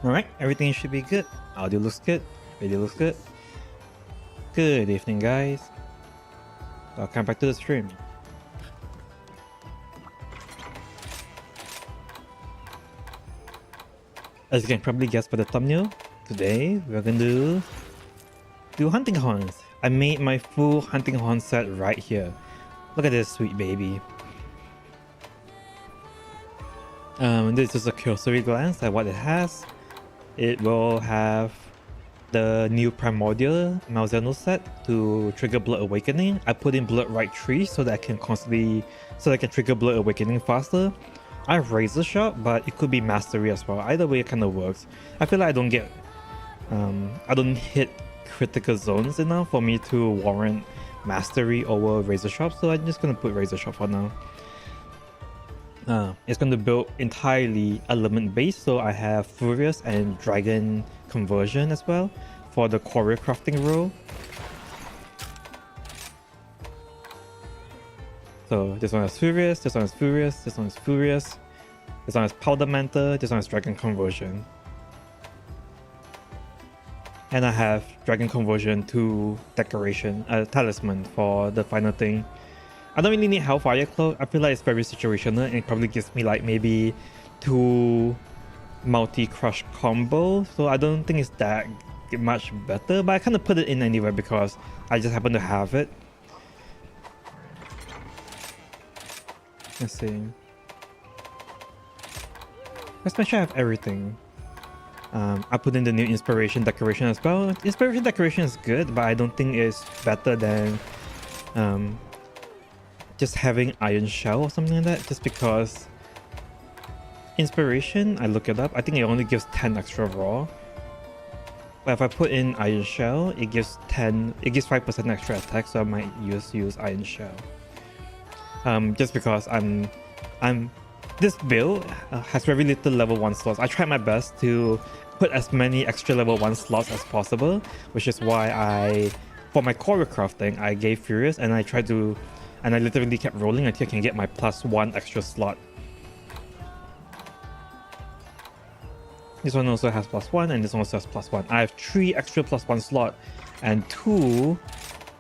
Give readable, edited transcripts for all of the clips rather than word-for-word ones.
Alright, everything should be good. Audio looks good. Video looks good. Good evening, guys. Welcome back to the stream. As you can probably guess by the thumbnail, today we're going to do hunting horns. I made my full hunting horn set right here. Look at this sweet baby. This is a cursory glance at what it has. It will have the new primordial Malzeno set to trigger Blood Awakening. I put in Blood Right 3 so that I can trigger Blood Awakening faster. I have Razor Sharp, but it could be Mastery as well. Either way, it kind of works. I feel like I don't hit critical zones enough for me to warrant Mastery over Razor Sharp, so I'm just gonna put Razor Sharp for now. It's going to build entirely element based, so I have Furious and Dragon conversion as well for the Quarry crafting role. So this one is Furious, this one is Furious, this one is Furious, this one is Powder Mantle, this one is Dragon conversion. And I have Dragon conversion to Decoration, Talisman for the final thing. I don't really need Hellfire Cloak. I feel like it's very situational and it probably gives me like maybe 2 multi-crush combo. So I don't think it's that much better, but I kind of put it in anyway because I just happen to have it. Let's see. Let's make sure I have everything. I put in the new Inspiration Decoration as well. Inspiration Decoration is good, but I don't think it's better than just having Iron Shell or something like that, just because Inspiration, I look it up, I think it only gives 10 extra raw. But if I put in Iron Shell, it gives 5% extra attack, so I might use Iron Shell. Just because this build has very little level 1 slots. I tried my best to put as many extra level 1 slots as possible, which is why for my core crafting, I gave Furious and I literally kept rolling until I can get my +1 extra slot. This one also has +1 and this one also has +1. I have 3 extra +1 slot and 2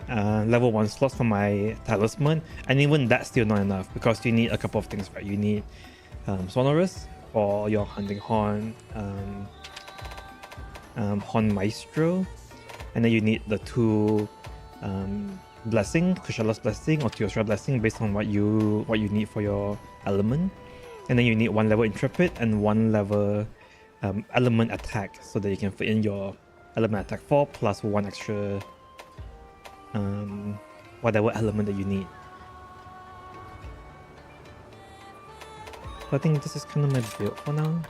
level 1 slots for my talisman, and even that's still not enough because you need a couple of things, right? You need Sonorous for your hunting horn, Horn Maestro, and then you need the 2 Blessing, Kushalas Blessing or Teostra Blessing based on what you need for your element, and then you need 1 level Intrepid and 1 level element attack so that you can fit in your element attack 4 plus 1 extra whatever element that you need. I think this is kind of my build for now.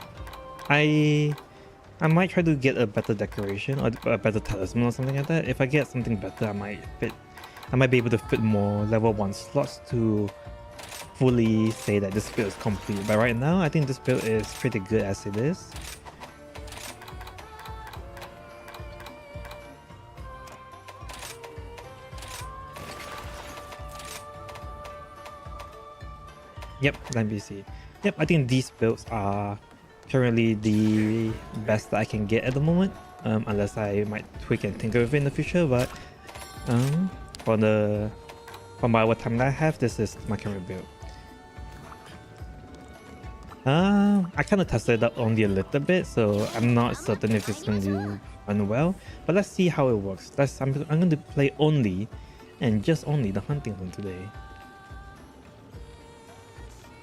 I might try to get a better decoration or a better talisman or something like that. If I get something better, I might be able to fit more level 1 slots to fully say that this build is complete. But right now, I think this build is pretty good as it is. Yep, NPC. Yep, I think these builds are currently the best that I can get at the moment. Unless I might tweak and tinker with it in the future, but for my what time that I have, this is my current build. I kind of tested it out only a little bit, so I'm not certain if it's going to run well. But let's see how it works. I'm going to play only and just only the hunting one today.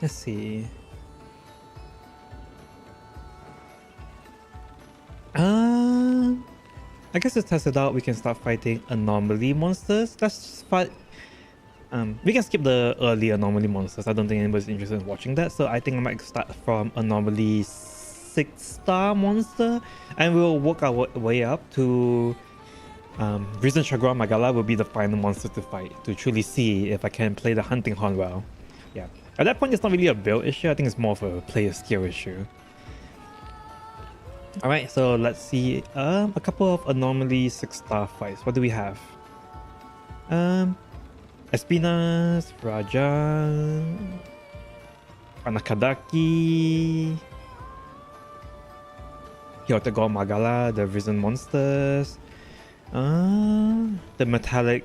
Let's see. I guess to test it out, we can start fighting anomaly monsters. Let's fight. We can skip the early anomaly monsters. I don't think anybody's interested in watching that. So I think I might start from anomaly 6-star monster, and we'll work our way up to Risen Chagua Magala will be the final monster to fight to truly see if I can play the hunting horn well. Yeah. At that point, it's not really a build issue. I think it's more of a player skill issue. Alright, so let's see a couple of anomaly 6-star fights. What do we have? Espinas, Raja, Anakadaki, Hyotagor Magala, the Risen Monsters, the metallic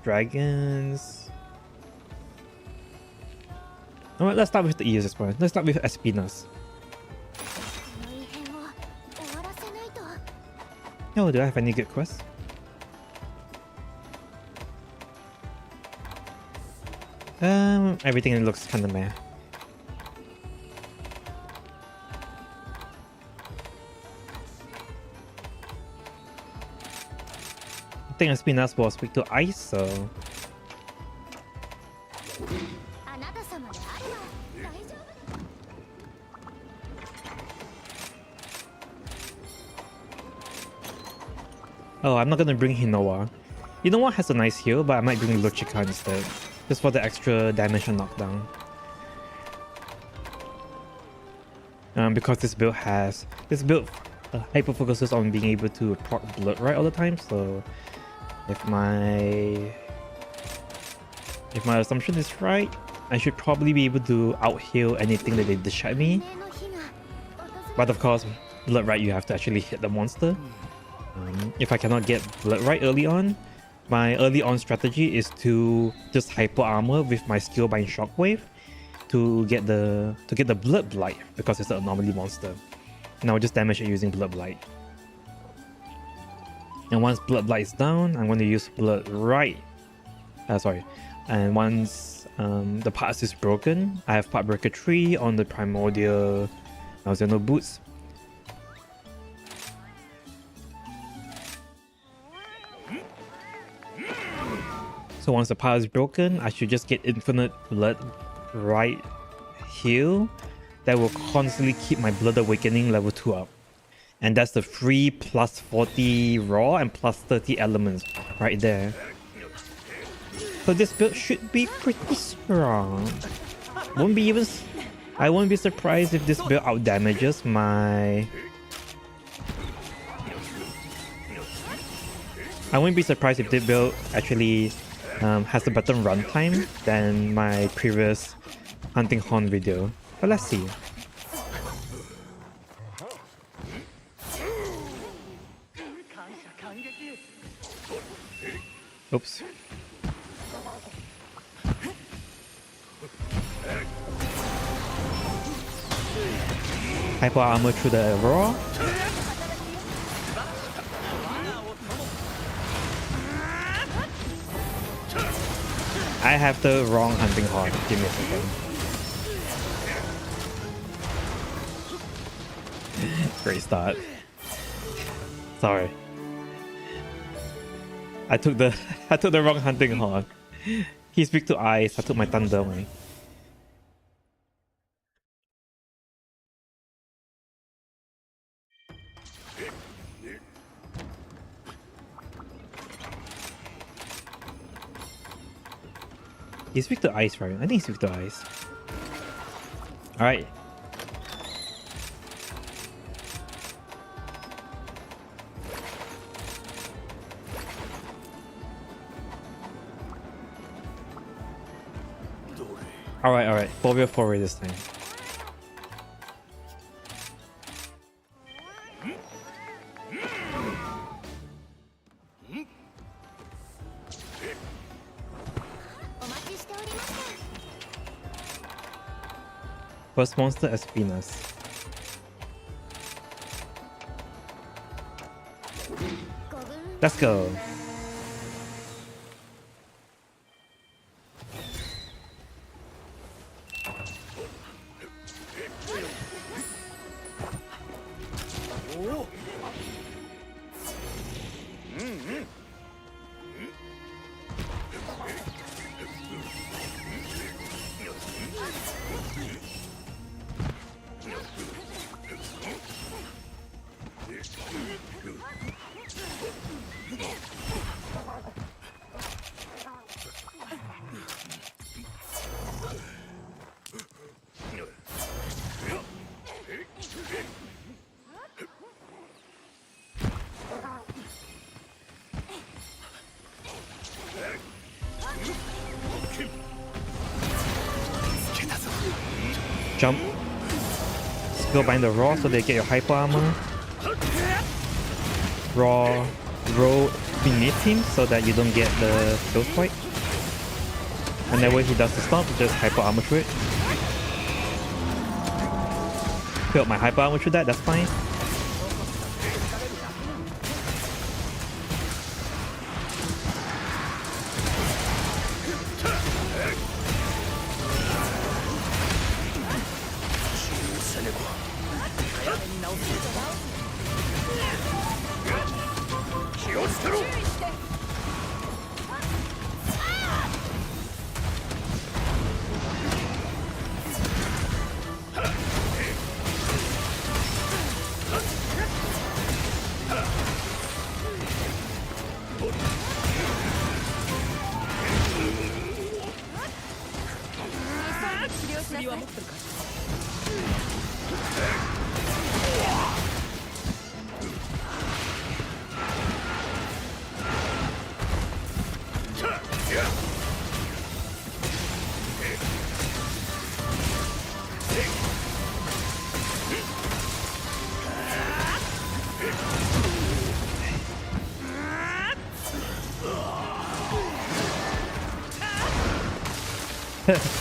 dragons. Alright, let's start with the easiest one. Let's start with Espinas. Oh, do I have any good quests? Everything looks kinda meh. I think Espinas was weak to ice, so... Oh, I'm not gonna bring Hinowa. Hinowa has a nice heal, but I might bring Luchika instead. Just for the extra damage and knockdown. Because this build hyper focuses on being able to proc blood right all the time, so if my assumption is right, I should probably be able to out heal anything that they dish at me. But of course, blood right you have to actually hit the monster. If I cannot get blood right early on, my early on strategy is to just hyper armor with my skill bind shockwave to get the blood blight because it's an anomaly monster. And I'll just damage it using blood blight. And once blood blight is down, I'm going to use blood right. And once the parts is broken, I have part breaker 3 on the primordial Malzeno boots. So once the power is broken, I should just get infinite blood right heal that will constantly keep my blood awakening level 2 up. And that's the free plus 40 raw and plus 30 elements right there. So this build should be pretty strong. I won't be surprised if this build out damages my... I won't be surprised if this build actually has a better runtime than my previous hunting horn video. But let's see. Oops. Hyper armor through the raw. I have the wrong hunting horn. Give me a second. Great start. Sorry. I took the wrong hunting horn. He's weak to ice. I took my thunder away. He's weak to ice, right? I think he's weak to ice. Alright. Alright. 4v4 this time. First monster Espinas. Let's go. Jump. Skill bind the raw so they get your hyper armor. Raw roll beneath him so that you don't get the ghost fight. And then when he does the stomp, just hyper armor through it. Build my hyper armor through that, that's fine.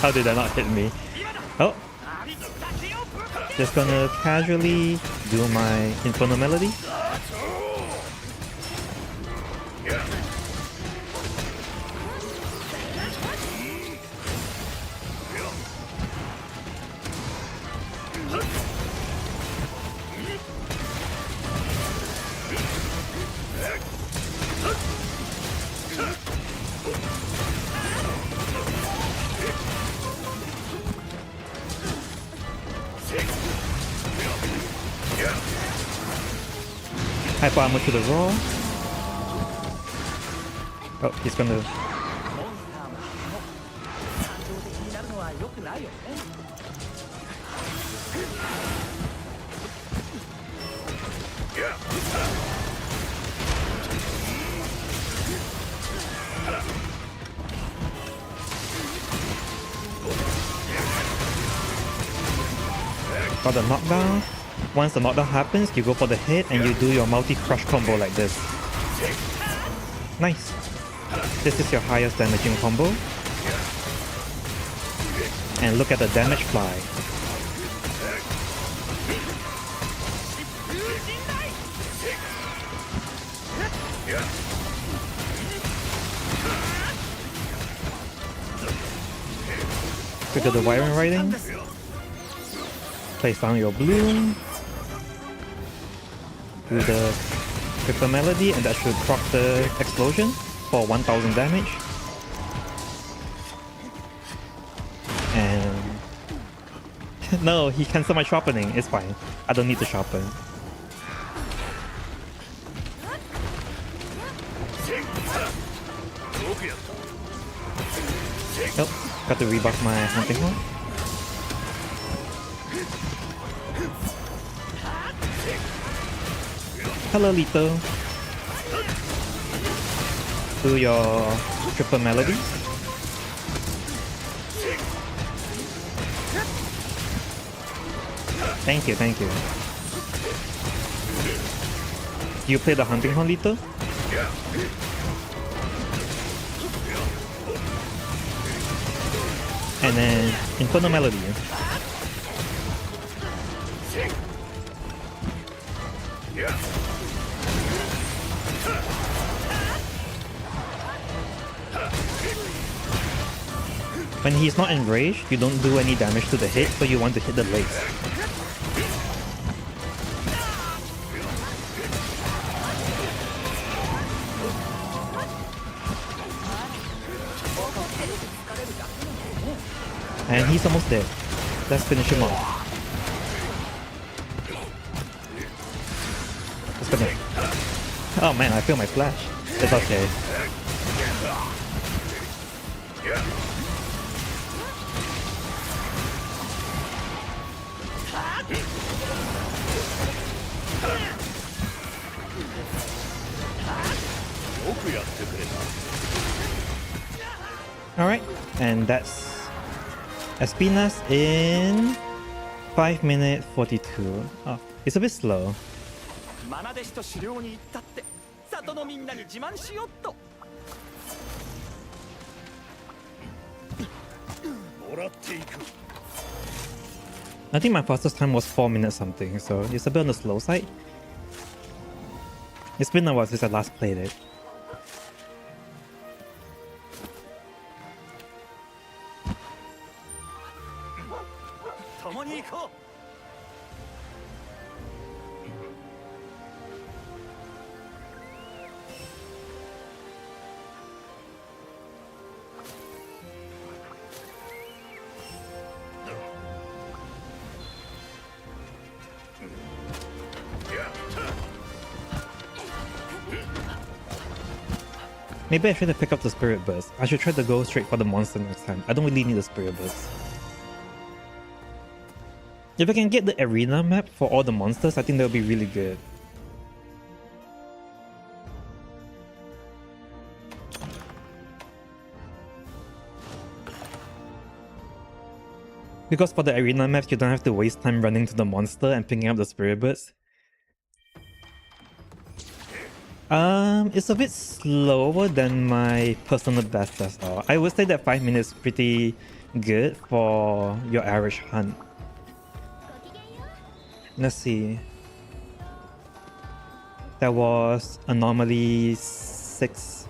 How did that not hit me? Oh! Just gonna casually do my Inferno Melody. Hyper armor to the raw. Oh, he's gonna... Got the knockdown. Once the knockdown happens, you go for the hit and you do your multi-crush combo like this. Nice. This is your highest damaging combo. And look at the damage fly. Trigger the wiring writing. Place down your bloom. Do the Crypto Melody, and that should proc the explosion for 1000 damage. And no, he cancelled my sharpening. It's fine. I don't need to sharpen. Oh, got to rebuff my hunting horn. Hello, Lito. Do your triple melody. Thank you, thank you. Do you play the hunting horn, Lito? And then Inferno Melody. When he's not enraged, you don't do any damage to the hit, so you want to hit the legs. And he's almost dead. Let's finish him off. Let's finish. Oh man, I feel my flash. It's okay. Alright, and that's Espinas in 5 minutes 42. Oh, it's a bit slow. I think my fastest time was 4 minutes something, so it's a bit on the slow side. It's been a while since I last played it. Maybe I should pick up the Spirit Burst. I should try to go straight for the monster next time. I don't really need the Spirit Burst. If I can get the arena map for all the monsters, I think that would be really good. Because for the arena maps, you don't have to waste time running to the monster and picking up the Spirit Burst. It's a bit slower than my personal best, that's all. I would say that 5 minutes is pretty good for your average hunt. Let's see. That was anomaly 6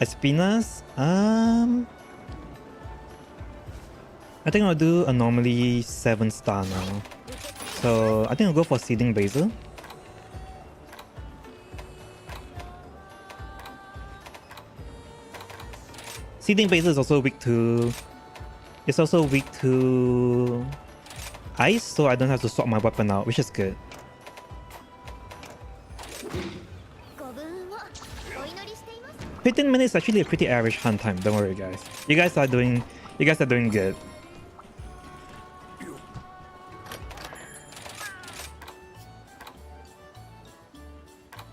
Espinas. I think I'll do anomaly 7 star now. So I think I'll go for Seeding Basil. Seeding Basil is also weak to... It's also weak to... ice, so I don't have to swap my weapon out, which is good. 15 minutes is actually a pretty average hunt time, don't worry guys. You guys are doing good.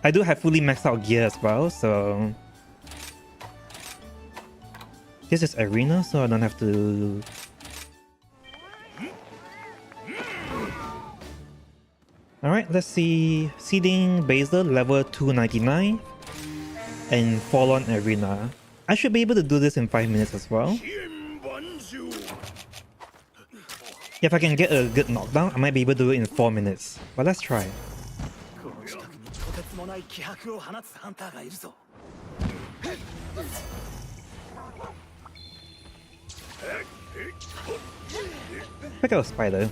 I do have fully maxed out gear as well, so... This is arena, so I don't have to... Alright, let's see. Seeding Basil, level 299. And Fallen Arena. I should be able to do this in 5 minutes as well. If I can get a good knockdown, I might be able to do it in 4 minutes. But let's try. Pick out a spider.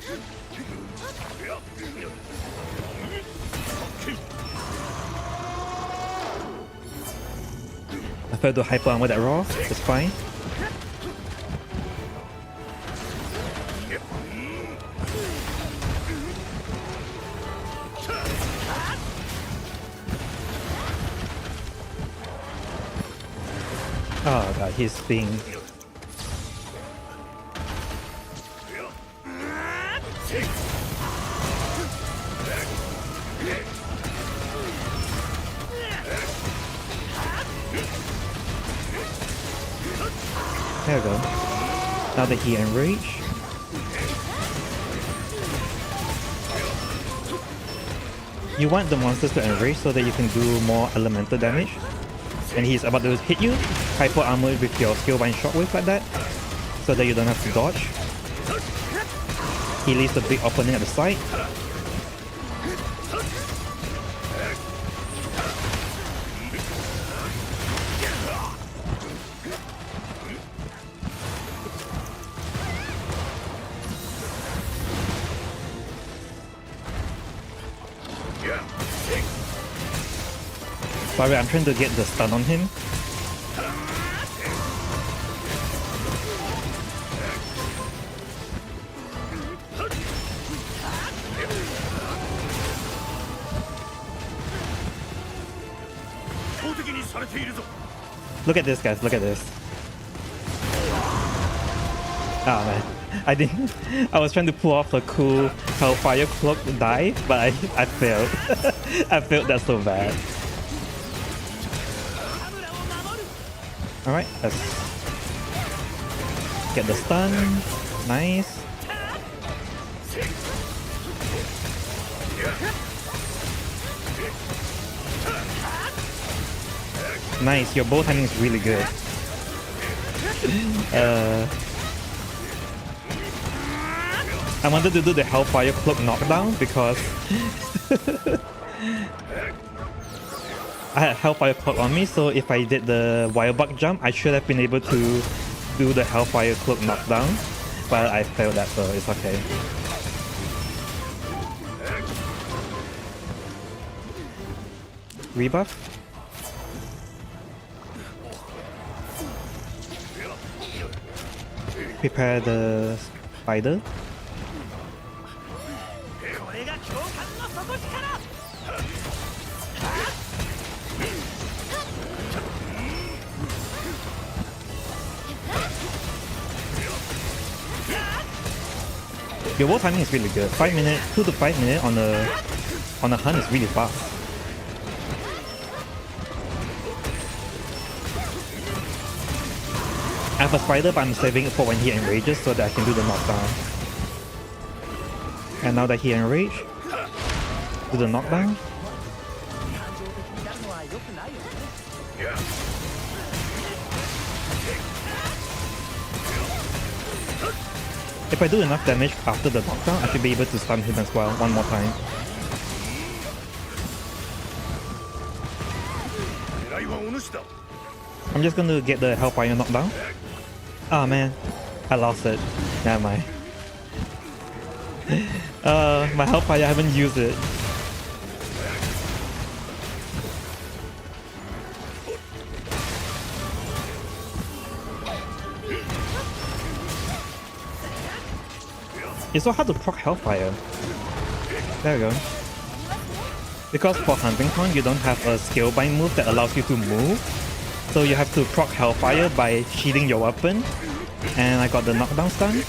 I failed to hyper armor that raw, it's fine. Oh god, he's being... There we go. Now that he enraged. You want the monsters to enrage so that you can do more elemental damage. And he's about to hit you. Hyper armor with your skill bind shockwave like that. So that you don't have to dodge. He leaves a big opening at the side. Sorry, I'm trying to get the stun on him. Look at this, guys, look at this. Oh man, I was trying to pull off a cool Hellfire Cloak dive, but I failed. I failed that so bad. Alright, let's get the stun. Nice. Nice, your bow timing is really good. I wanted to do the Hellfire Cloak knockdown because I had Hellfire Cloak on me, so if I did the Wirebug jump, I should have been able to do the Hellfire Cloak knockdown, but I failed that, so it's okay. Rebuff. Prepare the spider. Your wall timing is really good. 5 minutes, 2 to 5 minutes on a hunt is really fast. I have a spider, but I'm saving it for when he enrages so that I can do the knockdown. And now that he enraged, do the knockdown. If I do enough damage after the knockdown, I should be able to stun him as well one more time. I'm just gonna get the Hellfire knockdown. Oh man, I lost it. Never mind. My Hellfire, I haven't used it. It's so hard to proc Hellfire. There we go. Because for Hunting Horn, you don't have a skill bind move that allows you to move. So you have to proc Hellfire by shielding your weapon. And I got the knockdown stun.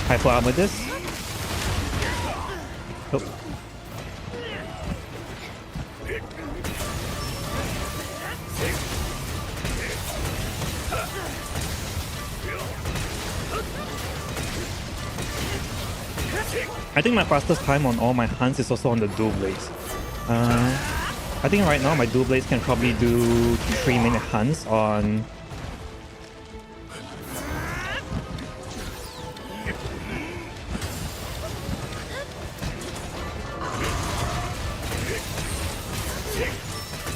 Hyper armor this. Oh. I think my fastest time on all my hunts is also on the dual blades. I think right now my dual blades can probably do 3-minute hunts on...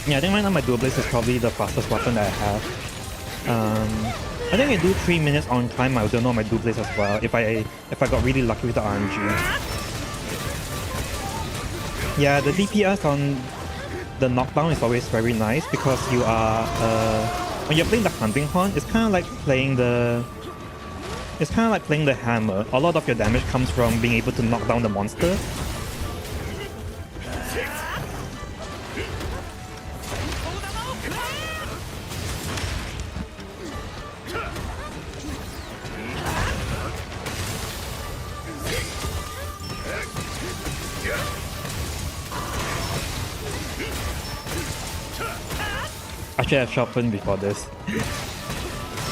Yeah, I think right now my dual blades is probably the fastest weapon that I have. I think I do 3 minutes on time. I don't know my dual blades as well. If I got really lucky with the RNG. Yeah, the DPS on the knockdown is always very nice because you are when you're playing the Hunting Horn, it's kind of like playing the hammer. A lot of your damage comes from being able to knock down the monster. should have sharpened before this.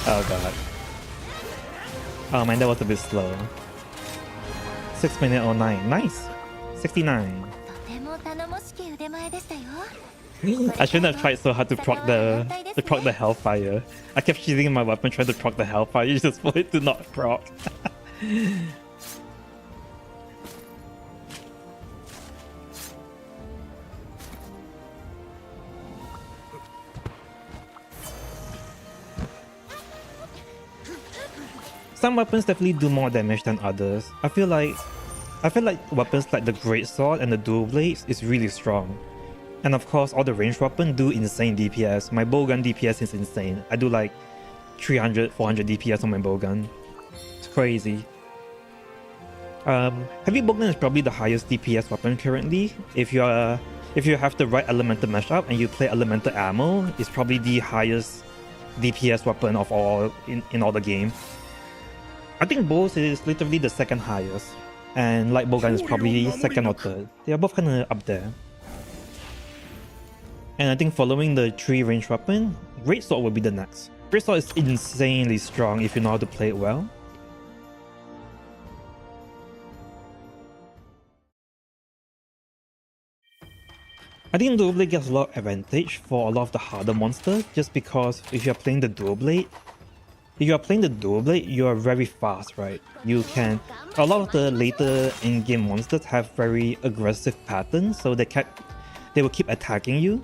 Oh god. Oh man, that was a bit slow. 6 minute 09. Nice. 69. I shouldn't have tried so hard to proc the hellfire. I kept shooting my weapon trying to proc the hellfire just for it to not proc. Some weapons definitely do more damage than others. I feel like weapons like the greatsword and the dual blades is really strong. And of course, all the ranged weapons do insane DPS. My bowgun DPS is insane. I do like 300, 400 DPS on my bowgun. It's crazy. Heavy bowgun is probably the highest DPS weapon currently. If you have the right elemental mashup and you play elemental ammo, it's probably the highest DPS weapon of all in all the game. I think bows is literally the second highest, and light bowgun is probably second or third. They are both kind of up there. And I think following the 3 range weapon, greatsword will be the next. Greatsword is insanely strong if you know how to play it well. I think dual blade gets a lot of advantage for a lot of the harder monsters, just because if you're playing the dual blade, you are very fast, right? You can... A lot of the later in-game monsters have very aggressive patterns, so they will keep attacking you.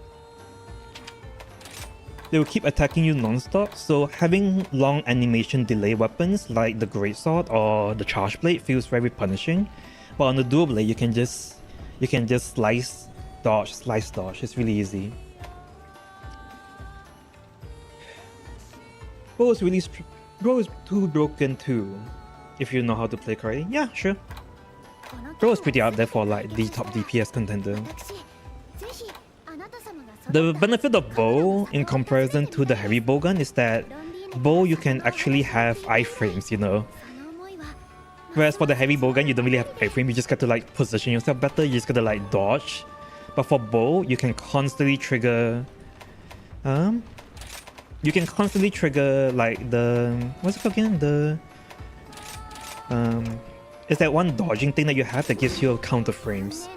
They will keep attacking you non-stop, so having long animation delay weapons like the greatsword or the charge blade feels very punishing. But on the dual blade, you can just slice, dodge. It's really easy. Bow is too broken too, if you know how to play correctly. Yeah, sure. Bow is pretty up there for like the top DPS contender. The benefit of bow in comparison to the heavy bowgun is that bow you can actually have iframes, you know. Whereas for the heavy bowgun you don't really have iframe, you just got to like position yourself better, you just got to like dodge. But for bow, you can constantly trigger like the... what's it called again? The... it's that one dodging thing that you have that gives you counter frames.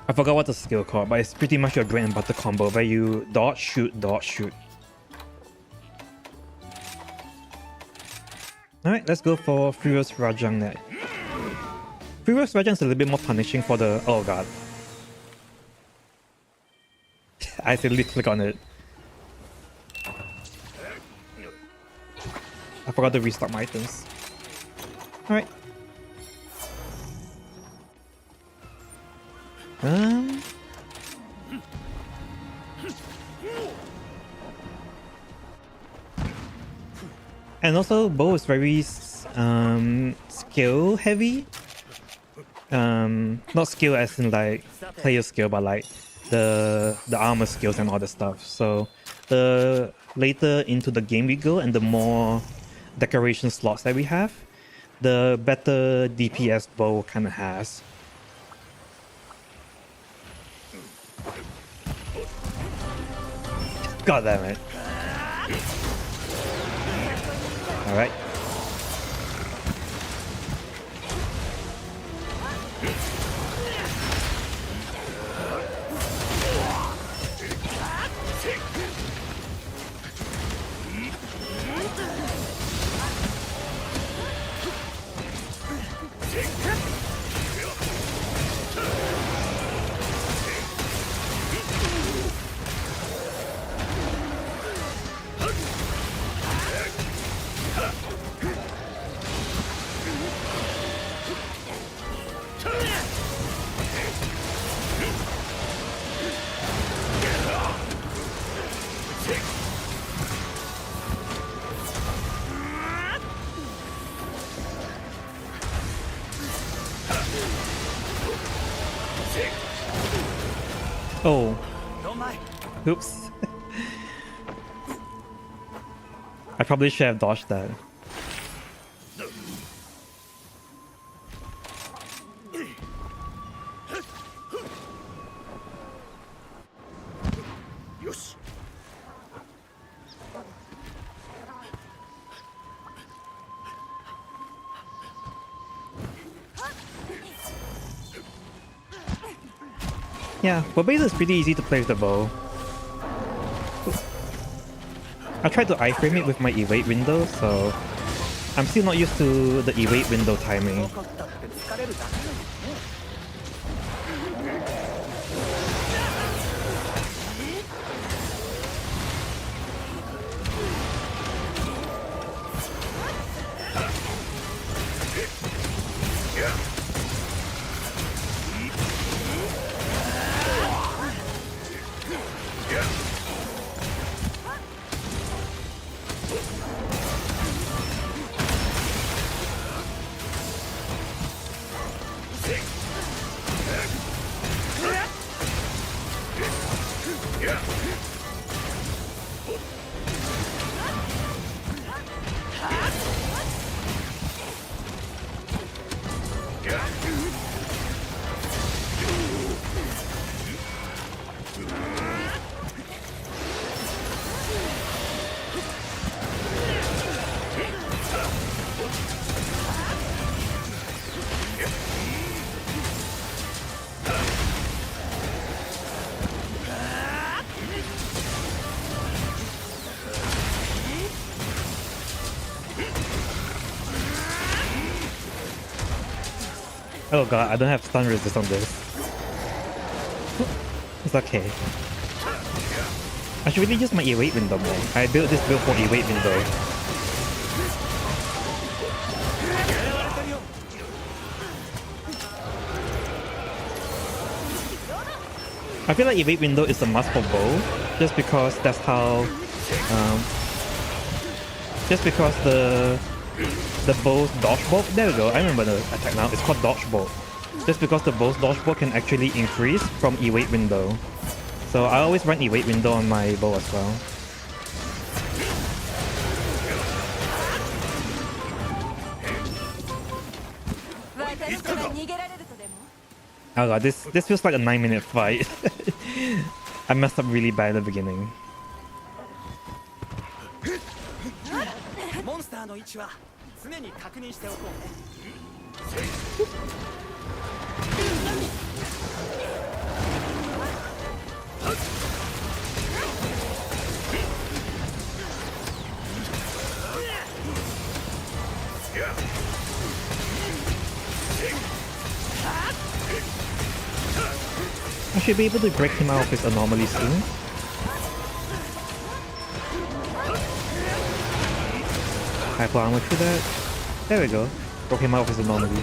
I forgot what the skill called, but it's pretty much your bread and butter combo where you dodge, shoot, dodge, shoot. Alright, let's go for Furious Rajang next. Furious Rajang is a little bit more punishing for the... oh god. I accidentally click on it. I forgot to restock my items. Alright. And also, bow is very skill heavy. Not skill as in like player skill, but like the armor skills and all the stuff. So the later into the game we go and the more decoration slots that we have, the better DPS bow kind of has. God damn it. Alright. Oh. Oops. I probably should have dodged that. Yeah, but base is pretty easy to play with the bow. I tried to iframe it with my evade window, so I'm still not used to the evade window timing. Oh god, I don't have stun resist on this. It's okay. I should really use my evade window more. I built this build for evade window. I feel like evade window is a must for bow, just because that's how, just because the bow's dodge bolt. There we go. I remember the attack now. It's called dodge bolt. Just because the bow's dodge bolt can actually increase from evade window. So I always run evade window on my bow as well. Oh god, this feels like a 9-minute fight. I messed up really bad at the beginning. I should be able to break him out of his anomaly soon. Hyper armor through that. There we go. Broke him out of his anomaly.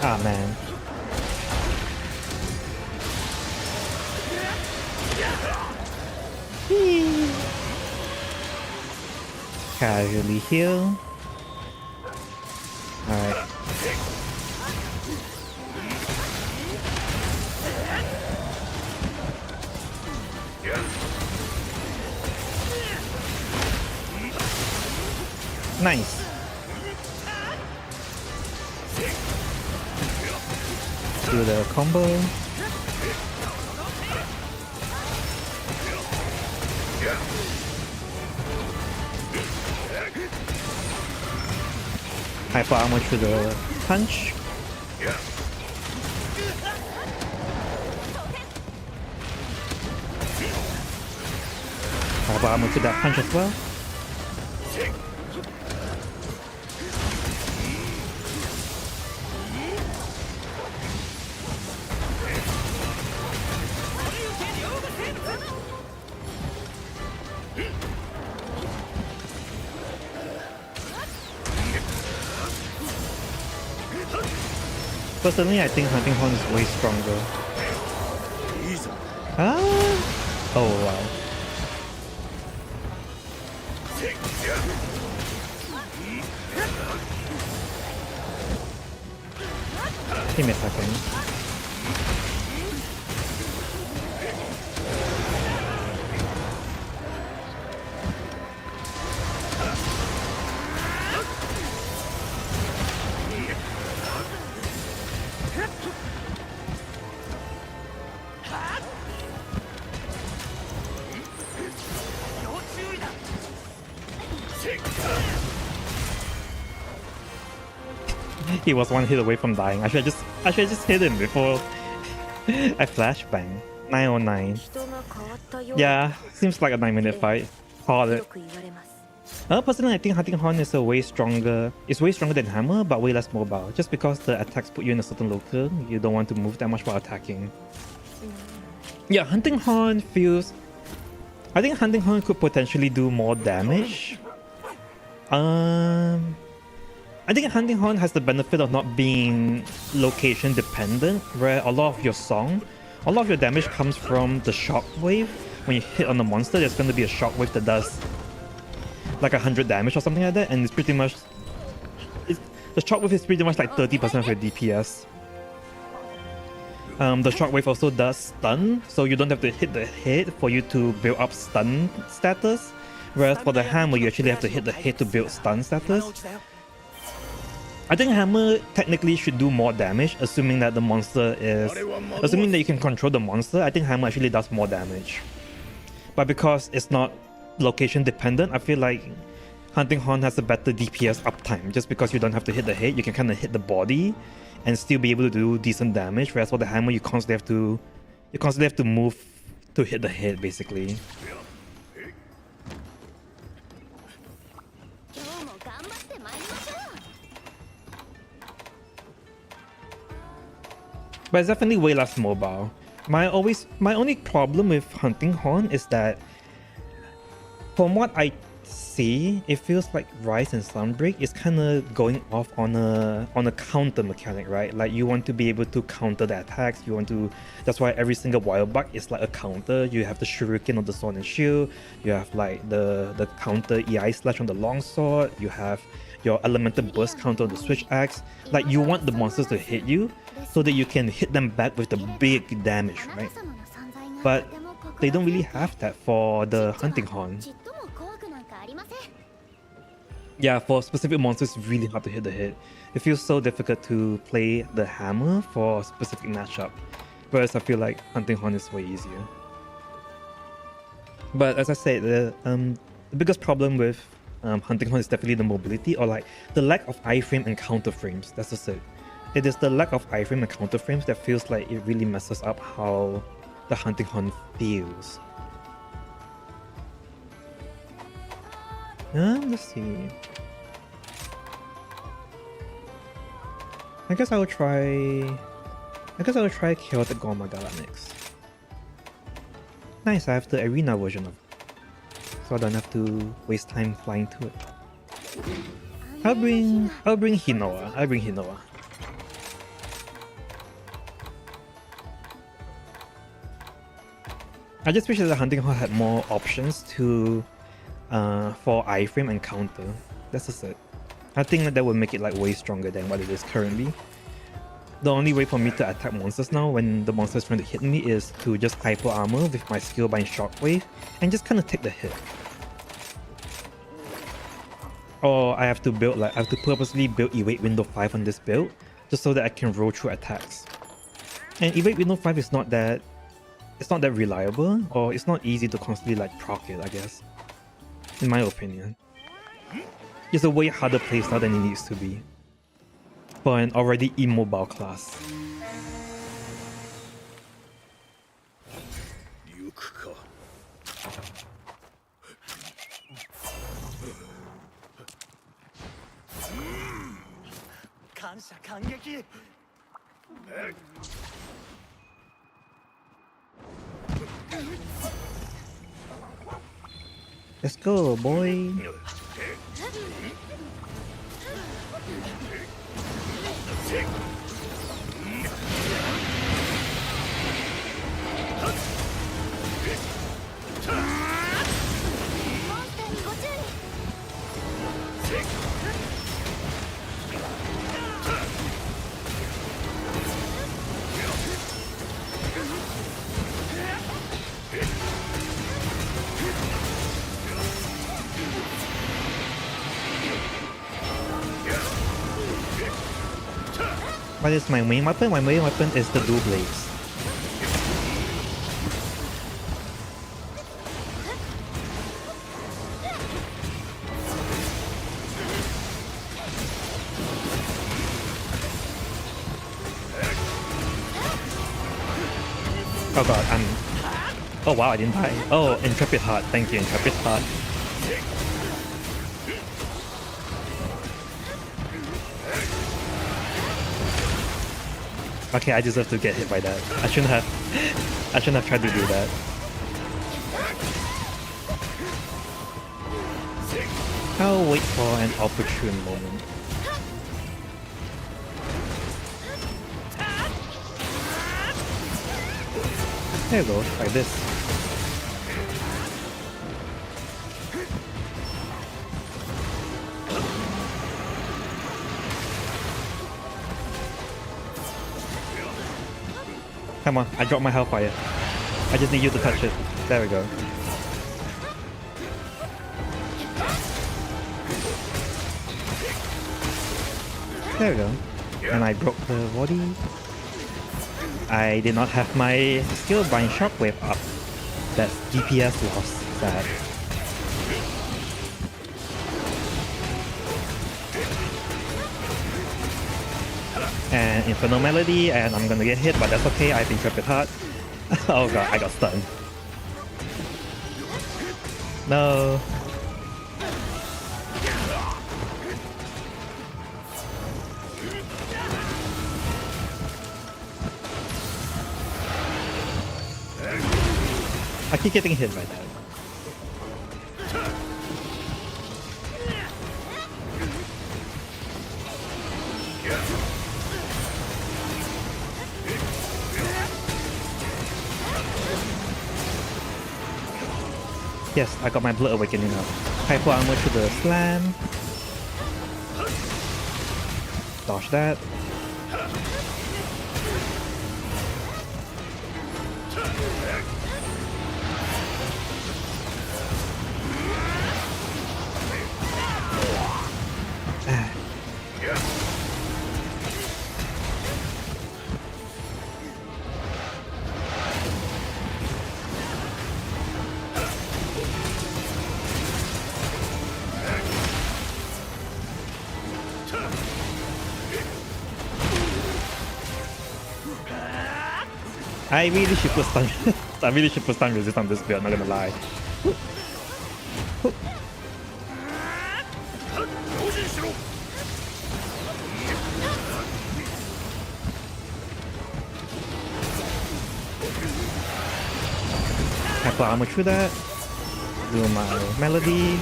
Ah man. Casually heal. Alright. Nice. Do the combo. Hyper armor through the punch. Hyper armor to that punch as well. Personally, I think Hunting Horn is way stronger. Ah! Oh wow. Give me a second. He was one hit away from dying. I should have just hit him before I flashbang. 909. Yeah, seems like a 9-minute fight. Call it. Personally, I think Hunting Horn is way stronger than Hammer, but way less mobile. Just because the attacks put you in a certain local, you don't want to move that much while attacking. Yeah, Hunting Horn feels... I think Hunting Horn could potentially do more damage. I think Hunting Horn has the benefit of not being location dependent, where a lot of your damage comes from the shockwave. When you hit on the monster, there's going to be a shockwave that does like 100 damage or something like that, and it's pretty much... the shockwave is pretty much like 30% of your DPS. The shockwave also does stun, so you don't have to hit the head for you to build up stun status. Whereas for the hammer, you actually have to hit the head to build stun status. I think hammer technically should do more damage, assuming that the monster is... assuming that you can control the monster, I think hammer actually does more damage. But because it's not location dependent, I feel like Hunting Horn has a better DPS uptime. Just because you don't have to hit the head, you can kind of hit the body and still be able to do decent damage. Whereas for the hammer, you constantly have to move to hit the head, basically. But it's definitely way less mobile. My only problem with Hunting Horn is that from what I see, it feels like Rise and Sunbreak is kind of going off on a counter mechanic, right? Like you want to be able to counter the attacks. That's why every single wild bug is like a counter. You have the shuriken of the sword and shield. You have like the counter EI slash on the longsword. You have your elemental burst counter on the switch axe. Like you want the monsters to hit you so that you can hit them back with the big damage, right? But they don't really have that for the Hunting Horn. Yeah, for specific monsters, it's really hard to hit the hit. It feels so difficult to play the hammer for a specific matchup. Whereas I feel like Hunting Horn is way easier. But as I said, the biggest problem with Hunting Horn is definitely the mobility, or like the lack of iframe and counter frames. That's just it. It is the lack of iframe and counter frames that feels like it really messes up how the Hunting Horn feels. Let's see. I guess I will try Chaotic Gormagala next. Nice, I have the arena version of it, so I don't have to waste time flying to it. I'll bring Hinoa. I just wish that the hunting horse had more options to for iframe and counter. That's just it. I think that would make it like way stronger than what it is currently. The only way for me to attack monsters now when the monster is trying to hit me is to just hyper armor with my skill bind shockwave and just kind of take the hit. Or I have to build like I have to purposely build evade window 5 on this build just so that I can roll through attacks. And evade window 5 is not that reliable, or it's not easy to constantly like proc it, I guess. In my opinion. It's a way harder playstyle than it needs to be for an already immobile class. Let's go, boy. What is my main weapon? My main weapon is the dual blades. Oh god, oh wow, I didn't die. Oh, Intrepid Heart. Thank you, Intrepid Heart. Okay, I deserve to get hit by that. I shouldn't have tried to do that. I'll wait for an opportune moment. There you go, like this. Come on, I dropped my Hellfire. I just need you to touch it. There we go. There we go. And I broke the body. I did not have my skill bind shockwave up. That's DPS loss. Sad. And Infernal Melody, and I'm gonna get hit, but that's okay, I have Intrepid Heart. Oh god, I got stunned. No. I keep getting hit by that. Yes, I got my Blood Awakening up. Hyper Armor to the slam. Dodge that. I really should put stun. I really should put stun resist on this build, I'm not gonna lie. Hyper armor through that. Do my melody.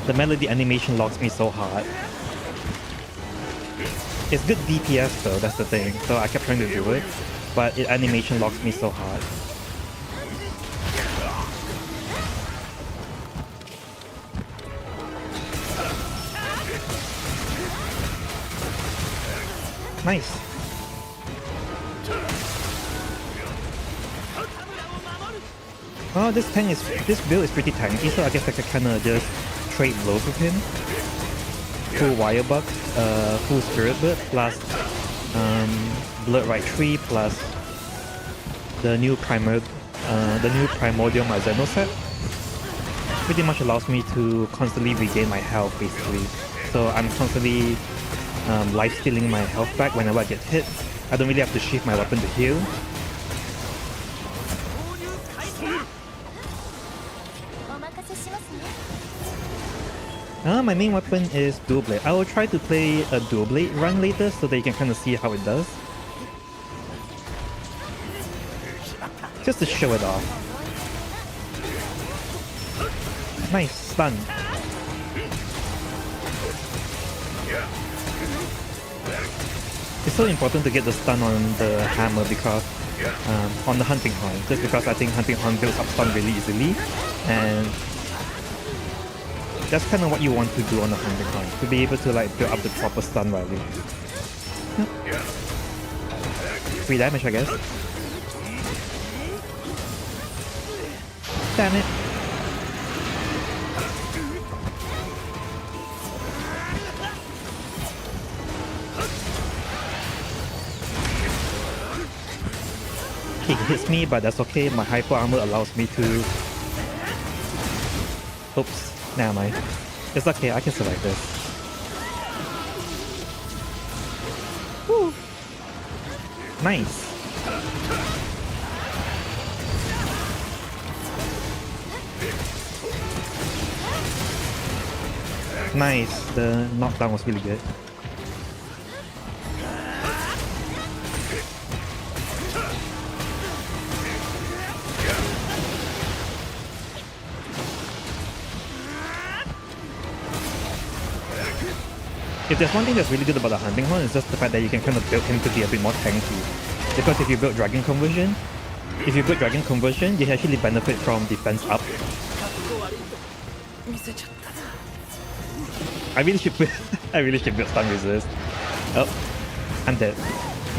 The melody animation locks me so hard. It's good DPS though, that's the thing. So I kept trying to do it, but it animation locks me so hard. Nice. Oh, this build is pretty tanky, so I guess I could kind of just trade blows with him. Full wire buck, full spirit bird plus blood right tree plus the new primordial Marzeno set. Pretty much allows me to constantly regain my health basically. So I'm constantly life stealing my health back whenever I get hit. I don't really have to shift my weapon to heal. My main weapon is dual blade. I will try to play a dual blade run later so that you can kind of see how it does. Just to show it off. Nice stun. It's so important to get the stun on the hammer because on the hunting horn, just because I think hunting horn builds up stun really easily, and that's kind of what you want to do on the hunting horn, to be able to like build up the proper stun value. Yep. 3 damage, I guess. Damn it. He hits me, but that's okay. My hyper armor allows me to... Oops, never mind. It's okay, I can survive this. Woo. Nice. Nice, the knockdown was really good. If there's one thing that's really good about the hunting horn, it's just the fact that you can kind of build him to be a bit more tanky. Because if you build Dragon Conversion, you actually benefit from defense up. I really should build stun resist. Oh, I'm dead.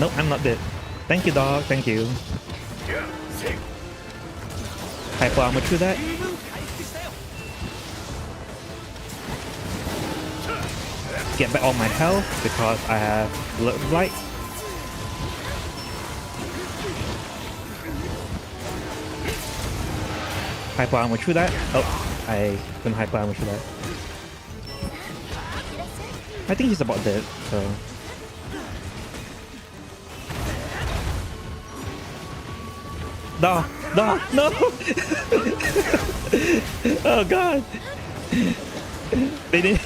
No, I'm not dead. Thank you, dog. Thank you. Hyper armor through that. Get back all my health because I have blood blight. Hyper armor through that. Oh, I couldn't hyper armor through that. I think he's about dead, so... No! No! No! Oh god! They didn't...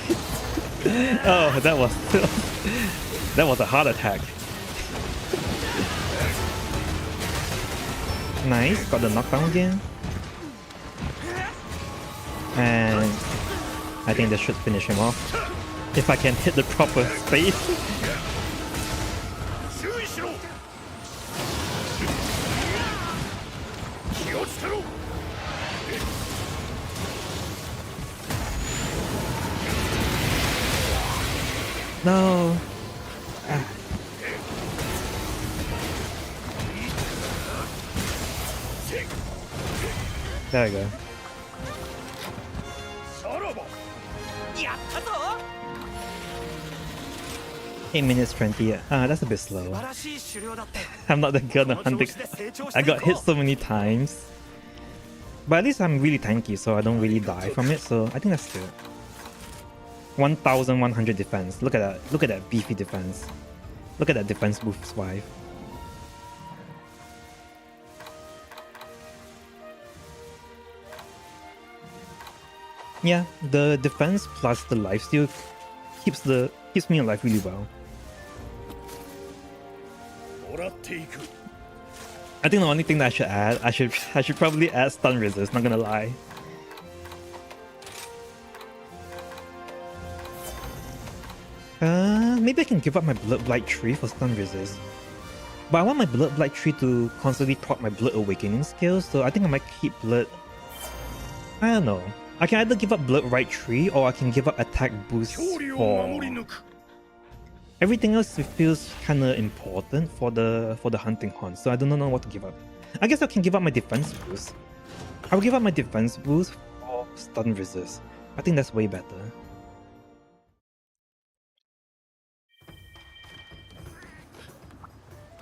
Oh, that was a heart attack. Nice, got the knockdown again. And I think this should finish him off. If I can hit the proper space. No. Ah. There we go. 8 minutes 20. That's a bit slow. I'm not that good at hunting. I got hit so many times. But at least I'm really tanky, so I don't really die from it, so I think that's good. 1100 defense. Look at that. Look at that beefy defense. Look at that defense boost 5. Yeah, the defense plus the lifesteal keeps me alive really well. I think the only thing that I should add, I should probably add stun resist, not gonna lie. Maybe I can give up my Blood Blight tree for stun resist. But I want my Blood Blight tree to constantly proc my Blood Awakening skill, so I think I might keep Blood... I don't know. I can either give up Blood Right tree or I can give up attack boost for... Everything else feels kinda important for the hunting hunt, so I don't know what to give up. I guess I can give up my defense boost. I'll give up my defense boost for stun resist. I think that's way better.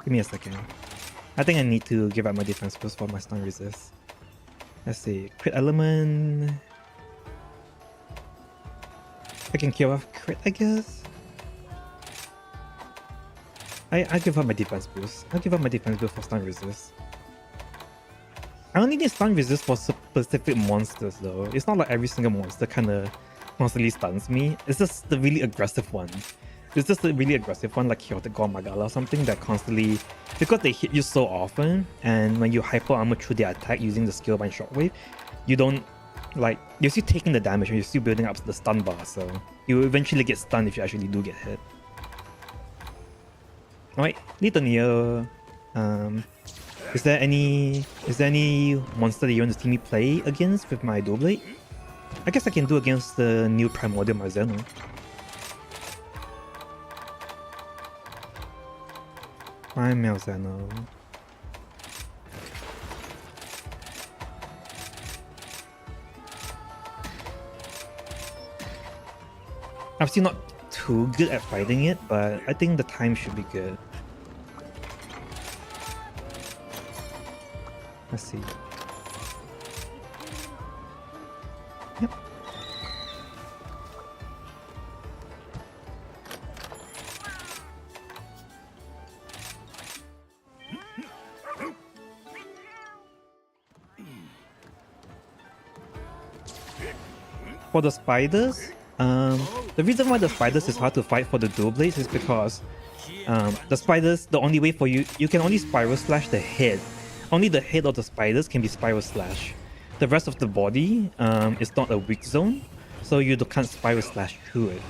Give me a second. I think I need to give up my defense boost for my stun resist. Let's see. Crit element. I can kill off crit, I guess. I give up my defense boost. I'll give up my defense boost for stun resist. I only need stun resist for specific monsters though. It's not like every single monster kinda constantly stuns me. It's just the really aggressive one. It's just a really aggressive one like Chaotic Gore Magala or something that constantly... Because they hit you so often, and when you hyper armor through their attack using the skill bind shockwave, you don't... Like, you're still taking the damage and you're still building up the stun bar, so you eventually get stunned if you actually do get hit. Alright, Little Neo. Is there any monster that you want to see me play against with my Dual Blade? I guess I can do against the new Primordial Marzeno. My Malzeno. I'm still not too good at fighting it, but I think the time should be good. Let's see. Yep. For the spiders, the reason why the spiders is hard to fight for the dual blades is because the spiders, the only way for you can only spiral slash the head. Only the head of the spiders can be spiral slash. The rest of the body is not a weak zone, so you can't spiral slash through it.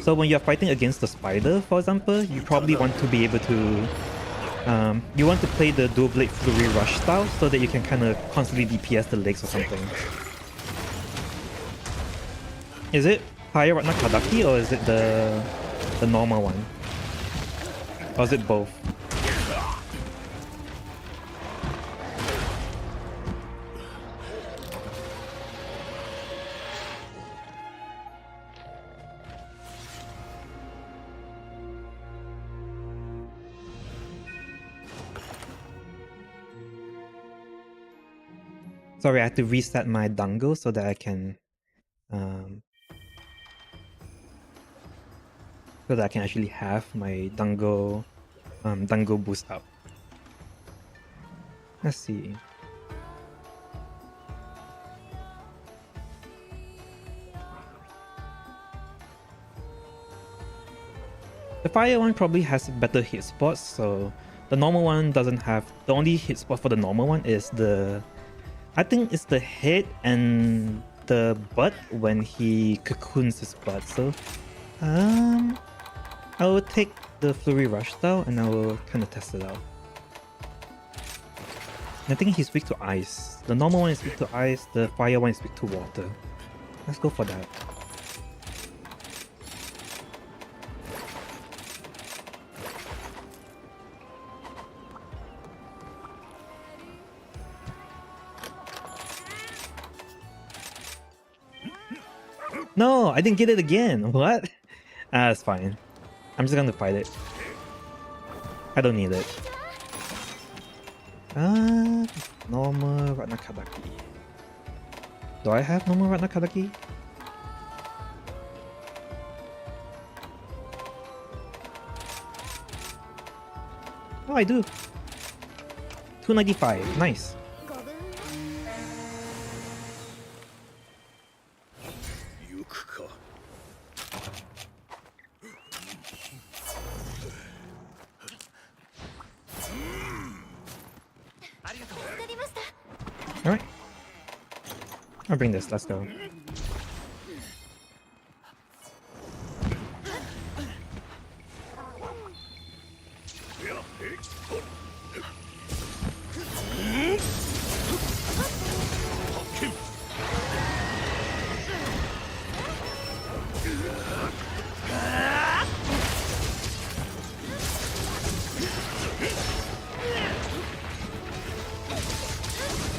So when you're fighting against the spider, for example, you probably want to be able to you want to play the dual blade flurry rush style so that you can kind of constantly DPS the legs or something. Is it Fire Ratna Kadaki or is it the normal one? Or is it both? Sorry, I had to reset my dango so that I can actually have my dango boost up. Let's see. The fire one probably has better hit spots, so the normal one doesn't have. The only hit spot for the normal one is I think it's the head and the butt when he cocoons his butt. So, I will take the Flurry Rush style and I will kind of test it out. I think he's weak to ice. The normal one is weak to ice, the fire one is weak to water. Let's go for that. No, I didn't get it again. What? It's fine. I'm just gonna fight it. I don't need it. Normal Ratna Kadaki. Do I have normal Ratna Kadaki? Oh, I do. 295. Nice. Alright. I'll bring this, let's go.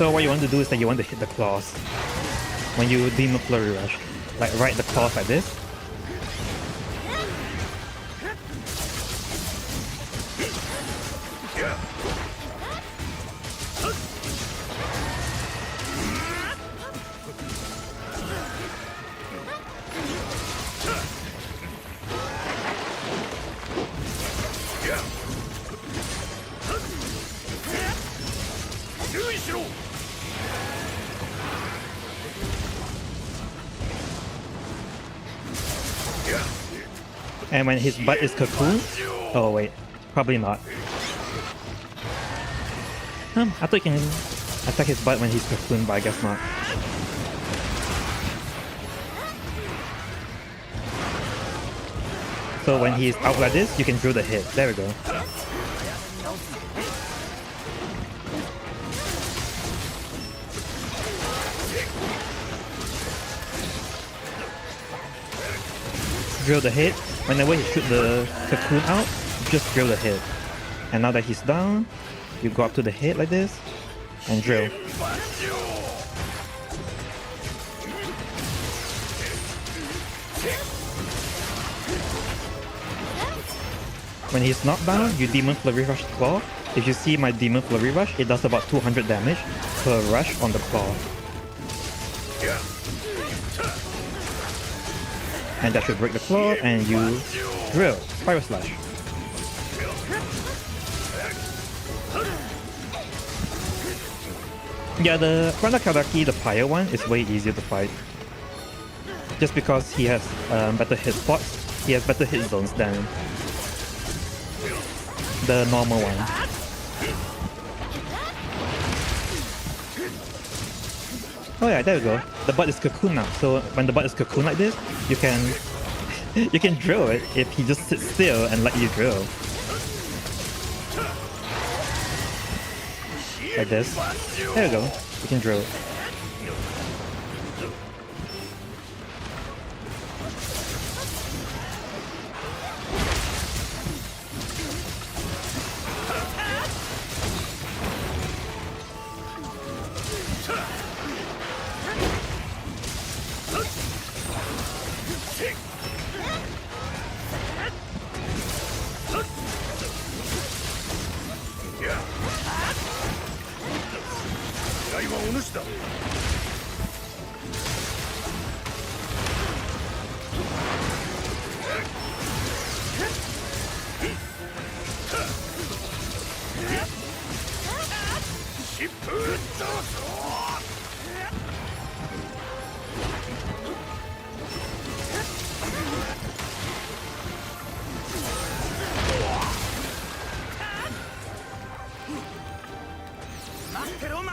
So what you want to do is that you want to hit the claws when you Demon Flurry Rush. Like right the claws like this. And when his butt is cocoon, oh wait, probably not. I thought you can attack his butt when he's cocoon, but I guess not. So when he's out like this, you can drill the hit. There we go. Drill the hit. Whenever you shoot the cocoon out, just drill the hit. And now that he's down, you go up to the head like this and drill. When he's not down, you Demon Flurry Rush the claw. If you see my Demon Flurry Rush, it does about 200 damage per rush on the claw. And that should break the claw, and you drill. Fire Slash. Yeah, the Randa Karaki, the fire one, is way easier to fight. Just because he has better hit spots, he has better hit zones than the normal one. Oh yeah, there we go. The butt is cocoon now. So when the butt is cocoon like this, you can drill it if he just sits still and let you drill. Like this. There we go. You can drill it.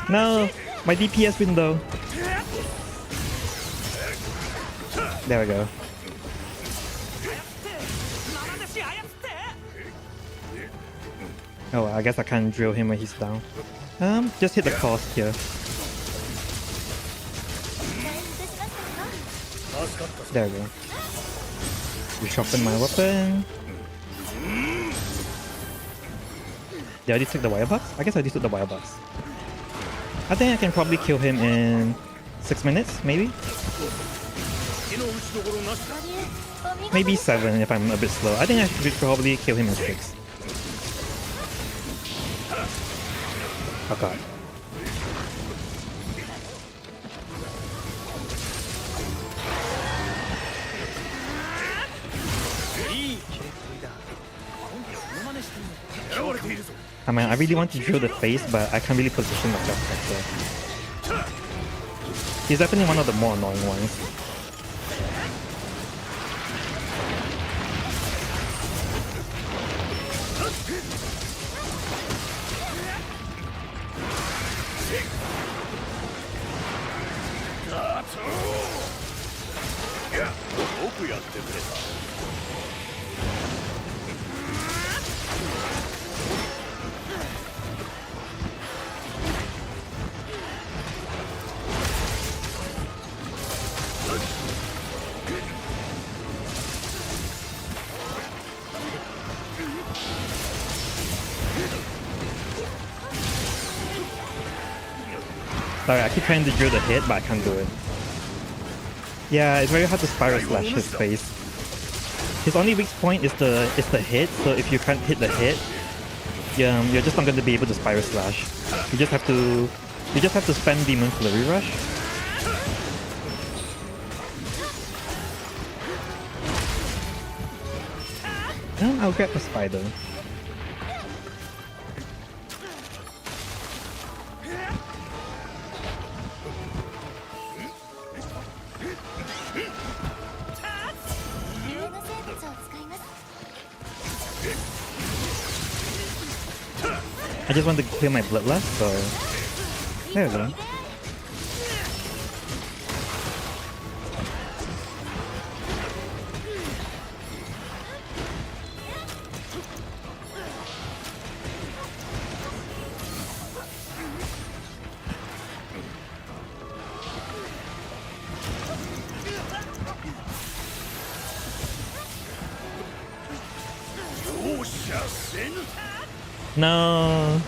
No, my DPS window. There we go. Oh, I guess I can't drill him when he's down. Just hit the cost here. There we go. Reshuffle my weapon. Did I already take the wire box? I guess I already took the wire box. I think I can probably kill him in 6 minutes, maybe? Maybe 7 if I'm a bit slow. I think I should probably kill him in 6. Oh god. I mean, I really want to drill the face, but I can't really position myself like that. He's definitely one of the more annoying ones. Sorry, I keep trying to drill the hit, but I can't do it. Yeah, it's very hard to spiral slash his face. His only weak point is the hit, so if you can't hit the hit, you're just not going to be able to spiral slash. You just have to spam Demon Flurry Rush. And I'll grab the spider. I just want to clear my bloodlust, so there we go. No.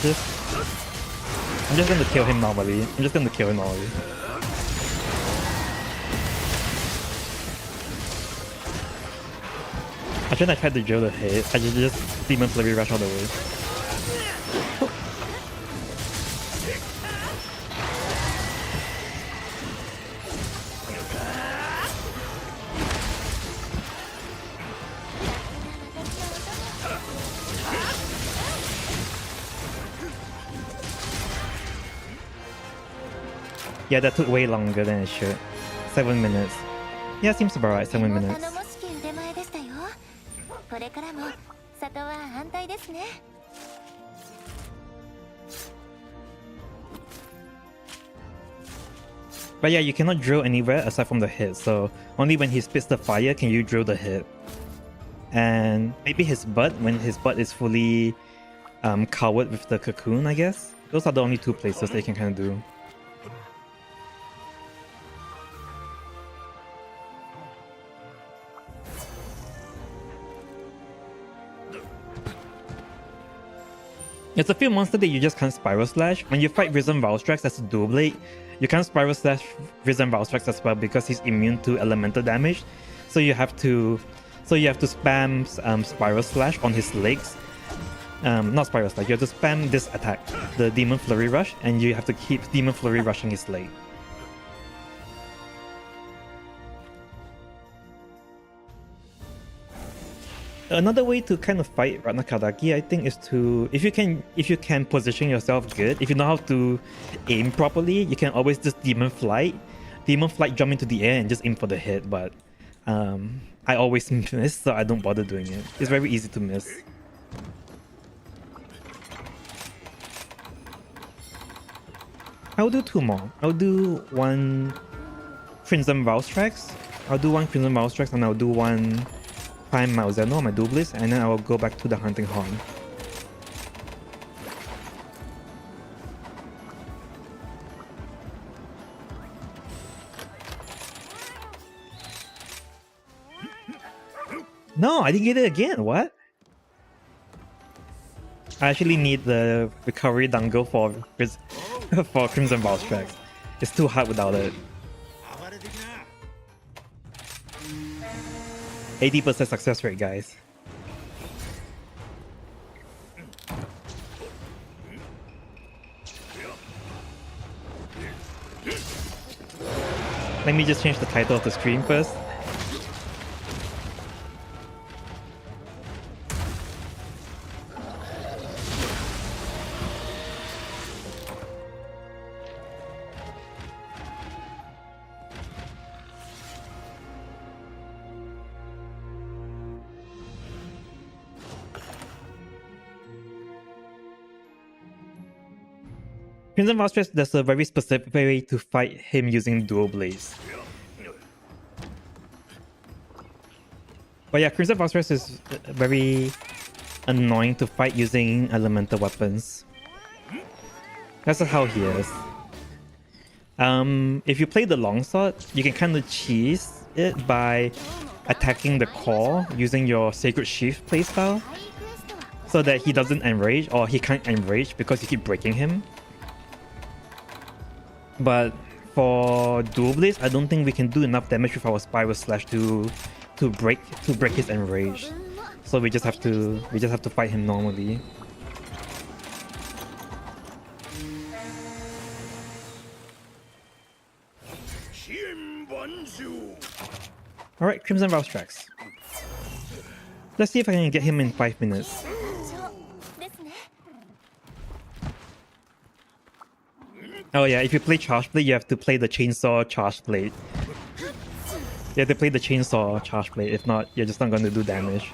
I'm just gonna kill him normally. I shouldn't have tried to drill the hit. I just Demon Flurry Rush all the way. Yeah, that took way longer than it should. 7 minutes. Yeah, seems about right, 7 minutes. But yeah, you cannot drill anywhere aside from the hit, so only when he spits the fire can you drill the hit. And maybe his butt, when his butt is fully covered with the cocoon, I guess. Those are the only two places they can kind of do. It's a few monsters that you just can't spiral slash. When you fight Risen Valstrax, that's a dual blade. You can't spiral slash Risen Valstrax as well because he's immune to elemental damage. So you have to spam spiral slash on his legs. Not spiral slash. You have to spam this attack, the Demon Flurry Rush, and you have to keep Demon Flurry rushing his leg. Another way to kind of fight Ratnakadaki, I think, is to if you can position yourself good, if you know how to aim properly, you can always just Demon Flight jump into the air and just aim for the hit. But I always miss, so I don't bother doing it. It's very easy to miss. I'll do two more. I'll do one Crimson Valstrax. And I'll do one Prime Malzeno, my Duelist, and then I will go back to the Hunting Horn. No, I didn't get it again. What? I actually need the recovery dangle for Crimson Valstrax. It's too hard without it. 80% success rate, guys. Let me just change the title of the stream first. Crimson Valstrax, there's a very specific way to fight him using dual blades. But yeah, Crimson Valstrax is very annoying to fight using elemental weapons. That's how he is. If you play the longsword, you can kind of cheese it by attacking the core using your Sacred Sheath playstyle, so that he doesn't enrage, or he can't enrage because you keep breaking him. But for Dual Blades, I don't think we can do enough damage with our Spiral Slash to break his enrage. So we just have to fight him normally. Alright, Crimson Rouse tracks. Let's see if I can get him in 5 minutes. Oh yeah, if you play Charge Blade, you have to play the Chainsaw Charge Blade. You have to play the Chainsaw Charge Blade, if not, you're just not going to do damage.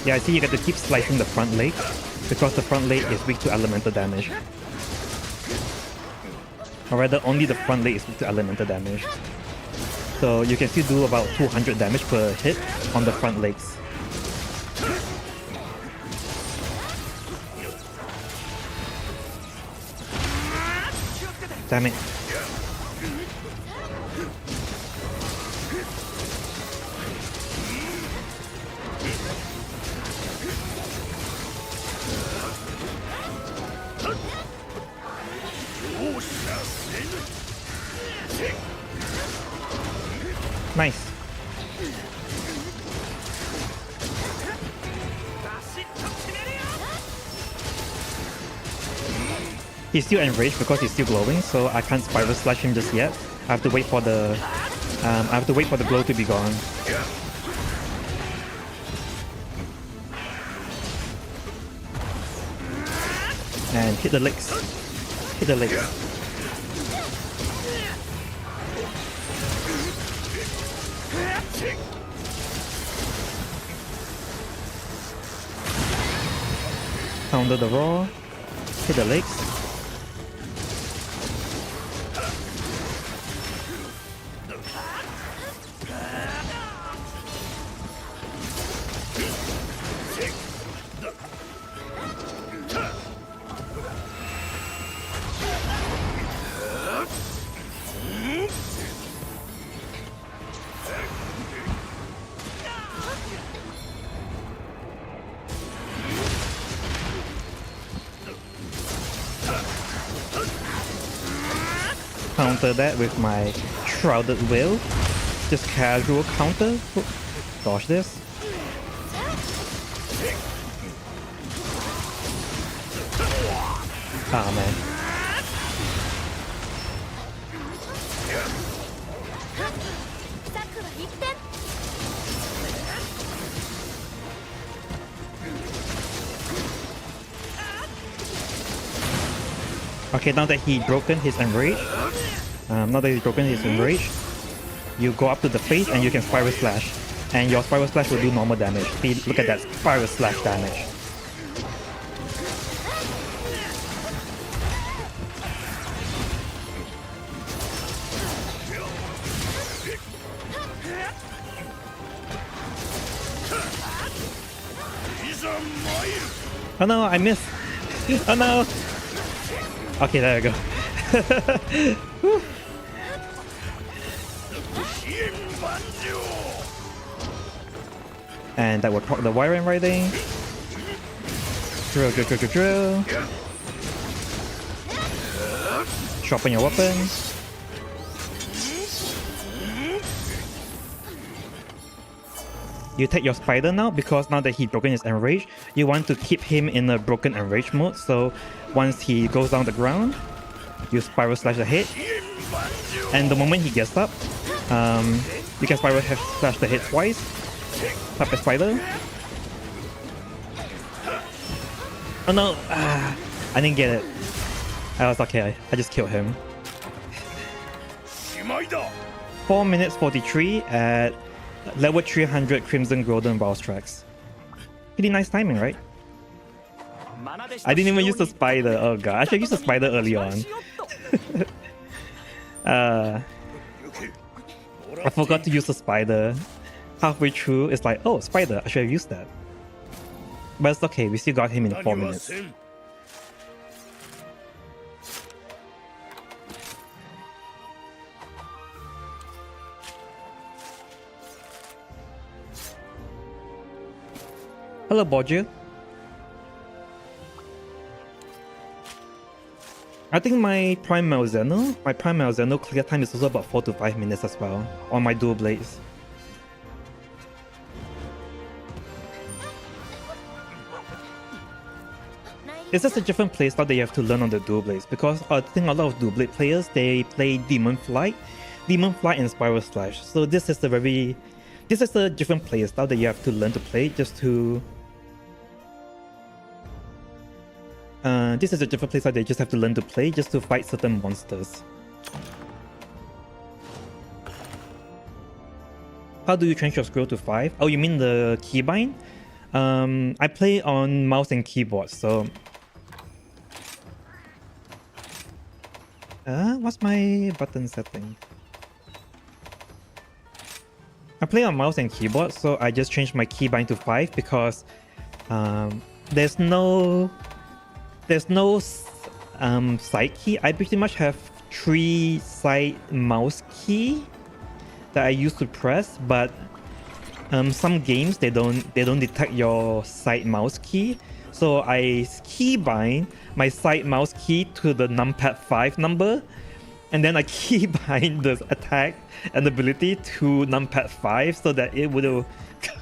Yeah, I see you got to keep slicing the front leg, because the front leg is weak to elemental damage. Or rather, only the front leg is weak to elemental damage. So you can still do about 200 damage per hit on the front legs. Damn it. Nice. He's still enraged because he's still glowing, so I can't Spiral Slash him just yet. I have to wait for the glow to be gone. And hit the legs. Hit the legs. Counter the raw. Hit the legs. Counter that with my Shrouded Will. Just casual counter. Dodge this. Ah man. Okay, now that he's broken his enrage, you go up to the face and you can Spiral Slash. And your Spiral Slash will do normal damage. See, look at that Spiral Slash damage. Oh no, I missed! Oh no! Okay, there we go. And that will proc the Wiring Riding. Drill. Sharpen your weapons. You take your Spider now, because now that he's broken his enrage, you want to keep him in a broken enrage mode. So once he goes down the ground, you Spiral Slash the head, and the moment he gets up, you can Spiral Slash the head twice. Tap a Spider. Oh no! I didn't get it. I was okay. I just killed him. 4 minutes 43 at level 300 Crimson Golden Balls tracks. Pretty nice timing, right? I didn't even use the spider. Oh god, I should use the spider early on. I forgot to use the spider. Halfway through, it's like, oh, spider, I should have used that. But it's okay, we still got him in 4 minutes. Hello, Borgia. I think my Prime Malzeno clear time is also about 4 to 5 minutes as well on my dual blades. It's just a different playstyle that you have to learn on the dual blades, because I think a lot of dual blade players, they play Demon Flight and Spiral Slash. So this is a different playstyle that you have to learn to play just to. This is a different playstyle that you just have to learn to play just to fight certain monsters. How do you change your scroll to 5? Oh, you mean the keybind? I play on mouse and keyboard, so. What's my button setting? I play on mouse and keyboard, so I just changed my keybind to 5 because there's no side key. I pretty much have 3 side mouse key that I used to press, but some games they don't detect your side mouse key. So I keybind my side mouse key to the numpad 5 number, and then I keybind the attack and ability to numpad 5 so that it will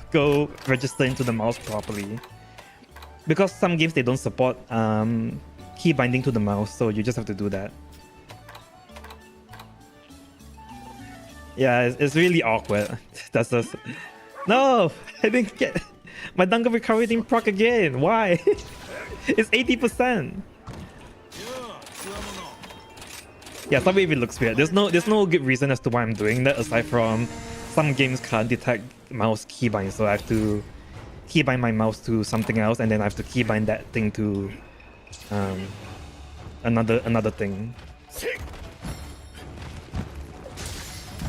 go register into the mouse properly. Because some games they don't support key binding to the mouse, so you just have to do that. Yeah, it's really awkward. That's just... No! I didn't get... My Dunga recovery didn't proc again! Why? It's 80%! Yeah, sorry if it looks weird. There's no good reason as to why I'm doing that, aside from some games can't detect mouse keybind, so I have to keybind my mouse to something else, and then I have to keybind that thing to another thing.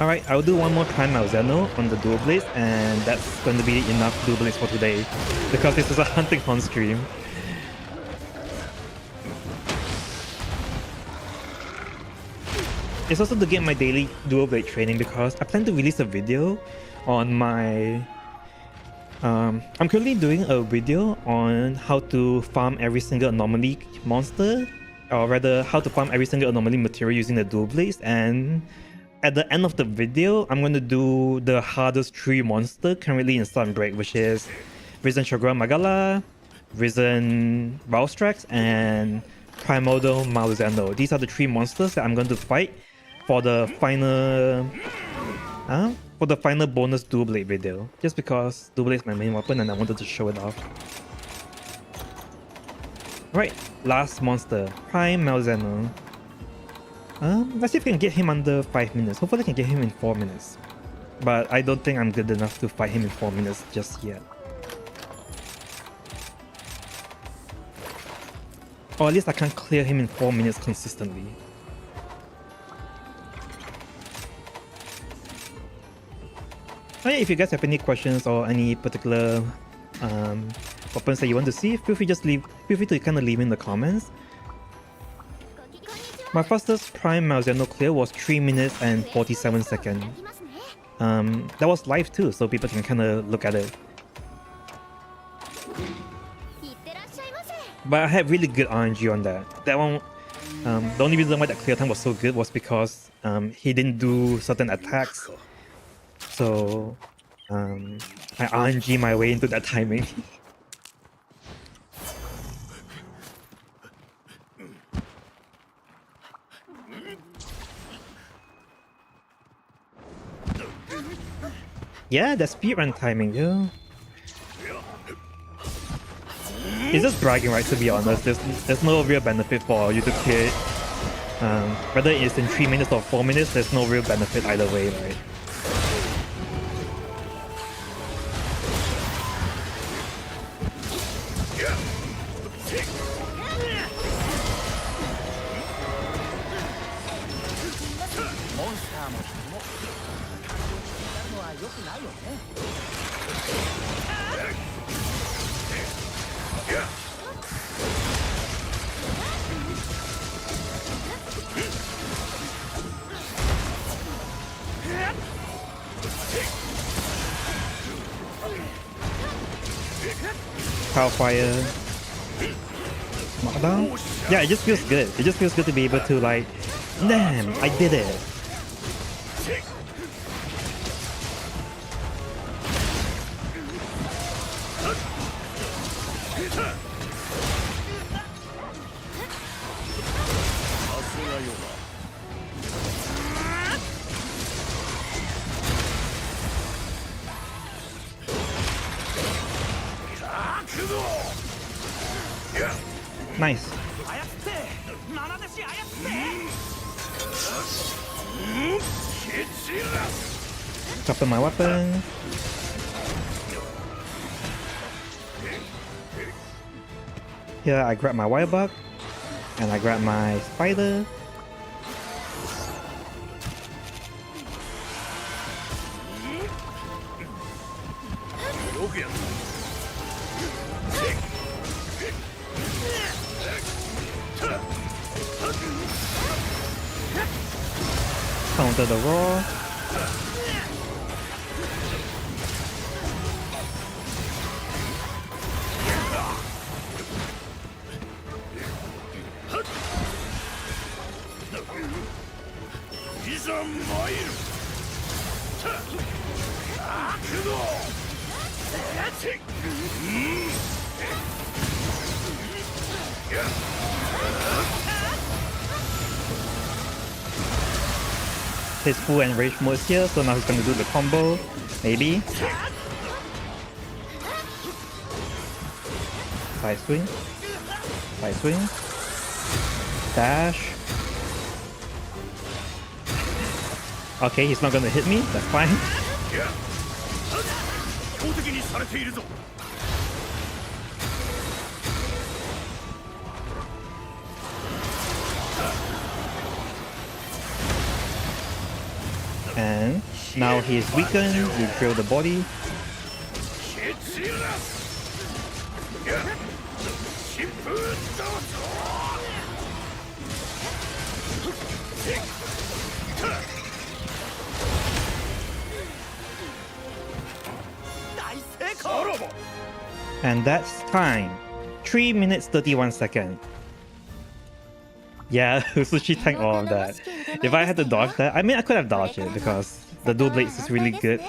Alright, I'll do one more Prime Malzeno on the dual blades, and that's going to be enough dual blades for today, because this is a hunting horn stream. It's also to get my daily dual blade training, because I plan to release a video on my... I'm currently doing a video on how to farm every single anomaly monster, or rather how to farm every single anomaly material using the dual blades, and at the end of the video, I'm going to do the hardest 3 monster currently in Sunbreak, which is Risen Shogura Magala, Risen Valstrax, and Primordial Malzeno. These are the 3 monsters that I'm going to fight for the final bonus dual blade video, just because dual blade is my main weapon and I wanted to show it off. Right, last monster, Prime Malzeno. Let's see if we can get him under 5 minutes. Hopefully I can get him in 4 minutes. But I don't think I'm good enough to fight him in 4 minutes just yet. Or at least I can't clear him in 4 minutes consistently. Oh yeah, if you guys have any questions or any particular weapons that you want to see, feel free to kind of leave in the comments. My fastest Prime Malzeno clear was 3 minutes and 47 seconds. That was live too, so people can kind of look at it. But I had really good RNG on that. That one, the only reason why that clear time was so good was because he didn't do certain attacks. So I RNG my way into that timing. Yeah, that speedrun timing, yo. It's just bragging, right? To be honest, there's no real benefit for you to clear it. Whether it's in 3 minutes or 4 minutes, there's no real benefit either way, right? Powerfire. Knockdown? Yeah, it just feels good. It just feels good to be able to like, damn, I did it. Nice. Drop in my weapon. Here I grab my wire bug and I grab my spider. Counter the roar. His full enrage mode is here, so now he's gonna do the combo. Maybe. Side swing. Side swing. Dash. Okay, he's not gonna hit me, that's fine. And now he is weakened, we drill the body. And that's time. 3 minutes 31 seconds. Yeah, Sushi tanked all of that. If I had to dodge that, I mean I could have dodged it because the dual blades is really good.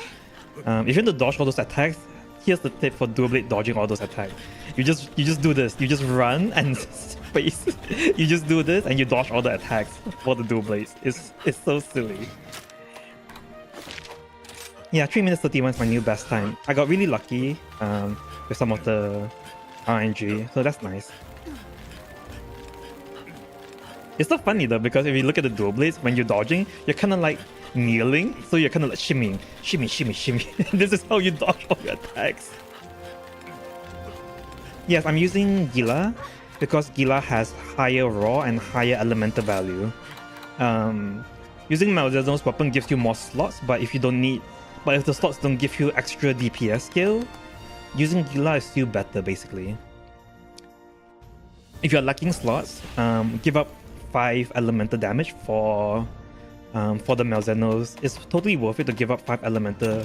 If you want to dodge all those attacks, here's the tip for dual blade dodging all those attacks. You just do this. You just run and space. You just do this and you dodge all the attacks for the dual blades. It's so silly. Yeah, 3 minutes 31 is my new best time. I got really lucky with some of the RNG, so that's nice. It's so funny though, because if you look at the dual blades, when you're dodging, you're kind of like kneeling, so you're kind of like shimmying, shimmy, shimmy, shimmy. This is how you dodge all your attacks. Yes, I'm using Gila because Gila has higher raw and higher elemental value. Using Malzeno's weapon gives you more slots, but if the slots don't give you extra DPS skill, using Gila is still better basically. If you're lacking slots, give up 5 elemental damage for the Malzenos. It's totally worth it to give up 5 elemental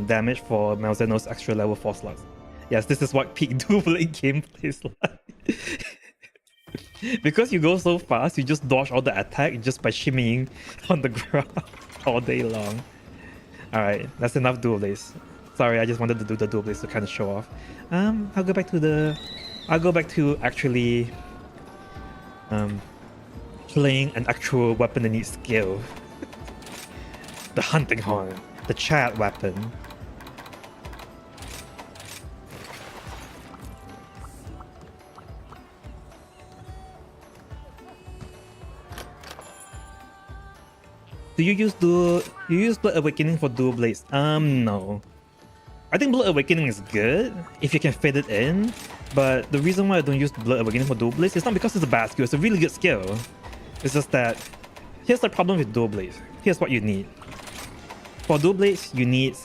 damage for Malzenos extra level 4 slots. Yes, this is what peak dual blade gameplay is like. Because you go so fast, you just dodge all the attack just by shimmying on the ground all day long. Alright, that's enough dual blades. Sorry, I just wanted to do the dual blades to kind of show off. I'll go back to actually playing an actual weapon that needs skill. The hunting horn, the chat weapon. Do you use Blood Awakening for dual blades? No. I think Blood Awakening is good if you can fit it in, but the reason why I don't use Blood Awakening for dual blades is not because it's a bad skill. It's a really good skill. It's just that here's the problem with dual blades. Here's what you need. For dual blades, you need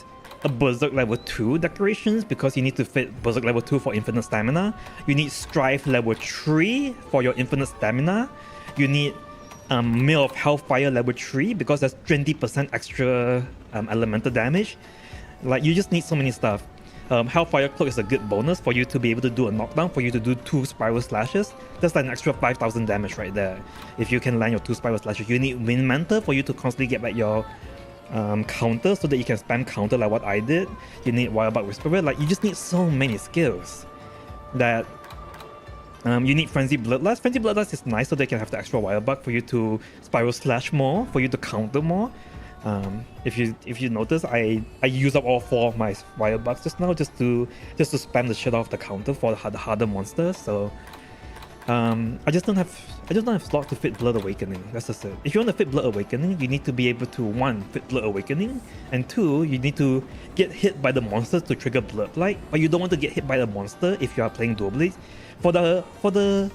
a Berserk level 2 decorations because you need to fit Berserk level 2 for infinite stamina. You need Strife level 3 for your infinite stamina. You need Mail of Hellfire level 3 because that's 20% extra elemental damage. Like, you just need so many stuff. Hellfire Cloak is a good bonus for you to be able to do a knockdown, for you to do 2 spiral slashes. That's like an extra 5,000 damage right there. If you can land your 2 spiral slashes, you need Wind Mantle for you to constantly get back your counter so that you can spam counter like what I did. You need Wildbug Whisperer. Like, you just need so many skills that you need Frenzy Bloodlust. Frenzy Bloodlust is nice so they can have the extra Wildbug for you to spiral slash more, for you to counter more. If you notice, I use up all 4 of my Wildbugs just now just to spam the shit off the counter for the harder monsters. So I just don't have slot to fit Blood Awakening. That's just it. If you want to fit Blood Awakening, you need to be able to 1, fit Blood Awakening, and 2, you need to get hit by the monsters to trigger Bloodlight. But you don't want to get hit by the monster if you are playing dual blades. For the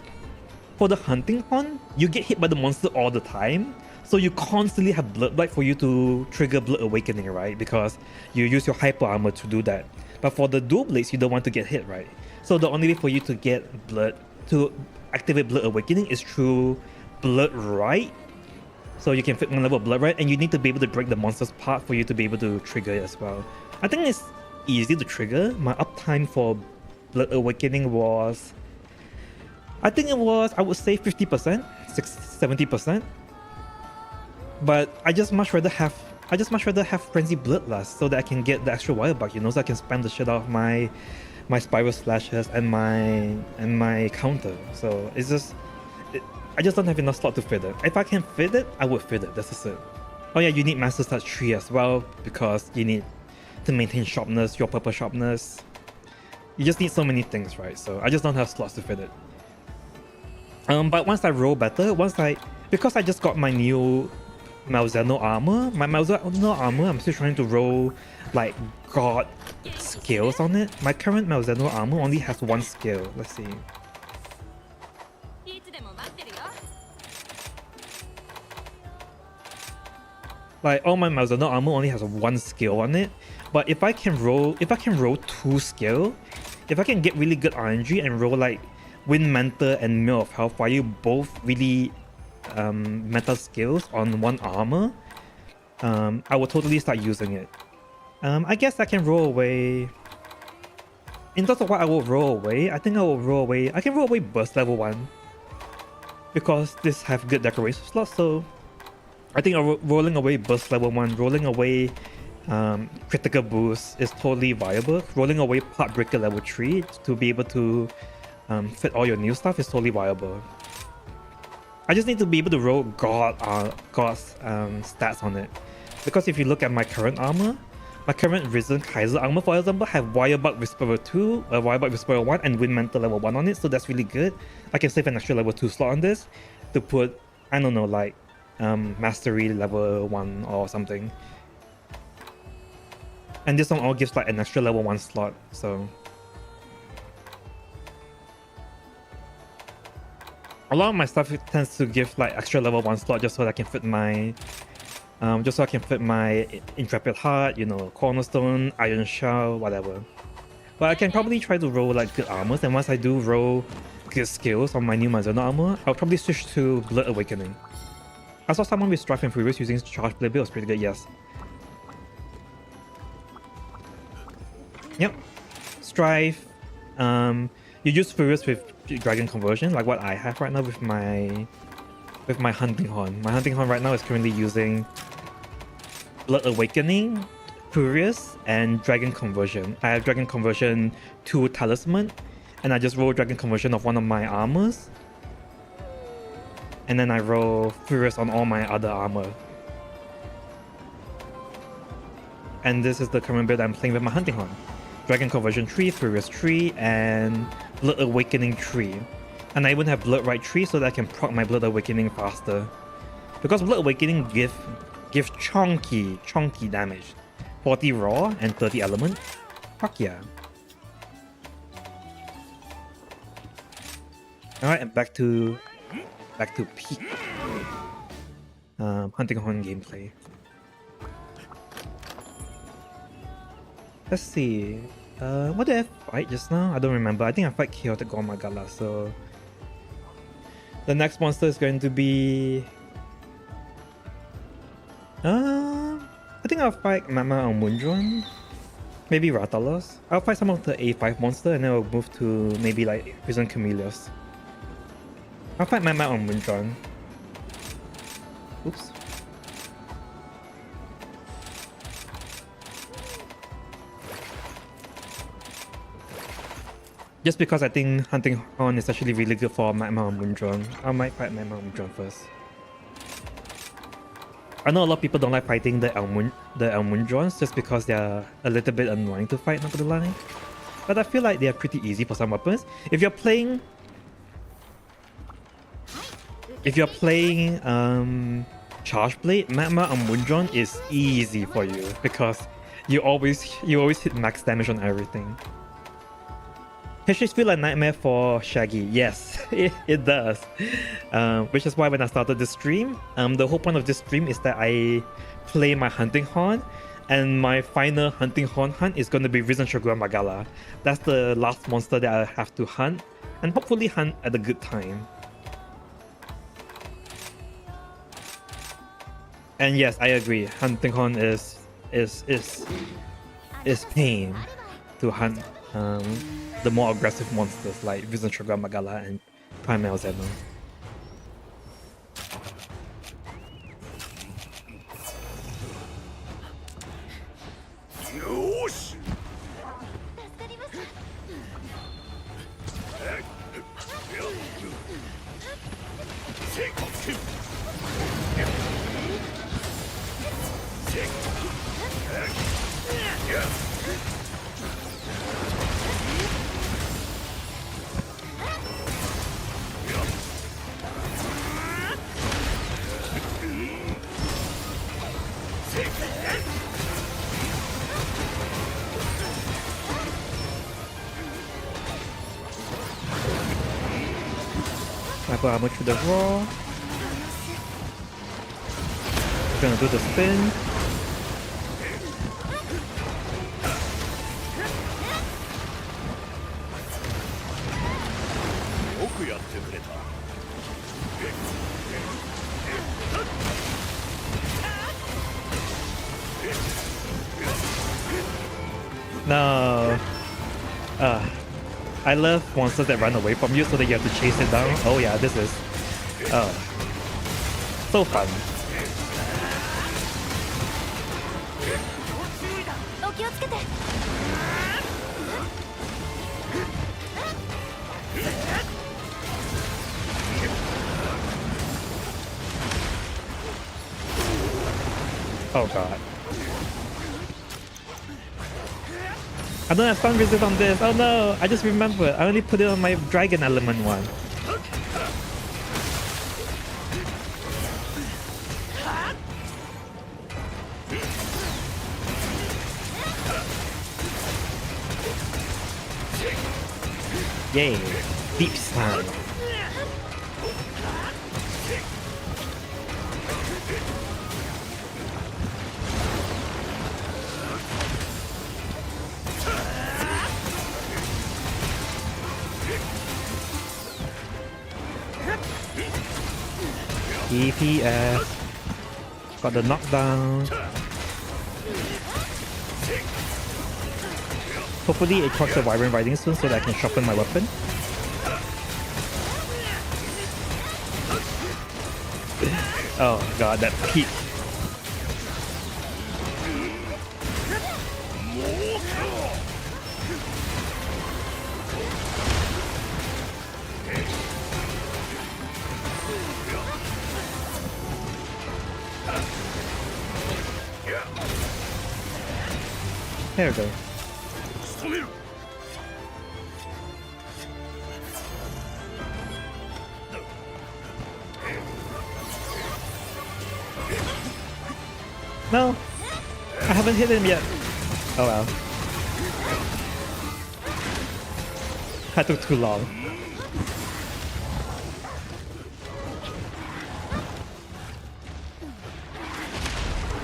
Hunting Horn, you get hit by the monster all the time. So you constantly have Bloodlight for you to trigger Blood Awakening, right? Because you use your Hyper Armor to do that. But for the dual blades, you don't want to get hit, right? So the only way for you to get to activate Blood Awakening is through Blood Right. So you can fit 1 level of Blood Right, and you need to be able to break the monster's part for you to be able to trigger it as well. I think it's easy to trigger. My uptime for Blood Awakening was, I would say 50%, 70%. But I just much rather have Frenzy Bloodlust so that I can get the extra Wildbug, you know, so I can spam the shit out of my spiral slashes and my counter. So it's just, I just don't have enough slot to fit it. If I can fit it, I would fit it. That's just it. Oh yeah, you need Master Touch 3 as well because you need to maintain sharpness, your purple sharpness. You just need so many things, right? So I just don't have slots to fit it. But once I roll better, because I just got my new Malzeno armor, I'm still trying to roll like god skills on it. My current Malzeno armor only has 1 skill. Let's see. Like, all my Malzeno armor only has 1 skill on it. But if I can roll 2 skill, if I can get really good RNG and roll like Wind Mantle and Mail of Hellfire, both really meta skills on 1 armor, I will totally start using it. I guess I can roll away. In terms of what I will roll away, I think I can roll away Burst level 1 because this have good decoration slots. So I think rolling away Burst level 1, rolling away Critical Boost is totally viable. Rolling away Heartbreaker level 3 to be able to fit all your new stuff is totally viable. I just need to be able to roll God's stats on it. Because if you look at my current armor, my current Risen Kaiser armor, for example, have Wirebug Whisperer 2, Wirebug Whisperer 1, and Wind Mantle level 1 on it, so that's really good. I can save an extra level 2 slot on this to put, I don't know, like Mastery level 1 or something. And this one all gives like an extra level 1 slot, so a lot of my stuff tends to give like extra level 1 slot just so that I can fit my Intrepid Heart, you know, Cornerstone, Iron Shell, whatever. But I can probably try to roll like good armors, and once I do roll good skills on my new Malzeno armor, I'll probably switch to Blood Awakening. I saw someone with Strife and Furious using Charge Blade, it was pretty good, yes. Yep. Strife, you use Furious with Dragon Conversion, like what I have right now with my Hunting Horn. My Hunting Horn right now is currently using Blood Awakening, Furious, and Dragon Conversion. I have Dragon Conversion 2 Talisman, and I just roll Dragon Conversion of one of my armors. And then I roll Furious on all my other armor. And this is the current build I'm playing with my Hunting Horn. Dragon Conversion 3, Furious 3, and Blood Awakening 3. And I even have Blood Right 3 so that I can proc my Blood Awakening faster. Because Blood Awakening give Gives chunky damage. 40 raw and 30 element. Fuck yeah. Alright, and back to peak Hunting Horn gameplay. Let's see. What did I fight just now? I don't remember. I think I fight Chaotic Gormagala, so the next monster is going to be I think I'll fight Mama Almundron. Maybe Ratalos. I'll fight some of the A5 monster and then I'll move to maybe like Prison Chameleos. I'll fight Mama Almundron. Oops. Just because I think Hunting Horn is actually really good for Magma Almundron. I might fight Magma Almundron first. I know a lot of people don't like fighting the Almundrons just because they're a little bit annoying to fight, not gonna lie. But I feel like they're pretty easy for some weapons. If you're playing Charge Blade, Magma Almundron is easy for you because you always hit max damage on everything. Hishes feel like nightmare for Shaggy. Yes, it does. Which is why when I started this stream, the whole point of this stream is that I play my Hunting Horn, and my final Hunting Horn hunt is going to be Risen Shogun Magala. That's the last monster that I have to hunt, and hopefully hunt at a good time. And yes, I agree. Hunting Horn is pain to hunt. The more aggressive monsters like Risen Shogun Magala and Primal Zeno. I put armor through the raw. Gonna do the spin. No. I love monsters that run away from you so that you have to chase it down. Oh yeah, this is so fun. Oh god. I don't have stun resist on this. Oh no, I just remembered. I only put it on my dragon element one. Yay, deep stun. DPS. Got the knockdown. Hopefully it talks the Wyvern Riding soon so that I can sharpen my weapon. Oh god, that peak. There we go. No! I haven't hit him yet. Oh well. That took too long.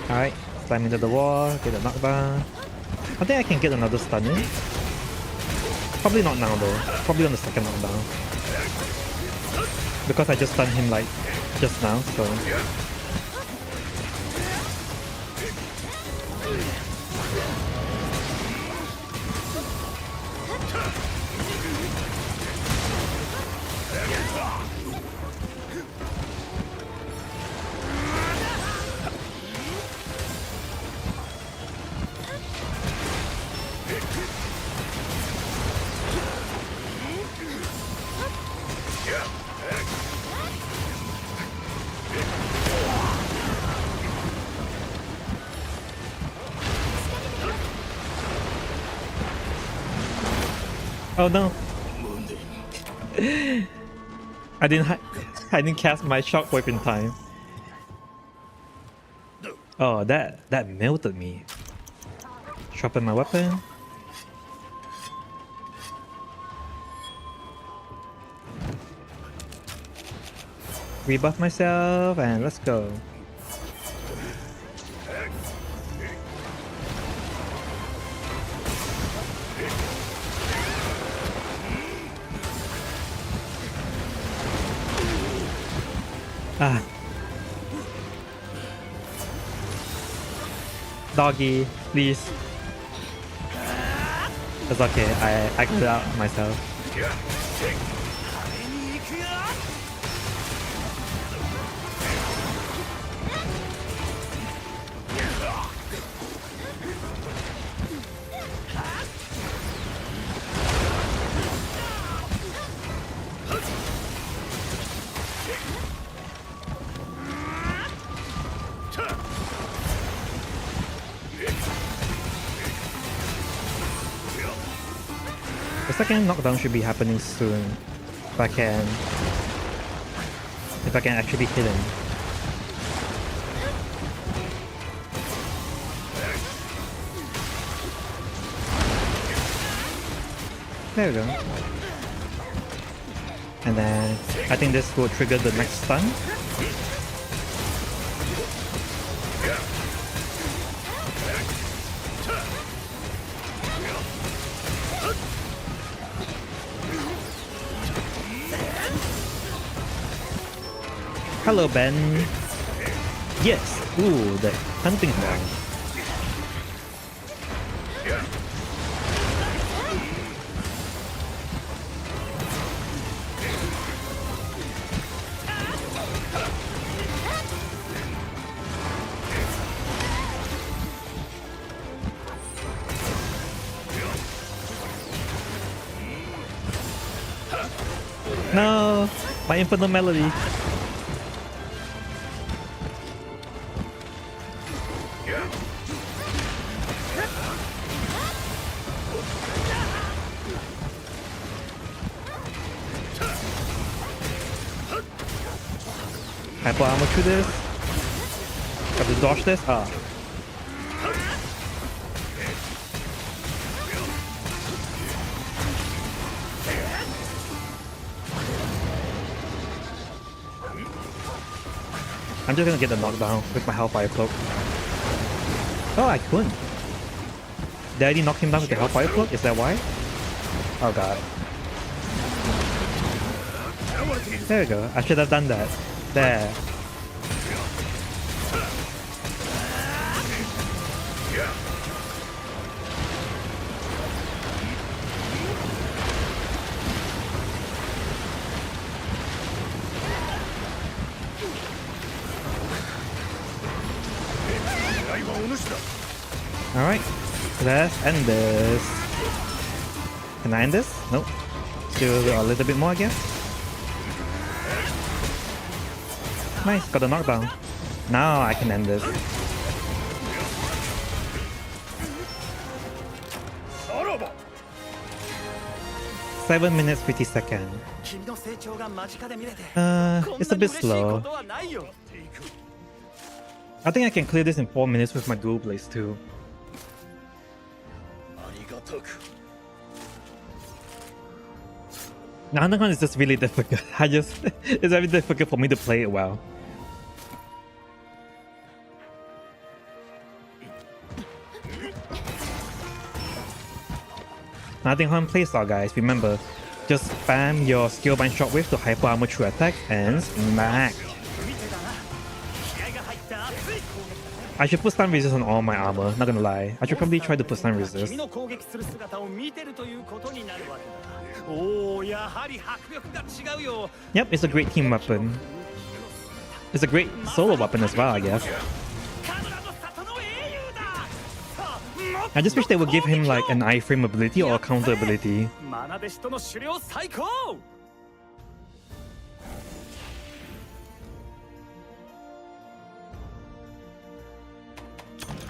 Alright, slam into the wall, get a knockdown. I think I can get another stun in. Probably not now though, probably on the second knockdown. Because I just stunned him like just now, so... Oh no! I didn't cast my shockwave in time. Oh, that melted me. Sharpen my weapon. Rebuff myself and let's go. Ah. Doggy, please. It's okay, I got it out myself. The second knockdown should be happening soon. If I can actually hit him. There we go. And then I think this will trigger the next stun. Hello, Ben. Yes. Ooh, the hunting ball. No, my infinite melody. I put armor through this. Have to dodge this. Ah. I'm just gonna get the knockdown with my Hellfire Cloak. Oh, I couldn't. Did I already knock him down with the Hellfire Cloak? Is that why? Oh god. There we go. I should have done that. There. Alright, let's end this. Can I end this? Nope. Still a little bit more, I guess. Nice, got a knockdown. Now I can end this. Seven minutes 50 seconds. It's a bit slow. I think I can clear this in 4 minutes with my dual blades too. Now Underground is just really difficult. It's very difficult for me to play it well. Nottingham playstyle, guys. Remember, just spam your skill bind shockwave to hyper armor true attack and smack. I should put stun resist on all my armor, not gonna lie. I should probably try to put stun resist. Yep, it's a great team weapon. It's a great solo weapon as well, I guess. I just wish they would give him like an iframe ability or a counter ability.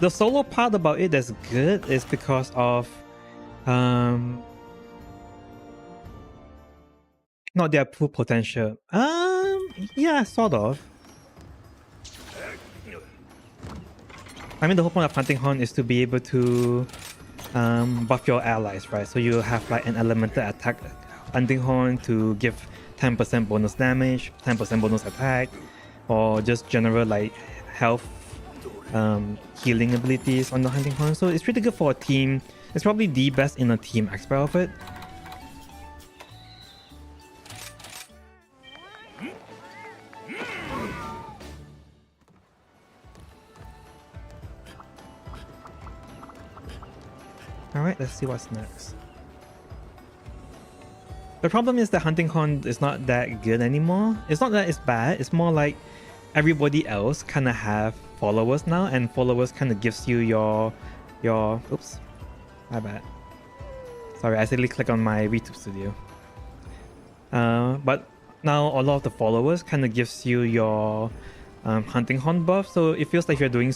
The solo part about it that's good is because of not their full potential. Yeah, sort of. I mean, the whole point of Hunting Horn is to be able to buff your allies, right? So you have like an elemental attack Hunting Horn to give 10% bonus damage, 10% bonus attack, or just general like health healing abilities on the Hunting Horn. So it's pretty good for a team. It's probably the best in a team aspect of it. Alright, let's see what's next. The problem is that Hunting Horn is not that good anymore. It's not that it's bad, it's more like everybody else kind of have followers now, and followers kind of gives you your oops, my bad. Sorry, I accidentally clicked on my YouTube studio. But now a lot of the followers kind of gives you your Hunting Horn buff, so it feels like you're doing...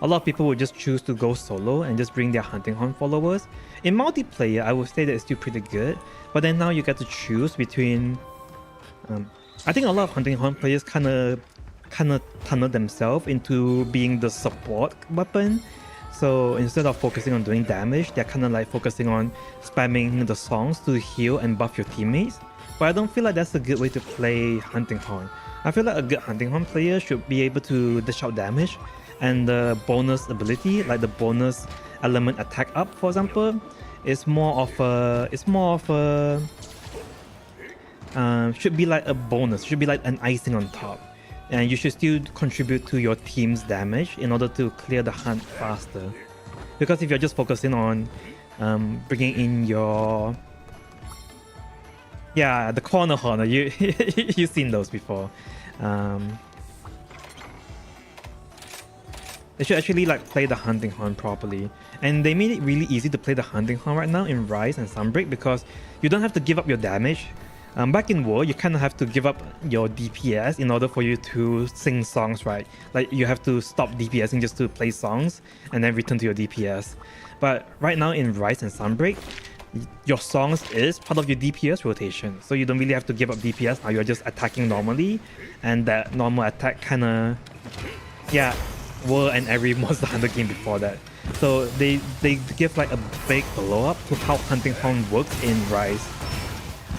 A lot of people would just choose to go solo and just bring their Hunting Horn followers. In multiplayer, I would say that it's still pretty good, but then now you get to choose between... I think a lot of Hunting Horn players kind of tunnel themselves into being the support weapon. So instead of focusing on doing damage, they're kind of like focusing on spamming the songs to heal and buff your teammates. But I don't feel like that's a good way to play Hunting Horn. I feel like a good Hunting Horn player should be able to dish out damage, and the bonus ability, like the bonus element attack up, for example, is more of a... should be like a bonus, should be like an icing on top. And you should still contribute to your team's damage in order to clear the hunt faster. Because if you're just focusing on bringing in your... Yeah, the corner horner, you've seen those before. They should actually like play the Hunting Horn properly. And they made it really easy to play the Hunting Horn right now in Rise and Sunbreak because you don't have to give up your damage. Back in War, you kind of have to give up your DPS in order for you to sing songs, right? Like you have to stop DPSing just to play songs and then return to your DPS. But right now in Rise and Sunbreak, your songs is part of your DPS rotation. So you don't really have to give up DPS. Now you're just attacking normally, and that normal attack kind of... Yeah, War and every Monster Hunter game before that. So they give like a big blow up to how Hunting Horn works in Rise.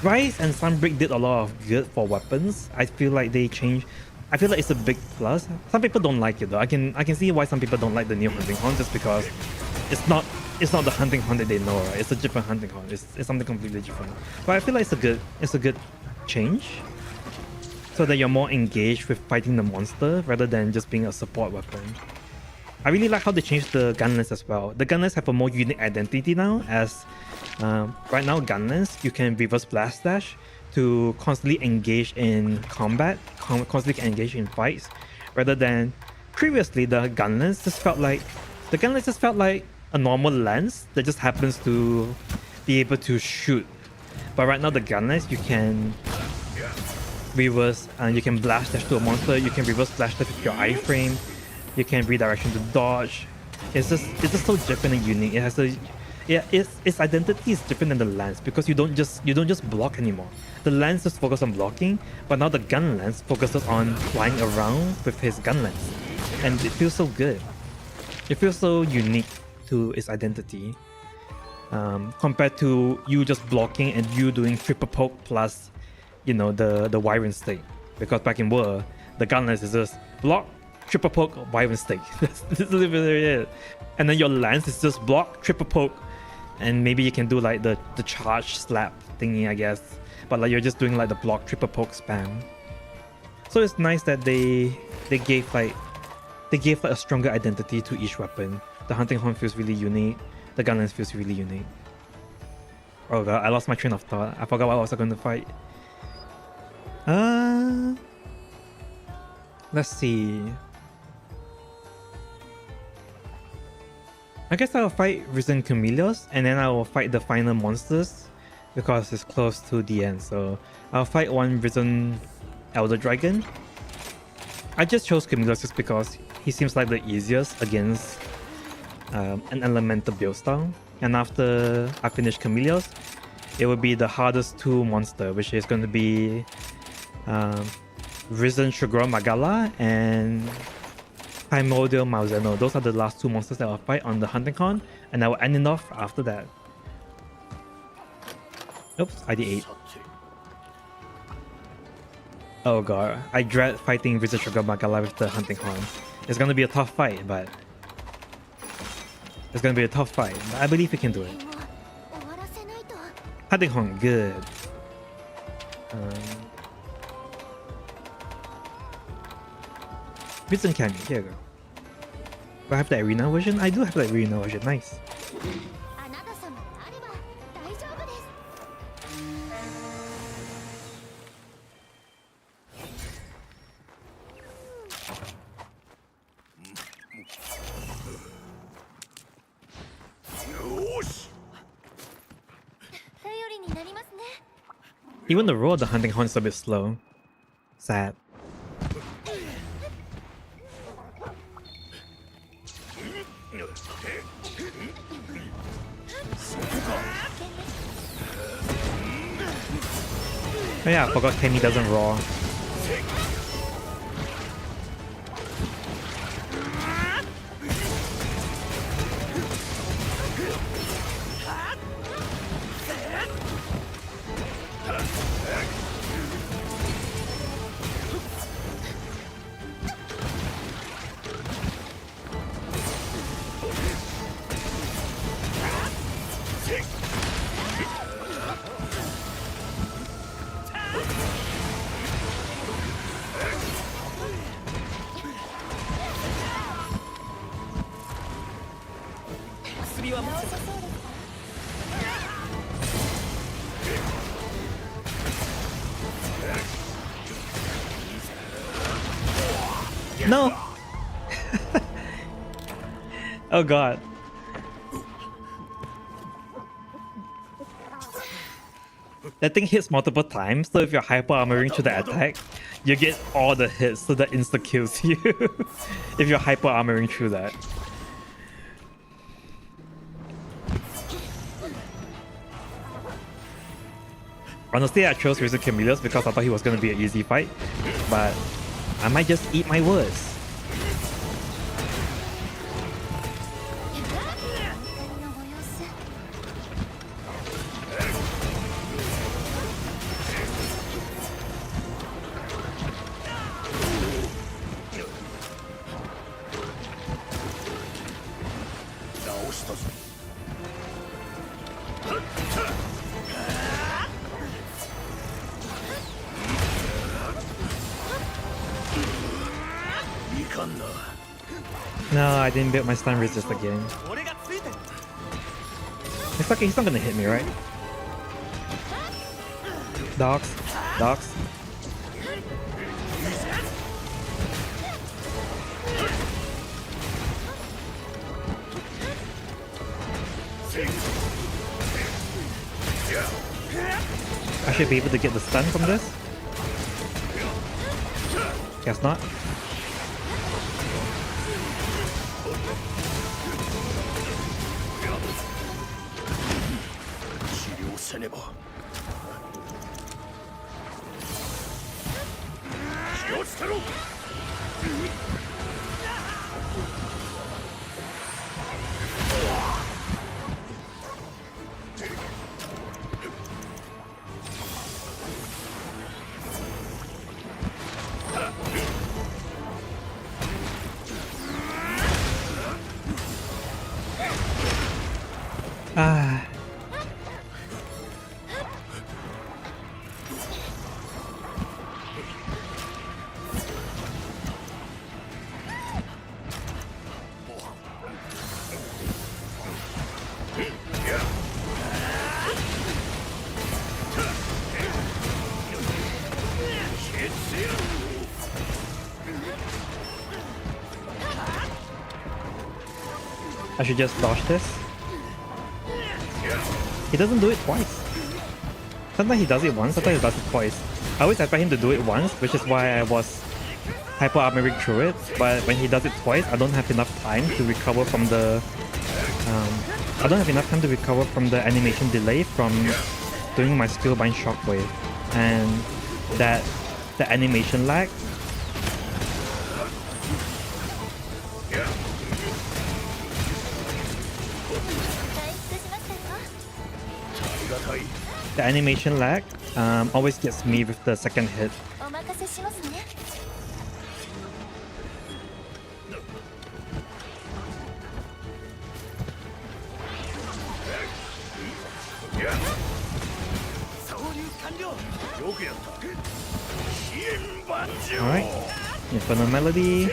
Rise and Sunbreak did a lot of good for weapons. I feel like they changed. I feel like it's a big plus. Some people don't like it though. I can see why some people don't like the new Hunting Horn just because it's not the Hunting Horn that they know, right? It's a different Hunting Horn. It's something completely different. But I feel like it's a good change, so that you're more engaged with fighting the monster rather than just being a support weapon. I really like how they changed the gunless as well. The gunless have a more unique identity now, as right now gunless, you can reverse blast dash to constantly engage in combat, constantly engage in fights, rather than previously the gunless just felt like a normal lance that just happens to be able to shoot. But right now the gunless, you can reverse and you can blast dash to a monster, you can reverse blast dash with your iframe, you can redirection to dodge. It's just so different and unique. It has a... Yeah, its identity is different than the lance because you don't just block anymore. The lance just focuses on blocking, but now the gun lance focuses on flying around with his gun lance. and it feels so good. It feels so unique to its identity, compared to you just blocking and you doing triple poke plus, you know, the Wyvern stake. Because back in War, the Gunless is just block, triple poke, Wyvern stake. That's literally it. And then your lance is just block, triple poke, and maybe you can do like the charge slap thingy, I guess. But like you're just doing like the block, triple poke spam. So it's nice that they gave like a stronger identity to each weapon. The hunting horn feels really unique. The gun lance feels really unique. Oh god, I lost my train of thought. I forgot what I was going to fight. Let's see. I guess I'll fight Risen Chameleos and then I will fight the final monsters because it's close to the end. So I'll fight one Risen Elder Dragon. I just chose Chameleos just because he seems like the easiest against an elemental build style. And after I finish Chameleos, it will be the hardest two monster, which is going to be Risen Sugar Magala and Primordial Malzeno. Those are the last two monsters that I'll fight on the hunting con, and I will end it off after that. Oops, ID 8. Oh god, I dread fighting Risen Sugar Magala with the hunting con. It's gonna be a tough fight, but I believe we can do it. Hunting con, good. Risen Canyon, here we go. Do I have the arena version? I do have the arena version, nice. Even the roll of the hunting horn is a bit slow. Sad. Oh yeah, I forgot Kenny doesn't roar. No! Oh god. That thing hits multiple times, so if you're hyper armoring to the attack, you get all the hits, so that insta kills you. If you're hyper armoring through that. Honestly, I chose Risen Chameleos because I thought he was going to be an easy fight, but I might just eat my words. No, I didn't build my stun resist again. It's okay, he's not gonna hit me, right? Dogs. Dogs. I should be able to get the stun from this. Guess not. Ah. I should just dodge this. He doesn't do it twice. Sometimes he does it once, sometimes he does it twice. I always expect him to do it once, which is why I was hyper armoring through it. But when he does it twice, I don't have enough time to recover from the animation delay from doing my skill bind shockwave, and the animation lag. The animation lag always gets me with the second hit. Alright, Inferno Melody.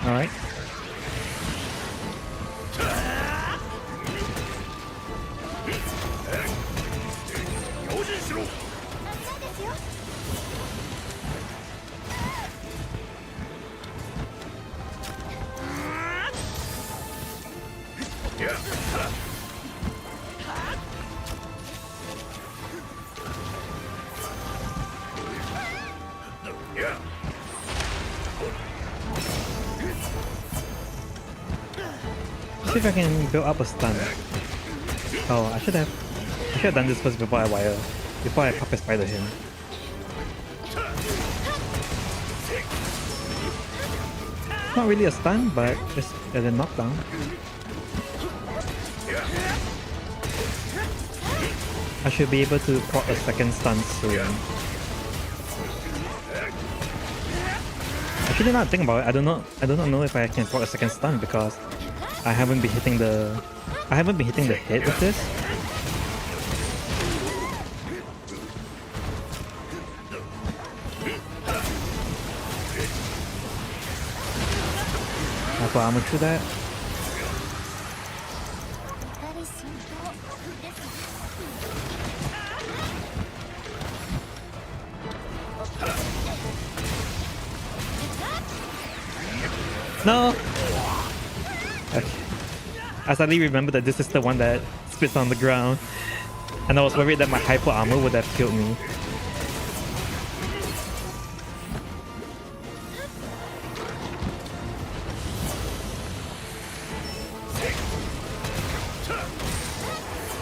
Alright. See if I can build up a stun. Oh, I should have done this first before I puppet spider him. Not really a stun, but it's a knockdown. I should be able to proc a second stun soon. Actually, now I think about it, I do not know if I can proc a second stun because I haven't been hitting the hit with this. I put armor through that. No! Okay. I suddenly remembered that this is the one that spits on the ground, and I was worried that my hyper armor would have killed me.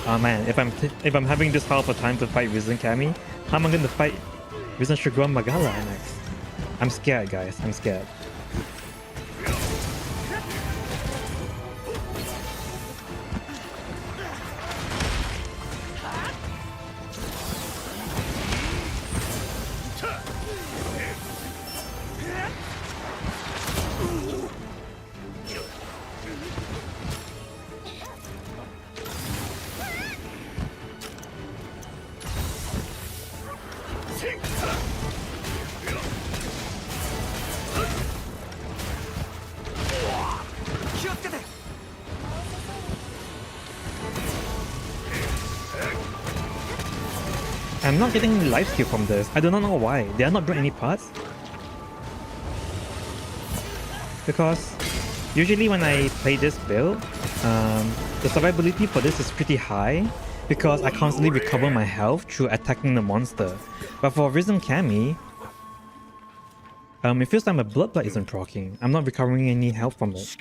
Oh man, if I'm having this hard of a time to fight Risen Kami, how am I going to fight Risen Shuguan Magala next? I'm scared, guys. I'm scared. I'm not getting any life steal from this. I do not know why. Did I not bring any parts? Because usually when I play this build, the survivability for this is pretty high because I constantly recover my health through attacking the monster. But for Risen Cammy, it feels like my blood isn't proccing. I'm not recovering any health from it.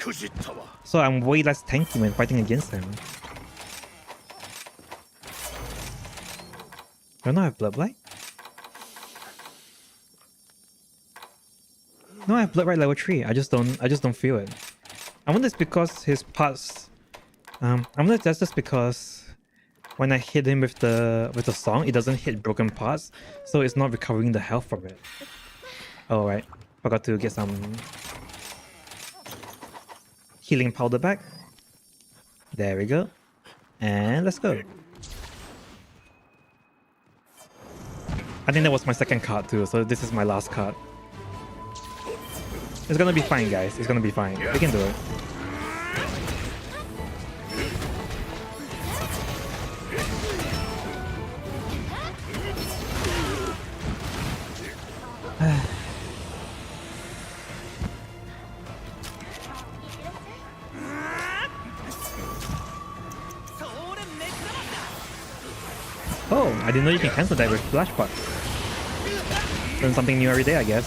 So I'm way less tanky when fighting against him. Do I not have blood? No, I have blood level 3. I just don't feel it. I wonder if it's because his parts. I wonder if that's just because when I hit him with the song, it doesn't hit broken parts, so it's not recovering the health from it. Oh right, forgot to get some healing powder back. There we go, and let's go. I think that was my second card too, so this is my last card. It's gonna be fine, guys. It's gonna be fine. We can do it. Oh, I didn't know you can cancel that with Flash Pot. Learn something new every day, I guess.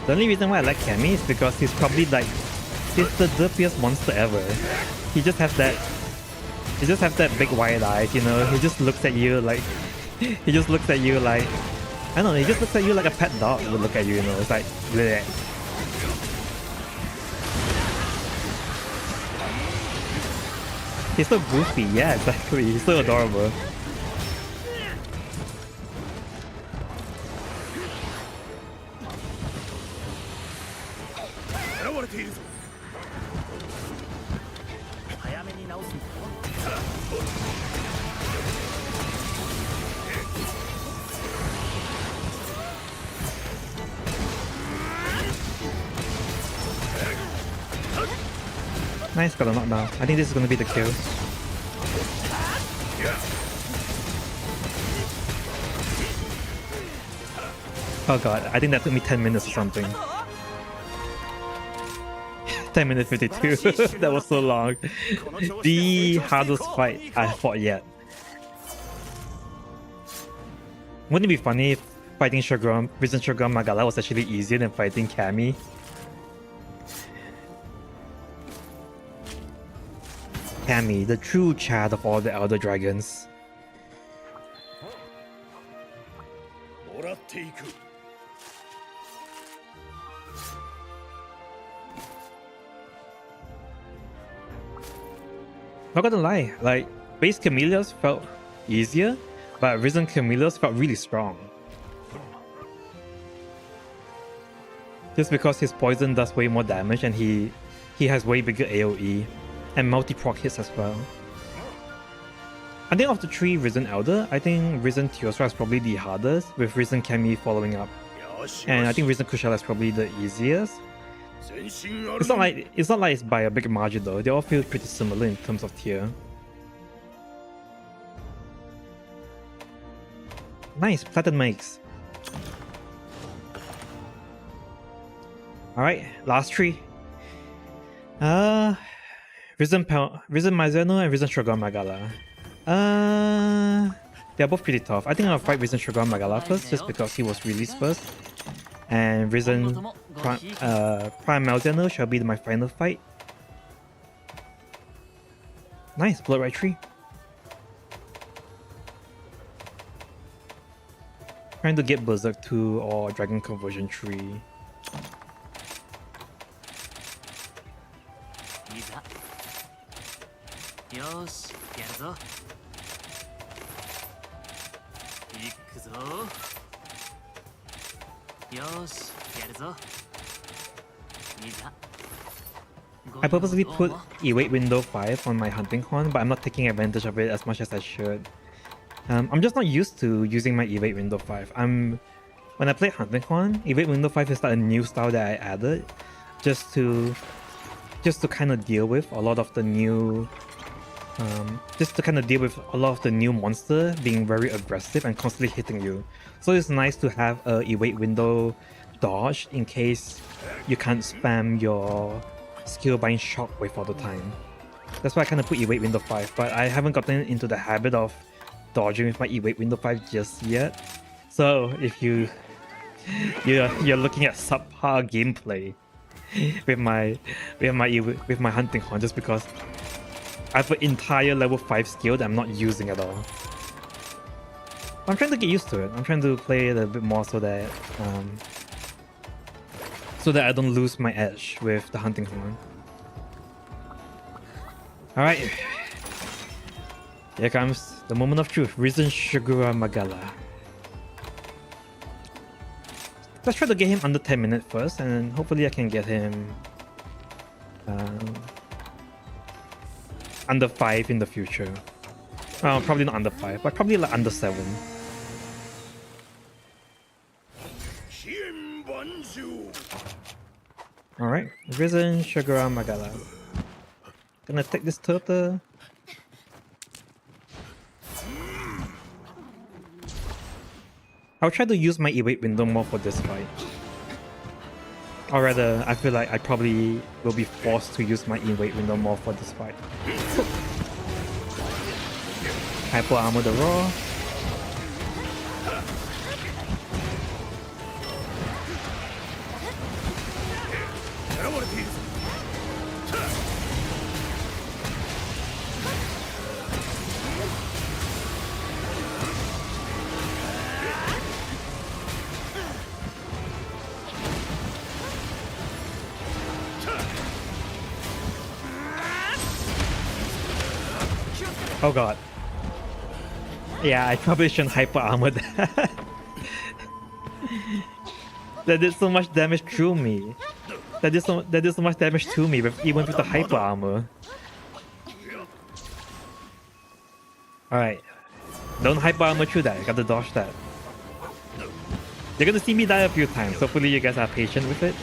The only reason why I like Cammy is because he's probably like, he's the derpiest monster ever. He just has that big wide eyes, you know. He just looks at you like, I don't know, he just looks at you like a pet dog would look at you, you know. It's like, bleh. He's so goofy, yeah, exactly. He's so adorable. Nice, got a knockdown. I think this is gonna be the kill. Oh god, I think that took me 10 minutes or something. 10 minutes 52. That was so long. The hardest fight I fought yet. Wouldn't it be funny if fighting Risen Shogun Magala was actually easier than fighting Cammy? Cammy, the true Chad of all the Elder Dragons. Not gonna lie, like, base Camellias felt easier, but Risen Camellias felt really strong. Just because his poison does way more damage and he has way bigger AoE and multi-proc hits as well. I think of the 3 Risen Elder, I think Risen Teostra is probably the hardest, with Risen Cammy following up. And I think Risen Kushala is probably the easiest. It's not like it's by a big margin though. They all feel pretty similar in terms of tier. Nice, Platinum Makes. Alright, last 3. Risen Maizeno and Risen Shogun Magala. They're both pretty tough. I think I'll fight Risen Shogun Magala first, just because he was released first. And Risen Prime Malzeno shall be my final fight. Nice, Blood Right Tree. Trying to get Berserk 2 or Dragon Conversion 3. I purposely put Evade Window 5 on my hunting horn, but I'm not taking advantage of it as much as I should. I'm just not used to using my Evade Window 5. When when I played Hunting Horn, Evade Window 5 is like a new style that I added just to kind of deal with a lot of the new monster being very aggressive and constantly hitting you. So it's nice to have a evade window dodge in case you can't spam your skill bind shockwave all the time. That's why I kind of put evade window 5, but I haven't gotten into the habit of dodging with my evade window 5 just yet. So if you're looking at subpar gameplay with my Hunting Horn, just because I have an entire level 5 skill that I'm not using at all. I'm trying to get used to it. I'm trying to play it a bit more so that I don't lose my edge with the Hunting Horn. Alright. Here comes the moment of truth. Risen Shigura Magala. Let's try to get him under 10 minutes first, and hopefully I can get him under 5 in the future. Probably not under 5, but probably like under 7. Alright, Risen Shigura Magala. Gonna take this turtle. I'll try to use my evade window more for this fight. Or rather, I feel like I probably will be forced to use my evade window more for this fight. Hyper armor the raw. Oh god. Yeah, I probably shouldn't hyper armor that. That did so much damage to me. That did so much damage to me even with the hyper armor. Alright. Don't hyper armor through that, I gotta dodge that. You're gonna see me die a few times, hopefully you guys are patient with it.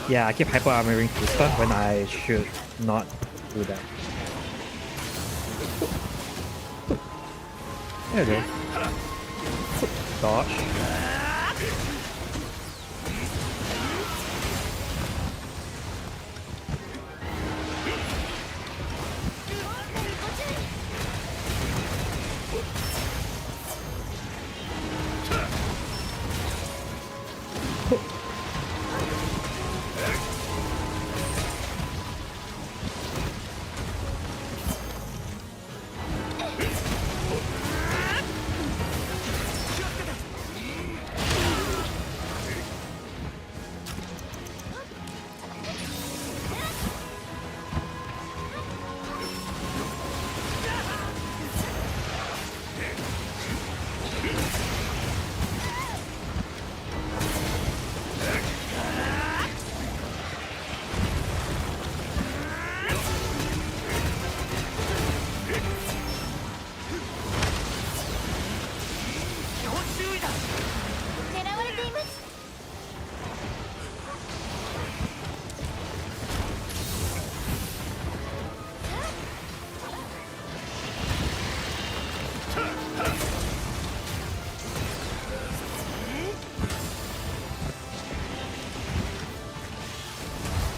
Yeah, I keep hyper armoring through stuff when I should not do that. There we go. Dodge.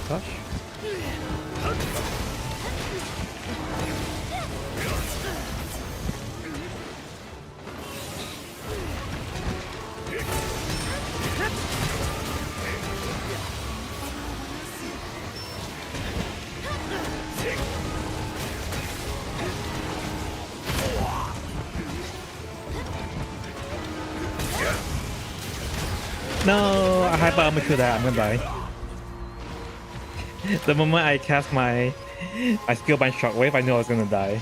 Gosh. No, I hyper armor to that, I'm gonna die. The moment I cast my skill bind shockwave, I knew I was gonna die.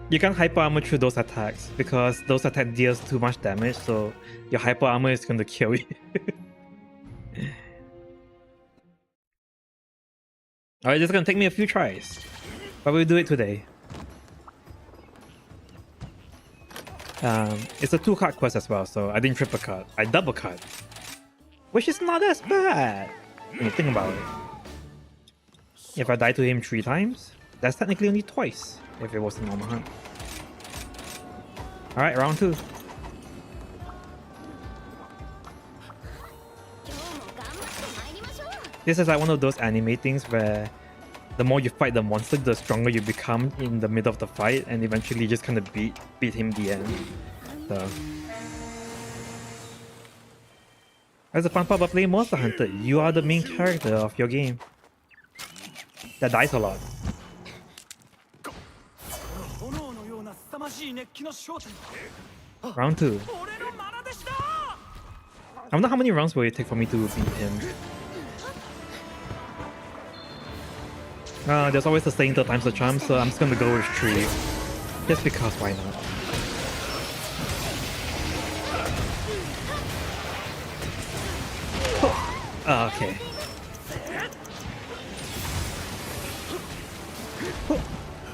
You can't hyper armor through those attacks because those attacks deals too much damage, so your hyper armor is gonna kill you. Alright, this is gonna take me a few tries, but we'll do it today. It's a 2-card quest as well, so I didn't triple cut. I double cut, which is not as bad when you think about it. If I die to him 3 times, that's technically only twice if it was a normal hunt. Alright, round 2. This is like one of those anime things where the more you fight the monster, the stronger you become in the middle of the fight, and eventually you just kind of beat him the end. So that's the fun part about playing Monster Hunter. You are the main character of your game. That dies a lot. Round 2. I wonder how many rounds will it take for me to beat him. There's always the saying 3 times the charm, so I'm just gonna go with 3. Just because, why not? Oh, okay.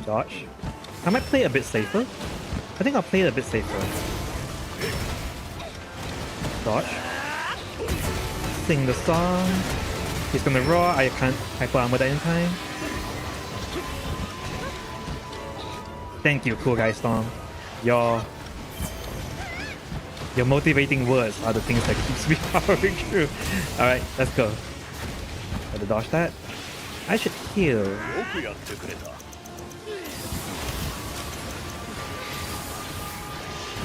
Dodge. I might play a bit safer. I think I'll play it a bit safer. Dodge. Sing the song. He's gonna roar. I can't hyper armor that in time. Thank you, cool guy Storm. Your motivating words are the things that keeps me powering through. Alright, let's go. Gotta dodge that. I should heal.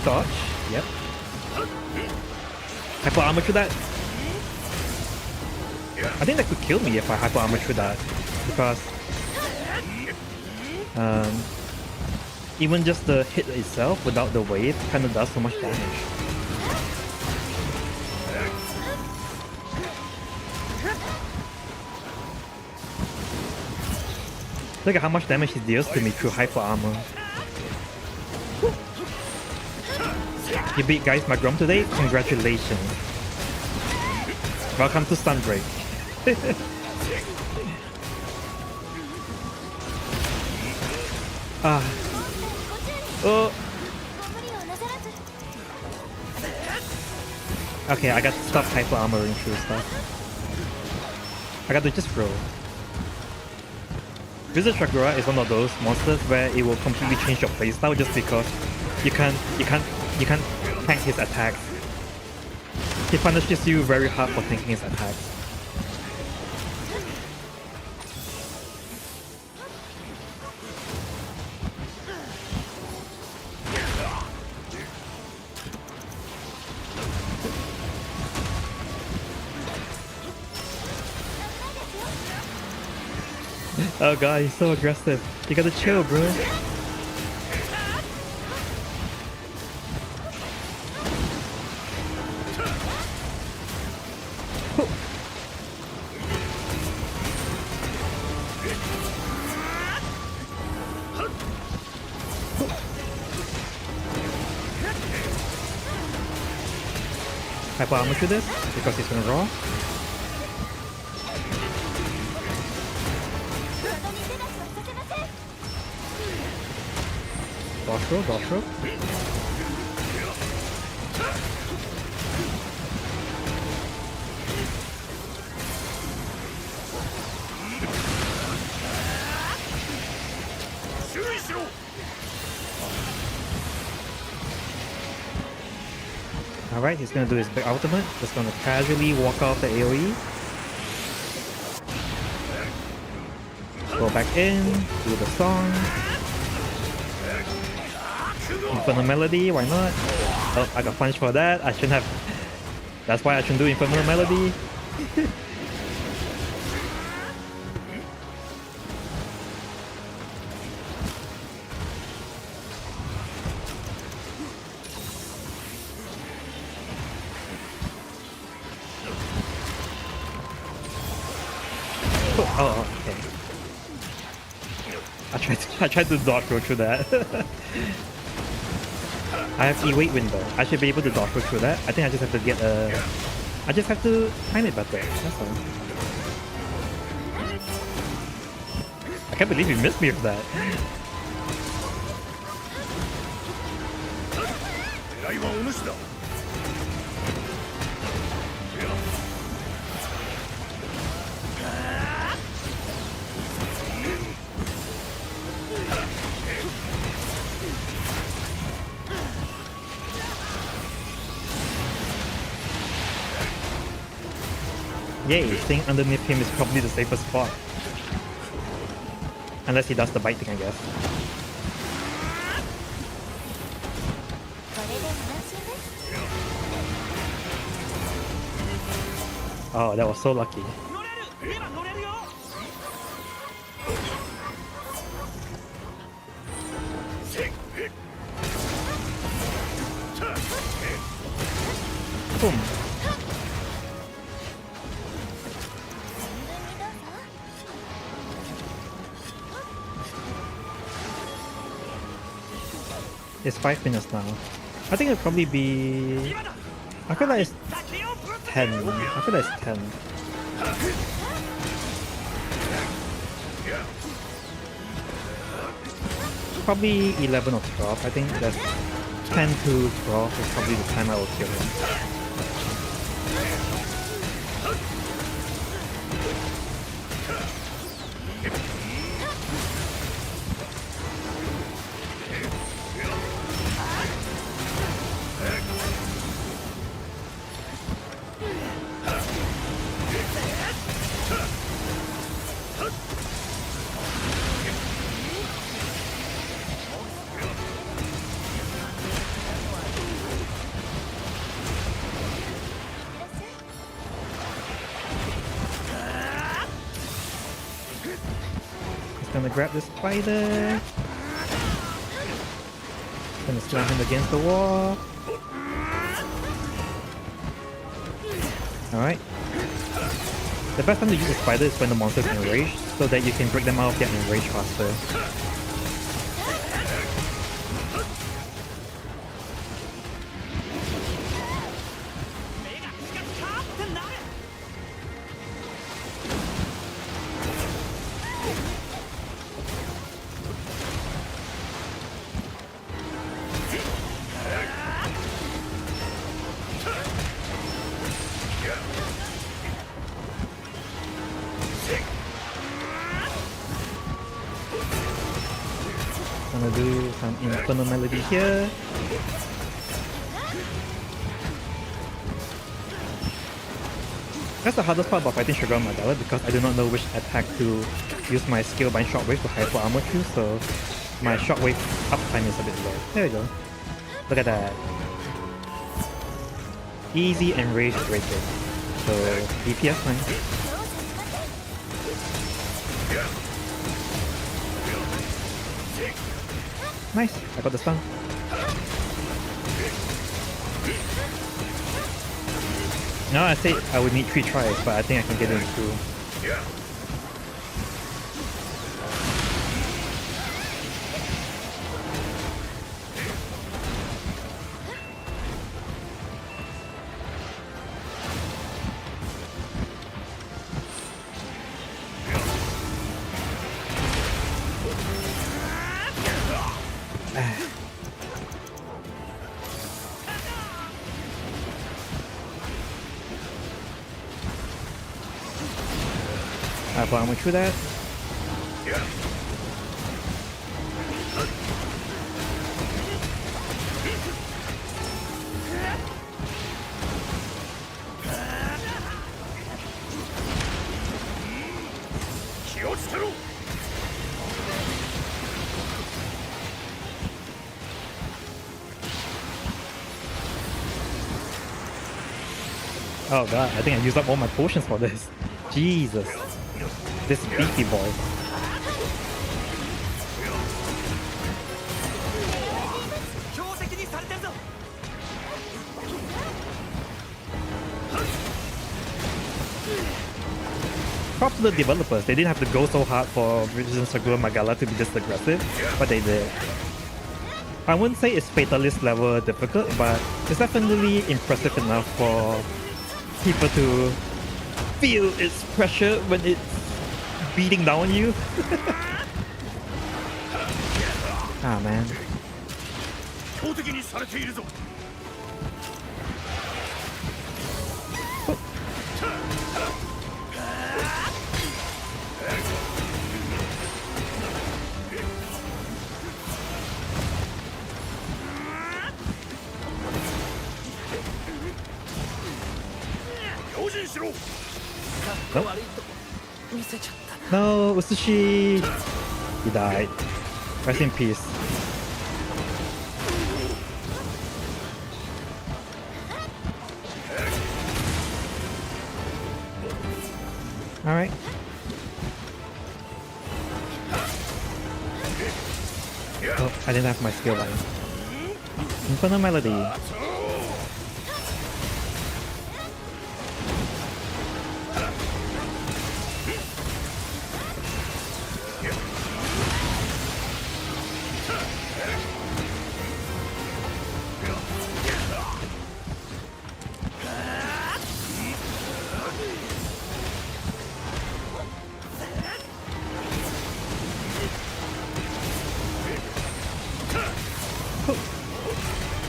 Dodge. Yep. Hyper armor through that. I think that could kill me if I hyper armor through that. Because even just the hit itself without the wave kind of does so much damage. Look at how much damage he deals to me through hyper armor. You beat Guys Magrum today? Congratulations. Welcome to Sunbreak. Oh. Okay, I got to stop hyper armoring through stuff. I got to just roll. Wizard Shagura is one of those monsters where it will completely change your playstyle just because you can't tank his attacks. He punishes you very hard for tanking his attacks. Oh god, he's so aggressive. You gotta chill, bro. Hyper armor to this because he's gonna raw. Dodge roll. Alright, he's gonna do his big ultimate. Just gonna casually walk off the AoE. Go back in, do the song. Infernal Melody, why not? Oh, I got punished for that. I shouldn't have. That's why I shouldn't do Infernal Melody. Oh, okay. I tried to dodge roll through that. I have E-wait window. I should be able to dodge roll through that. I think I just have to get a... I just have to time it better. That's all. I can't believe you missed me with that. Yay, staying underneath him is probably the safest spot. Unless he does the bite thing, I guess. Oh, that was so lucky. Boom. It's 5 minutes now. I think it'll probably be... I feel like it's 10. I feel like it's 10. Probably 11 or 12. I think that's 10 to 12 is probably the time I will kill him. Gonna grab the spider. Gonna slam him against the wall. Alright. The best time to use the spider is when the monster's enraged, so that you can break them out of their enrage faster. Gonna do some infernal melody here. That's the hardest part about fighting Sugar Madara, because I do not know which attack to use my skill bind shockwave to hyper armor to, so my shockwave uptime is a bit low. There we go. Look at that. Easy and rage is rated. So DPS fine. Nice, I got the stun. Now I said I would need 3 tries, but I think I can get it in 2. I bomb through that. Oh god, I think I used up all my potions for this. Jesus. This beefy boy. Props to the developers, they didn't have to go so hard for Vision Sagura Magala to be this aggressive, but they did. I wouldn't say it's Fatalist level difficult, but it's definitely impressive enough for people to feel its pressure when it's beating down on you. Ah, man. Nope. No, Usushi! He died. Rest in peace. Alright. Oh, I didn't have my skill line. Inferno Melody.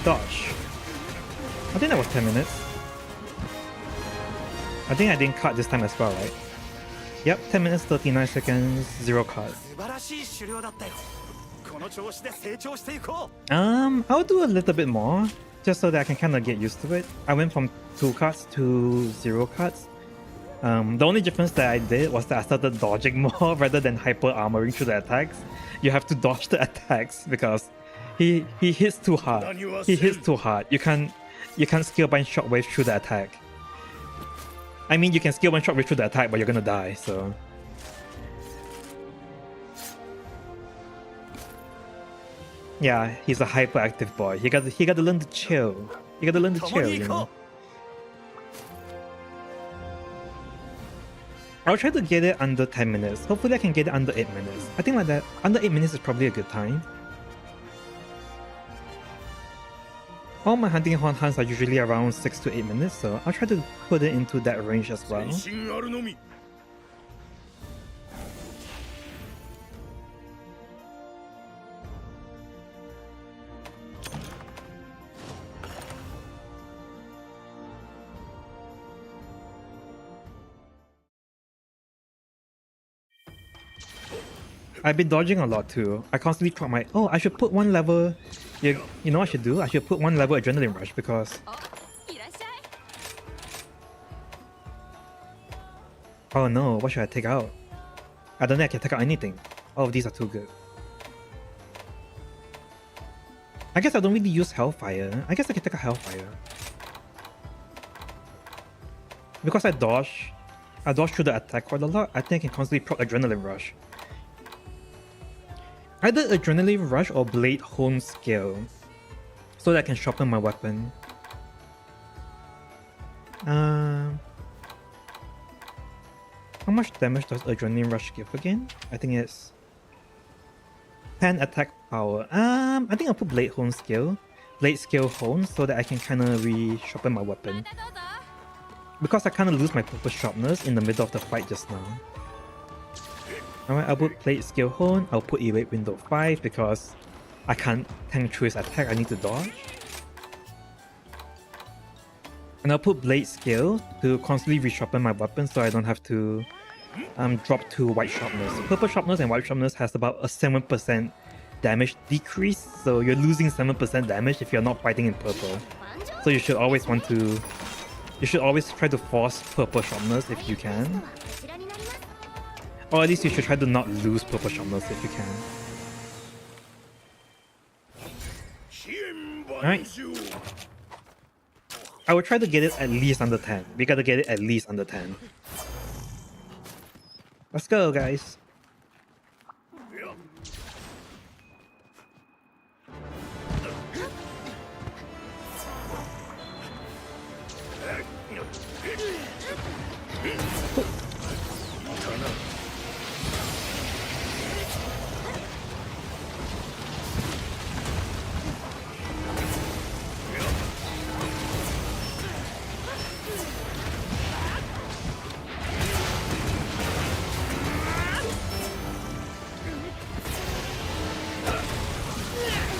Dodge. I think that was 10 minutes. I think I didn't cut this time as well, right? Yep, 10 minutes, 39 seconds, 0 cut. I'll do a little bit more, just so that I can kind of get used to it. I went from 2 cuts to 0 cuts. The only difference that I did was that I started dodging more rather than hyper armoring through the attacks. You have to dodge the attacks because he hits too hard. He hits too hard. You can't skill bind shockwave through the attack. I mean, you can skill bind shockwave through the attack, but you're gonna die. So yeah, he's a hyperactive boy. He got to learn to chill. You got to learn to chill, you know. I'll try to get it under 10 minutes. Hopefully I can get it under 8 minutes. I think like that, under 8 minutes is probably a good time. All my hunting horn hunts are usually around 6 to 8 minutes, so I'll try to put it into that range as well. I've been dodging a lot too. I constantly clock my... Oh, I should put one level... You know what I should do? I should put one level Adrenaline Rush because... Oh no, what should I take out? I don't think I can take out anything. All of these are too good. I guess I don't really use Hellfire. I guess I can take out Hellfire. Because I dodge through the attack quite a lot, I think I can constantly proc Adrenaline Rush. Either Adrenaline Rush or Blade Hone Skill, so that I can sharpen my weapon. How much damage does Adrenaline Rush give again? I think it's 10 attack power. I think I'll put Blade Hone Skill, Blade Skill Hone, so that I can kind of re-sharpen my weapon. Because I kind of lose my purple sharpness in the middle of the fight just now. Alright, I'll put Blade Skill Hone, I'll put Evade Window 5 because I can't tank through his attack, I need to dodge. And I'll put Blade Skill to constantly resharpen my weapon so I don't have to drop to White Sharpness. Purple Sharpness and White Sharpness has about a 7% damage decrease, so you're losing 7% damage if you're not fighting in purple. So you should always try to force Purple Sharpness if you can. Or at least you should try to not lose Purple Sharpness if you can. Alright. I will try to get it at least under 10. We gotta get it at least under 10. Let's go, guys.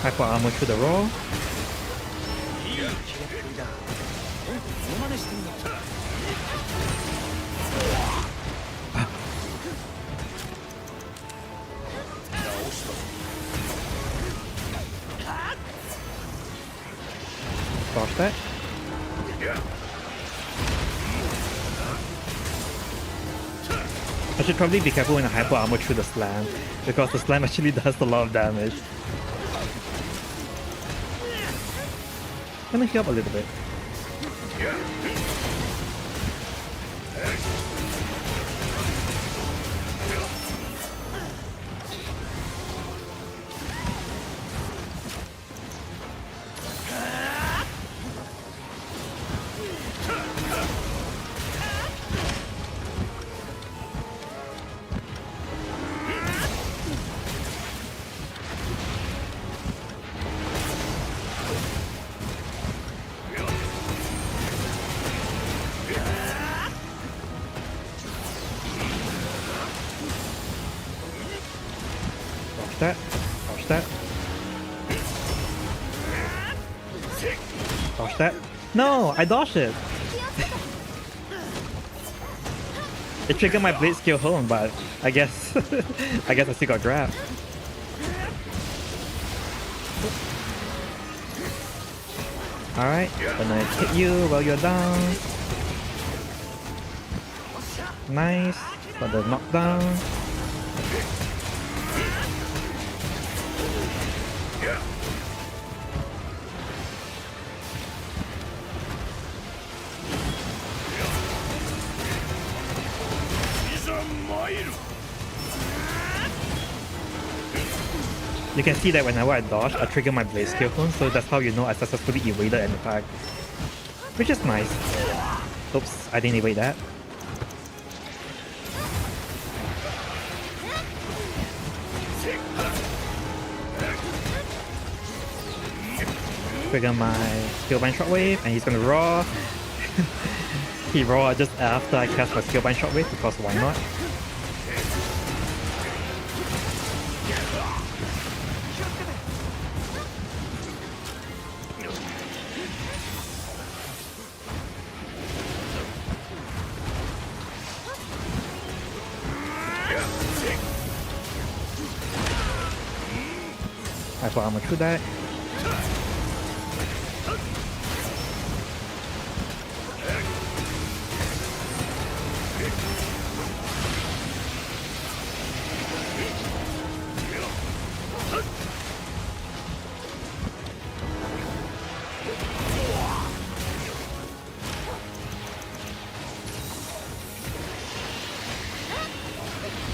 Hyper armor through the roll. Dodge that. I should probably be careful when I hyper armor through the slam, because the slam actually does a lot of damage. Let me heal up a little bit. That. Dodge that. Dodge that. No, I dodged it. It triggered my blade skill home, but I guess I still got grabbed. Alright, gonna hit you while you're down. Nice. Got the knockdown. You can see that whenever I dodge, I trigger my blade skill phone, so that's how you know I successfully evaded an attack. Which is nice. Oops, I didn't evade that. Trigger my Skillbind Shockwave, and he's gonna raw. He raw just after I cast my Skillbind Shockwave, because why not? I put armor through that.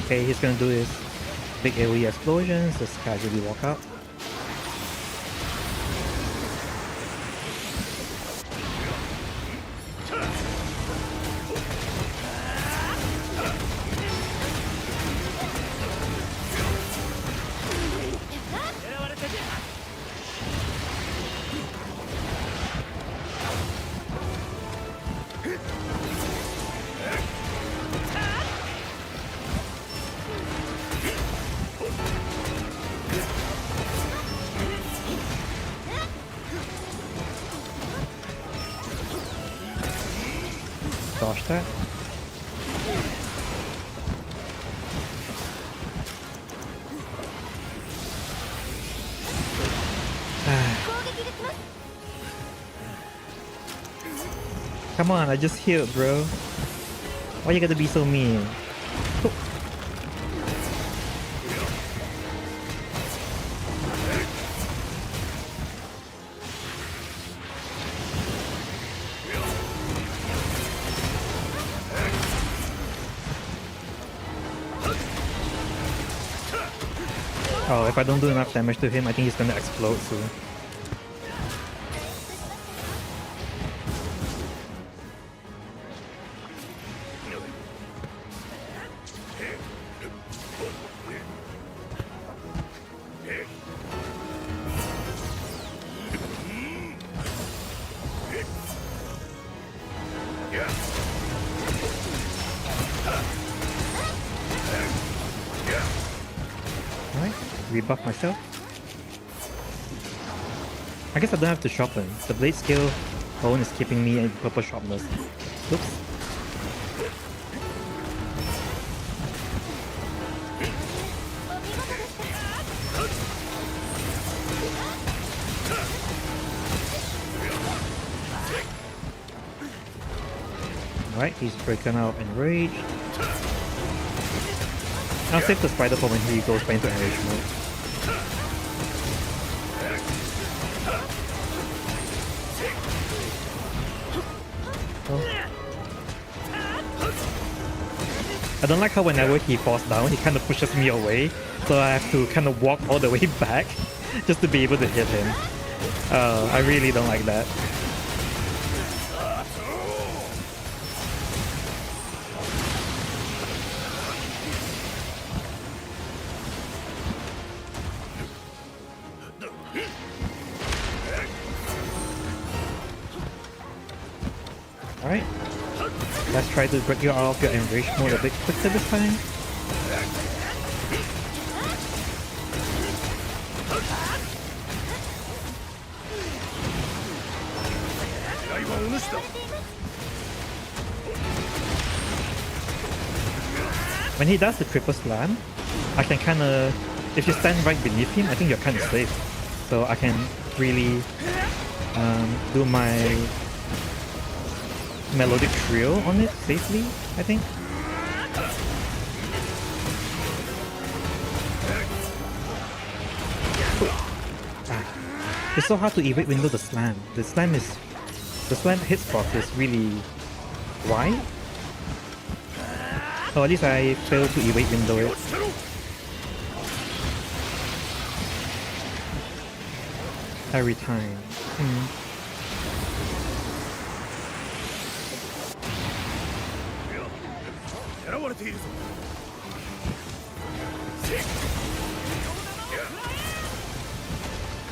Okay, he's gonna do his big AoE explosions, just casually walk out. Dodge that. Come on, I just healed, bro. Why you gotta be so mean? Oh, if I don't do enough damage to him, I think he's gonna explode soon. Alright, rebuff myself. I guess I don't have to sharpen. The blade skill alone is keeping me in purple sharpness. Oops. Alright, he's breaking out enraged. I'll save the spider for when he goes back into enrage mode. Oh. I don't like how whenever he falls down, he kind of pushes me away, so I have to kind of walk all the way back just to be able to hit him. I really don't like that. Alright, let's try to break you out of your enrage mode a bit quicker this time. When he does the triple slam, I can kind of, if you stand right beneath him, I think you're kind of safe. So I can really do my melodic trio on it safely, I think. It's so hard to evade window the slam. The slam hitbox is really wide. Or at least I failed to evade window it. Every time.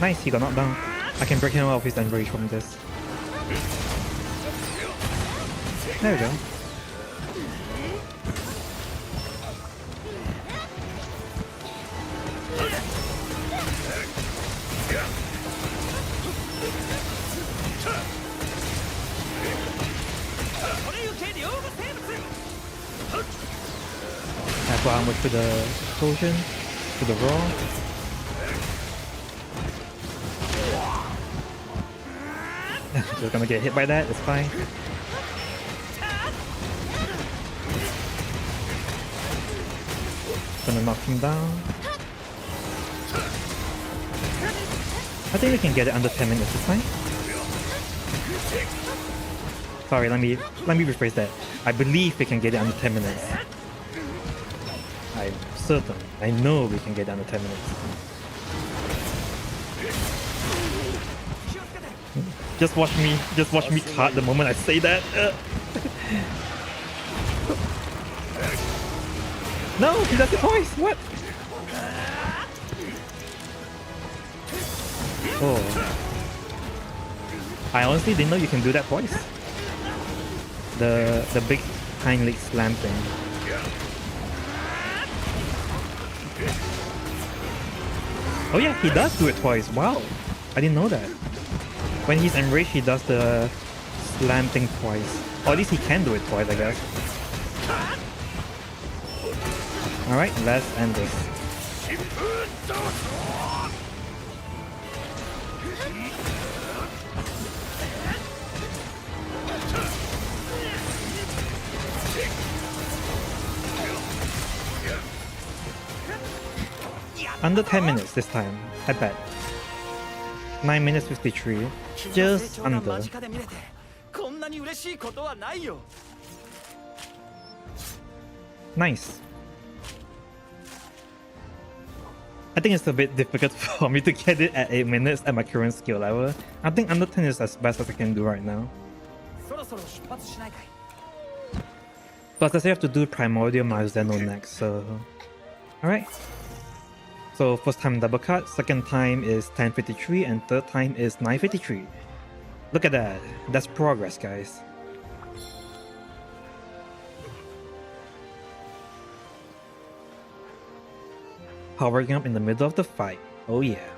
Nice, he got knocked down. I can break him out of his enrage from this. There we go. That's why I went for the potion, for the raw. Just gonna get hit by that, it's fine. Gonna knock him down. I think we can get it under 10 minutes this time. Sorry, let me rephrase that. I believe we can get it under 10 minutes. I'm certain. I know we can get it under 10 minutes. Just watch me card the moment I say that. No, he does it twice. What? Oh, I honestly didn't know you can do that twice. The big hind leg slam thing. Oh yeah, he does do it twice. Wow, I didn't know that. When he's enraged, he does the slam thing twice. Or at least he can do it twice, I guess. Alright, let's end this. Under 10 minutes this time, I bet. 9 minutes 53, just under. Nice. I think it's a bit difficult for me to get it at 8 minutes at my current skill level. I think under 10 is as best as I can do right now. Plus I still have to do Primordial Marzeno next, so... Alright. So first time double cut, second time is 10:53, and third time is 9:53. Look at that. That's progress, guys. Powering up in the middle of the fight. Oh yeah.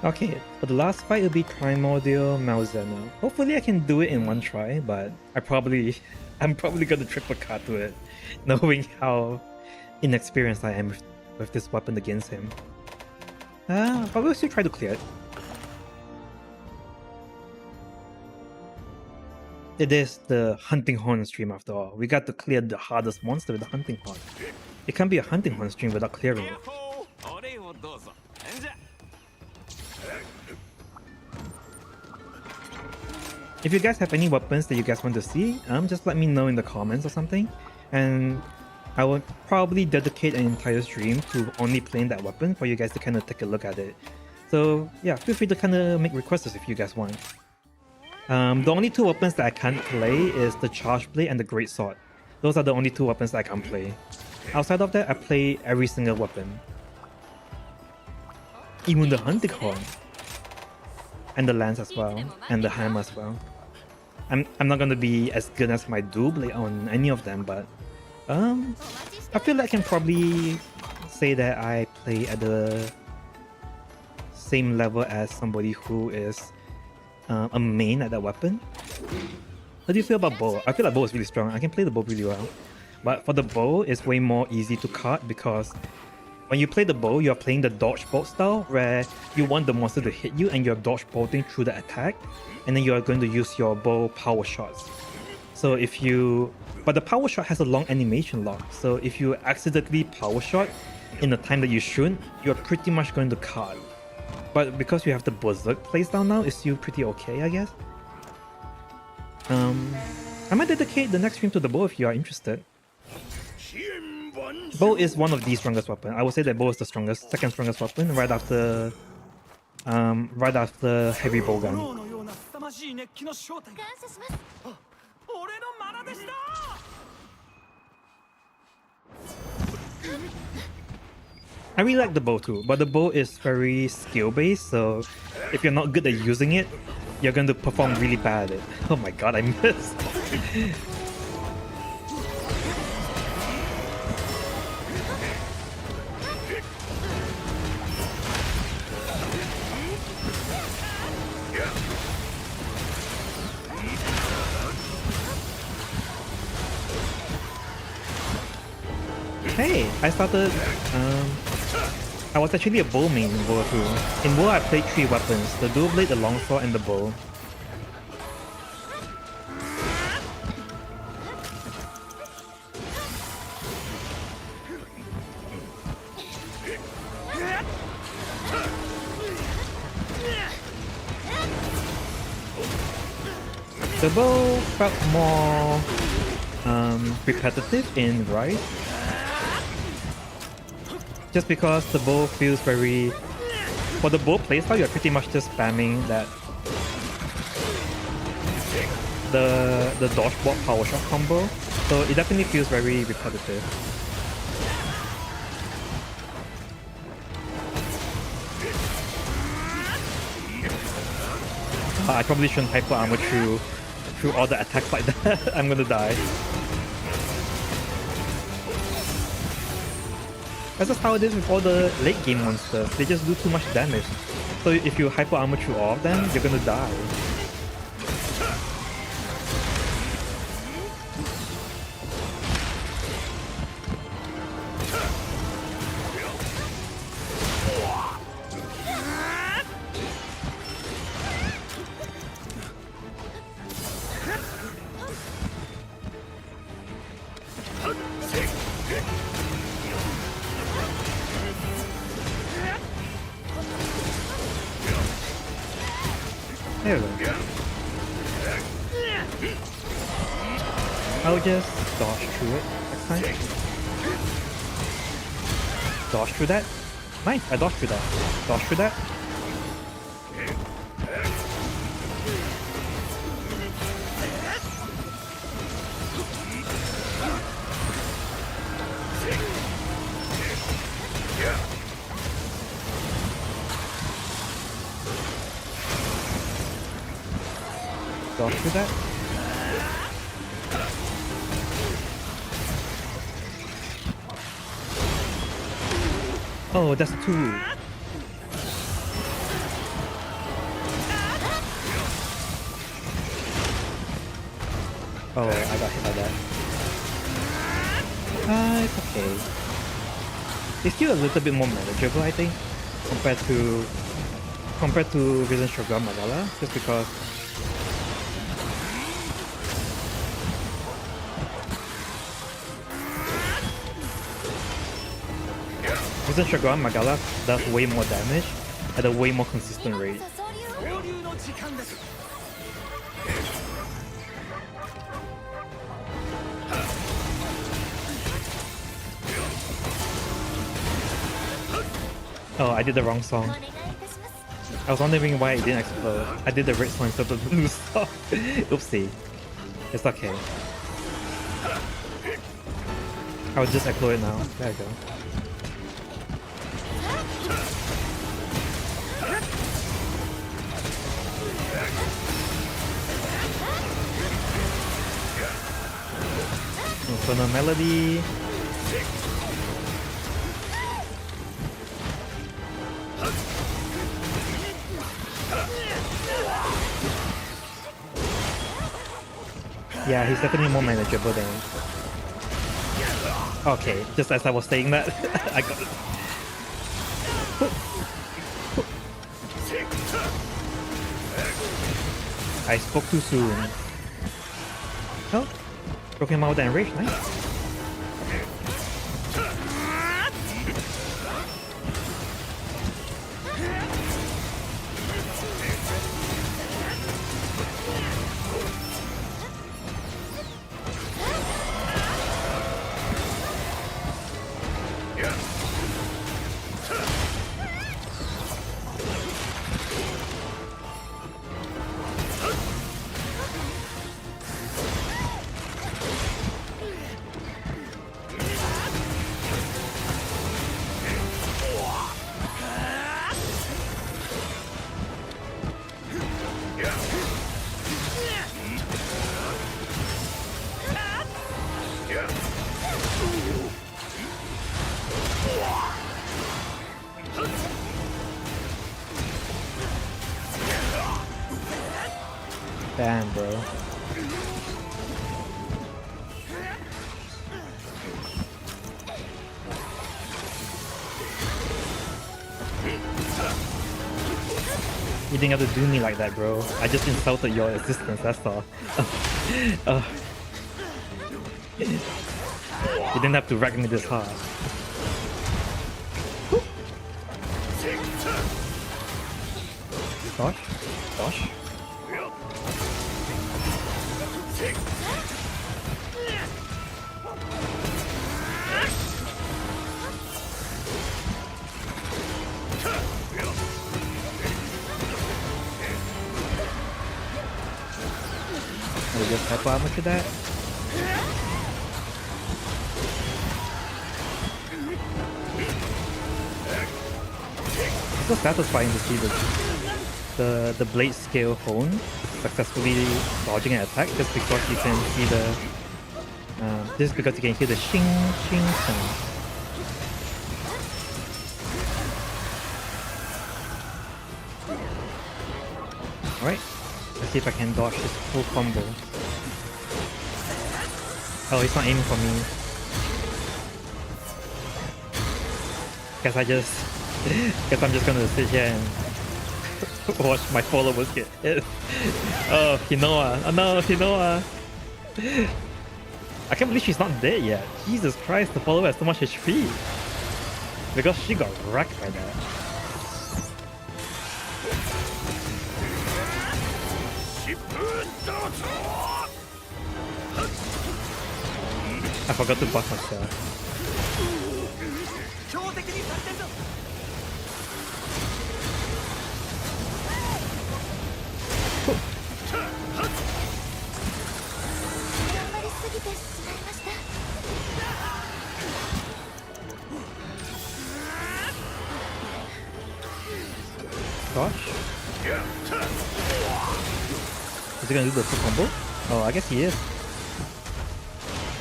Okay, for the last fight, it'll be Primordial Malzeno. Hopefully I can do it in one try, but I'm probably gonna triple cut to it, knowing how inexperienced I am with this weapon against him. But we'll still try to clear it. It is the Hunting Horn stream after all. We got to clear the hardest monster with the Hunting Horn. It can't be a Hunting Horn stream without clearing it. If you guys have any weapons that you guys want to see, just let me know in the comments or something, and I will probably dedicate an entire stream to only playing that weapon for you guys to kind of take a look at it. So yeah, feel free to kind of make requests if you guys want. The only two weapons that I can't play is the Charge Blade and the Great Sword. Those are the only two weapons that I can't play. Outside of that, I play every single weapon. Even the Hunting Horn. And the Lance as well, and the Hammer as well. I'm not gonna be as good as my Dual Blade on any of them, but I feel like I can probably say that I play at the same level as somebody who is a main at that weapon. How do you feel about bow? I feel like bow is really strong. I can play the bow really well, but for the bow, it's way more easy to cut because when you play the bow, you're playing the dodge bolt style where you want the monster to hit you and you're dodge bolting through the attack, and then you are going to use your bow power shots. So but the power shot has a long animation lock, so if you accidentally power shot in the time that you shouldn't, you're pretty much going to cut. But because you have the Berserk playstyle now, it's still pretty okay, I guess. I might dedicate the next stream to the bow if you are interested. Bow is one of the strongest weapons. I would say that bow is the strongest, second strongest weapon, right after heavy bowgun. I really like the bow too, but the bow is very skill based, so if you're not good at using it, you're going to perform really bad at it. Oh my god, I missed! Hey, I started, I was actually a bow main in War 2. In War I played 3 weapons, the dual blade, the longsword, and the bow. The bow felt more repetitive in Rise. Just because the bow feels very... For the bow playstyle, you're pretty much just spamming that... The dodge block power shot combo. So it definitely feels very repetitive. I probably shouldn't hyper armor through all the attacks like that. I'm gonna die. That's just how it is with all the late game monsters. They just do too much damage. So if you hyper armor through all of them, you're gonna die. There we go. I'll just dodge through it next time. Dodge through that. Nice, I dodged through that. Dodge through that. Dodge through that. Oh, that's 2. Oh, I got hit by that. It's okay. It's still a little bit more manageable, I think, compared to Risen Shogun Magala, just because Risen Shogun Magala does way more damage at a way more consistent rate. Oh, I did the wrong song. I was wondering why it didn't explode. I did the red song instead of the blue song. Oopsie. It's okay. I'll just explode it now. There you go. Inferno Melody. Yeah, he's definitely more manageable than... Okay, just as I was saying that, I got it. I spoke too soon. Oh, broke him out and rage, nice. Damn, bro. You didn't have to do me like that, bro. I just insulted your existence, that's all. You didn't have to wreck me this hard. Gosh. Gosh. We just type armor to that. It's so satisfying to see the blade scale hone successfully dodging an attack just because you can see the just because you can hear the shing shing sound. Alright, let's see if I can dodge this full combo. Oh, he's not aiming for me. Guess I'm just gonna sit here and watch my followers get hit. Oh, Hinoa. Oh no, Hinoa. I can't believe she's not dead yet. Jesus Christ, the follower has so much HP. Because she got wrecked by that. I forgot to buff myself. Gosh. Is he gonna do the full combo? Oh, I guess he is.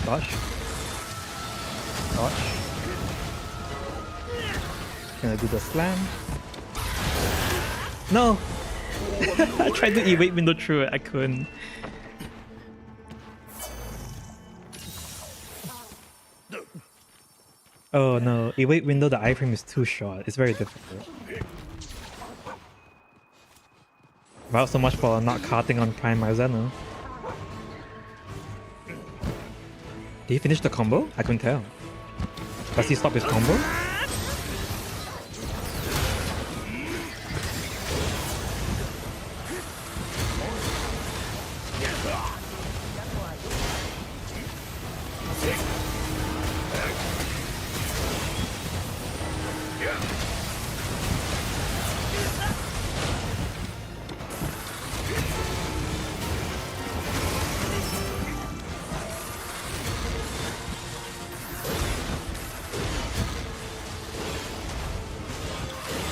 Gosh. Gosh. Gonna do the slam. No! I tried to evade window through it, I couldn't. Oh no, E-wait window, the iframe is too short. It's very difficult. Well, so much for not carting on Prime Marzano. Did he finish the combo? I couldn't tell. Does he stop his combo?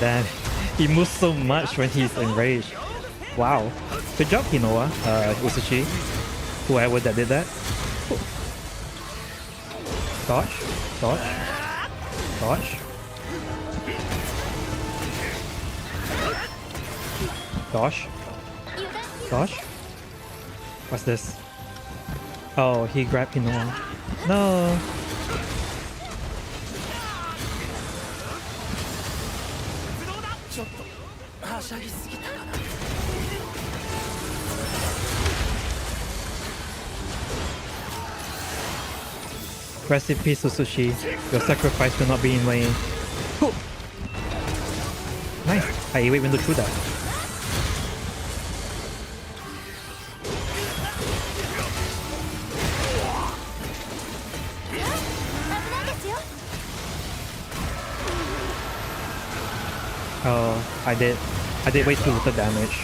Damn, he moves so much when he's enraged. Wow. Good job, Hinoa, Usushi. Whoever that did that. Dodge, dodge, dodge. Dodge. Dodge. What's this? Oh, he grabbed Hinoa. No. Rest in peace, Sushi. Your sacrifice will not be in vain. Nice. I wait window through that. Oh, I did way too little damage.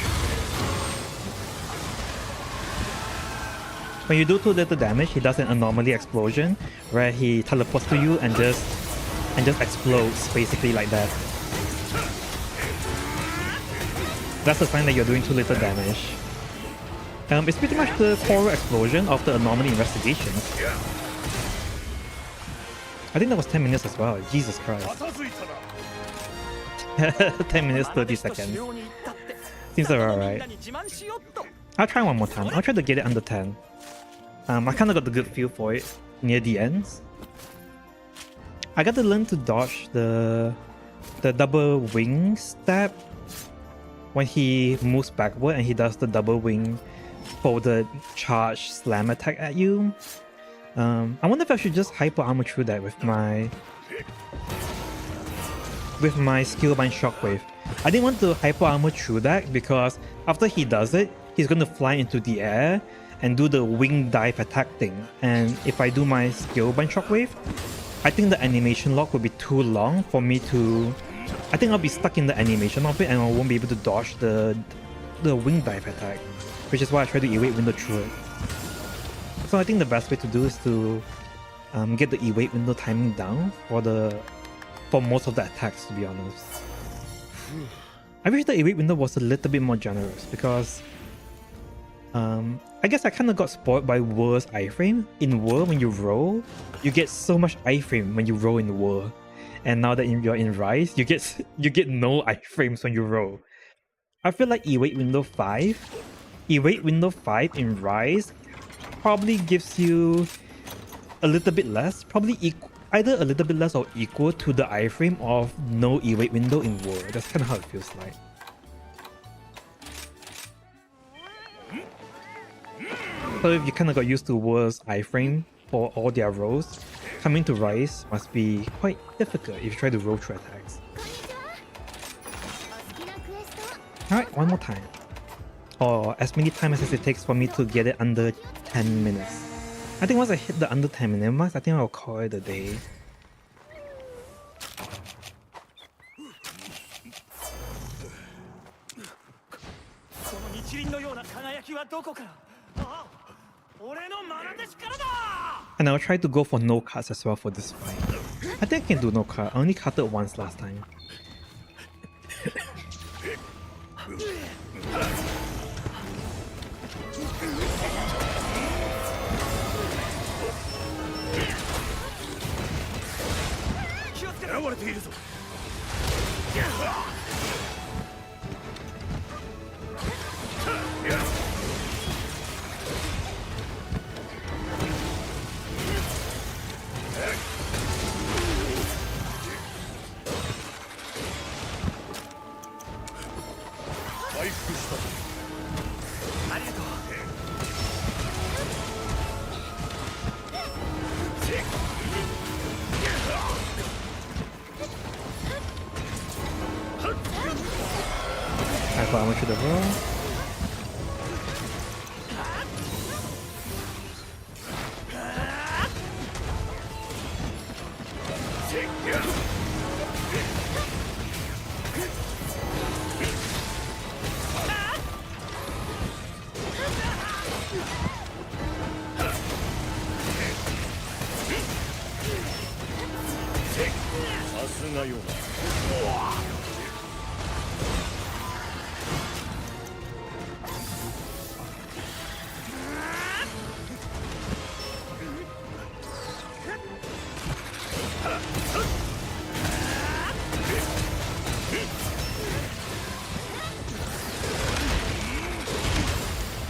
When you do too little damage, he does an anomaly explosion where he teleports to you and just explodes basically like that. That's a sign that you're doing too little damage. It's pretty much the horror explosion of the anomaly investigations. I think that was 10 minutes as well. Jesus Christ. 10 minutes 30 seconds. Seems alright. I'll try one more time. I'll try to get it under 10. I kind of got the good feel for it near the ends. I got to learn to dodge the double wing stab when he moves backward and he does the double wing folded charge slam attack at you. I wonder if I should just hyper armor through that with my skillbind shockwave. I didn't want to hyper armor through that because after he does it, he's going to fly into the air and do the wing dive attack thing. And if I do my skillbind shockwave, I think the animation lock will be too long for me to... I think I'll be stuck in the animation of it and I won't be able to dodge the wing dive attack, which is why I try to evade window through it. So I think the best way to do is to get the evade window timing down for most of the attacks, to be honest. I wish the evade window was a little bit more generous because I guess I kind of got spoiled by Whirl's iframe. In Whirl, when you roll, you get so much iframe when you roll in Whirl. And now that you're in Rise, you get no iframes when you roll. I feel like Evade Window 5 in Rise probably gives you a little bit less, probably either a little bit less or equal to the iframe of no Evade Window in Whirl. That's kind of how it feels like. So if you kind of got used to Whirl's iframe for all their rolls, coming to Rise must be quite difficult if you try to roll through attacks. Alright, one more time. Or as many times as it takes for me to get it under 10 minutes. I think once I hit the under 10 minute marks, I think I'll call it a day. And I'll try to go for no cards as well for this fight. I think I can do no card. I only carded once last time. Hyper armor to the roll.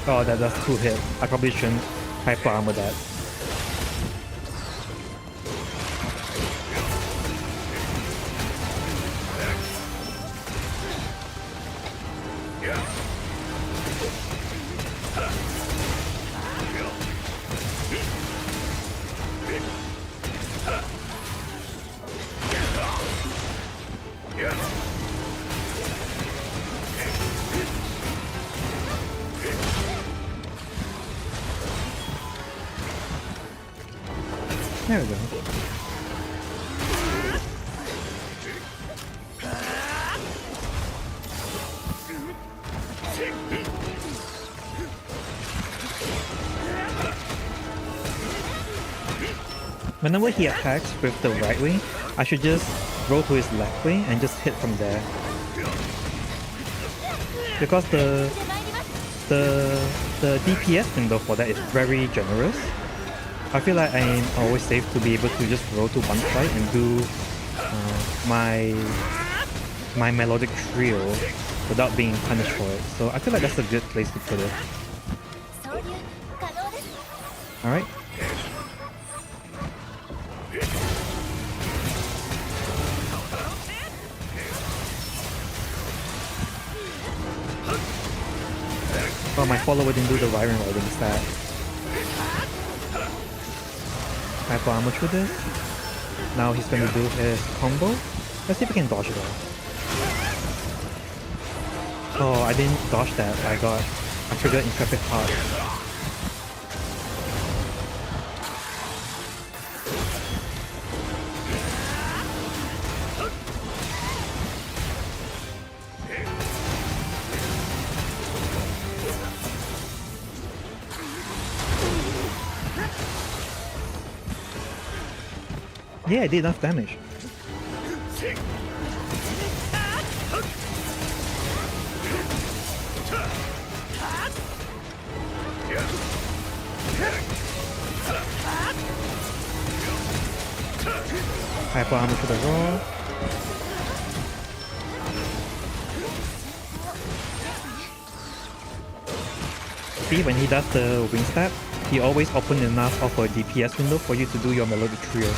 Oh, that does 2 hit. I probably shouldn't hyper armor that. There we go. Whenever he attacks with the right wing, I should just roll to his left wing and just hit from there. Because the DPS window for that is very generous. I feel like I'm always safe to be able to just roll to one side and do my melodic trio without being punished for it. So I feel like that's a good place to put it. Alright. Oh, my follower didn't do the Ryron riding stat. Hyper armor through this. Now he's gonna do his combo. Let's see if I can dodge it all. Oh, I didn't dodge that. I triggered Intrepid Heart. Yeah, I did enough damage. Hyper armor to the roll. See, when he does the wing stab, he always open enough of a DPS window for you to do your melodic trio.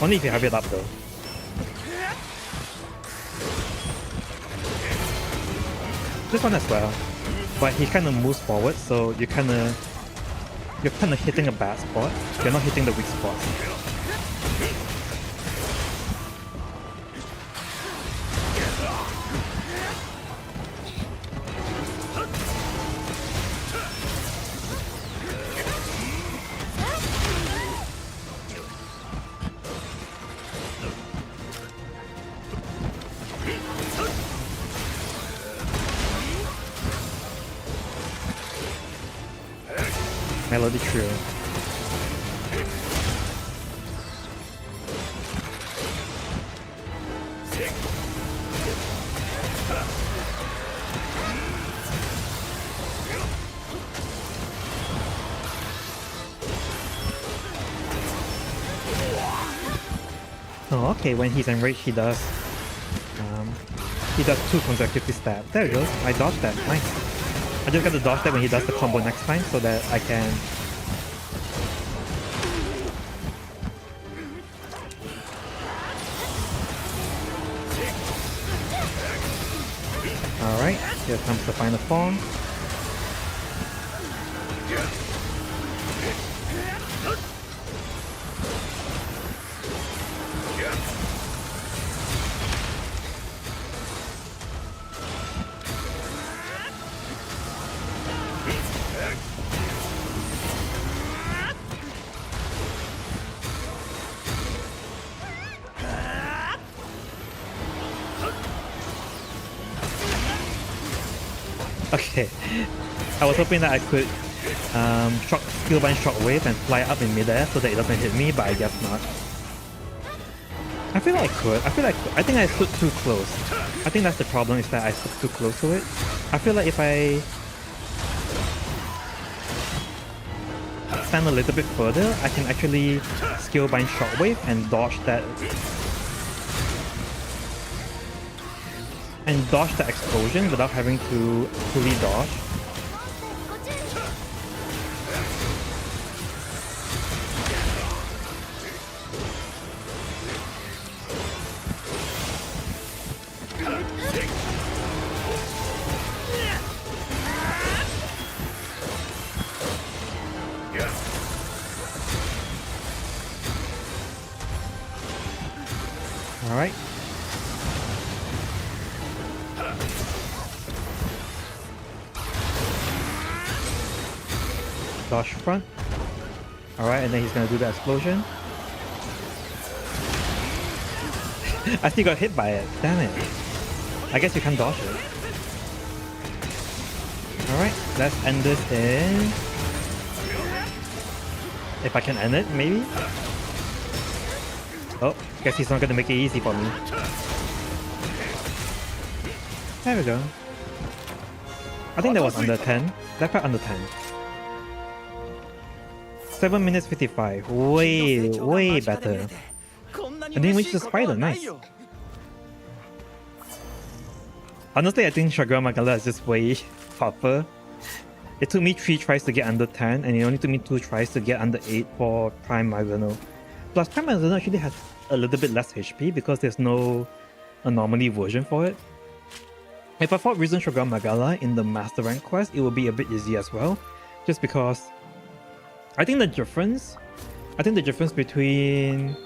Only if you have it up though. This one as well. But he kinda moves forward, so you're kinda hitting a bad spot. You're not hitting the weak spot. Melody Trio. Oh, okay, when he's enraged he does 2 consecutive stabs. There we go, I dodged that, nice. I just got to dodge that when he does the combo next time so that I can... Alright, here comes the final form. Okay, I was hoping that I could skill bind shockwave and fly up in midair so that it doesn't hit me, but I guess not. I feel like I could. I think I stood too close. I think that's the problem, is that I stood too close to it. I feel like if I stand a little bit further, I can actually skill bind shockwave and dodge that. And dodge the explosion without having to fully dodge. Alright. Dodge front. Alright, and then he's gonna do the explosion. I still got hit by it. Damn it. I guess you can't dodge it. Alright, let's end this in... If I can end it, maybe? Oh, guess he's not gonna make it easy for me. There we go. I think that was under 10. That part under 10. 7 minutes 55. Way better. And then reach the spider. Nice. Honestly, I think Shagura Magala is just way tougher. It took me 3 tries to get under 10, and it only took me 2 tries to get under 8 for Prime Magano. Plus, Prime Magano actually has a little bit less HP because there's no anomaly version for it. If I fought Risen Shagura Magala in the Master Rank quest, it would be a bit easy as well. Just because I think the difference between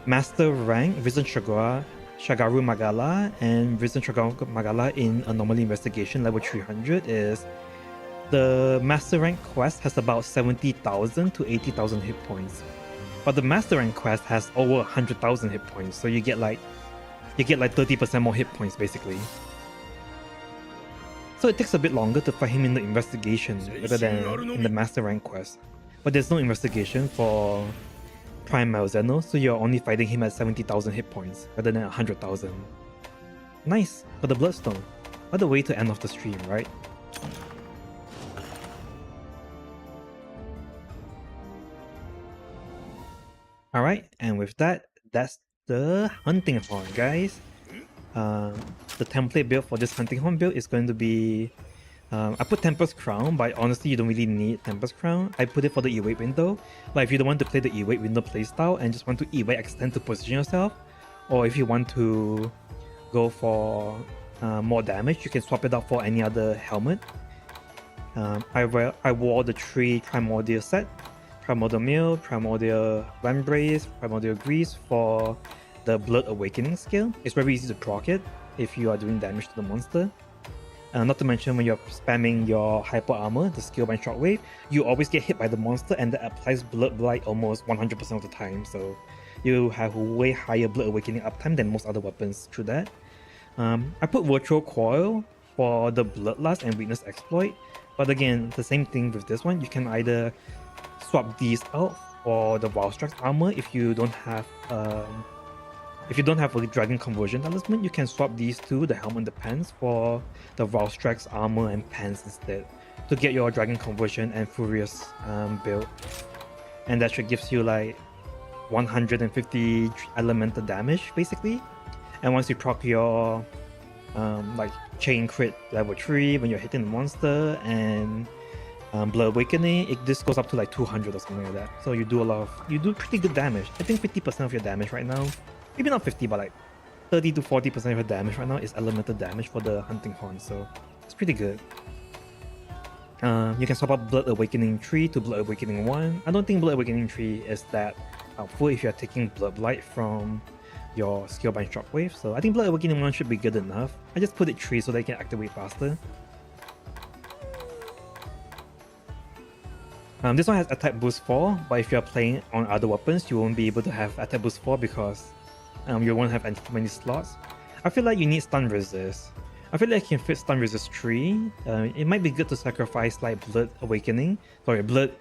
Master Rank Risen Shagaru Magala and Risen Shagaru Magala in Anomaly Investigation level 300 is the Master Rank quest has about 70,000 to 80,000 hit points, but the Master Rank quest has over 100,000 hit points. So you get like 30% more hit points basically. So it takes a bit longer to fight him in the investigation rather than in the Master Rank quest. But there's no investigation for Prime Malzeno, so you're only fighting him at 70,000 hit points rather than 100,000. Nice, for the Bloodstone. What a way to end off the stream, right? Alright, and with that, that's the Hunting Horn, guys. The template build for this Hunting Horn build is going to be... I put Tempest Crown, but honestly you don't really need Tempest Crown. I put it for the E-Wait window. Like if you don't want to play the E-Wait window playstyle and just want to E-Wait extend to position yourself, or if you want to go for more damage, you can swap it out for any other helmet. I wore the 3 Primordial set. Primordial Meal, Primordial Vambrace, Primordial Grease for the Blood Awakening skill. It's very easy to proc it if you are doing damage to the monster. Not to mention when you're spamming your Hyper Armor, the skill bind Shockwave, you always get hit by the monster and that applies Blood Blight almost 100% of the time. So you have way higher Blood Awakening uptime than most other weapons through that. I put Virtual Coil for the Bloodlust and Weakness Exploit. But again, the same thing with this one. You can either swap these out for the Wildstrike's armor if you don't have a Dragon Conversion Talisman. You can swap these two, the helmet and the pants, for the Wildstrike's armor and pants instead to get your Dragon Conversion and Furious build. And that should gives you like 150 elemental damage basically. And once you proc your like Chain Crit level 3 when you're hitting the monster and Blood Awakening, this goes up to like 200 or something like that. So you do pretty good damage. I think 50% of your damage right now, maybe not 50, but like 30 to 40% of your damage right now is elemental damage for the Hunting Horn, so it's pretty good. You can swap out Blood Awakening 3 to Blood Awakening 1. I don't think Blood Awakening 3 is that helpful if you're taking Blood Blight from your skill bind Shockwave, so I think Blood Awakening 1 should be good enough. I just put it 3 so they can activate faster. This one has attack boost 4, but if you're playing on other weapons, you won't be able to have attack boost 4 because you won't have many slots. I feel like you need stun resist. I feel like I can fit stun resist 3. It might be good to sacrifice like Blood Awakening. Sorry, Blood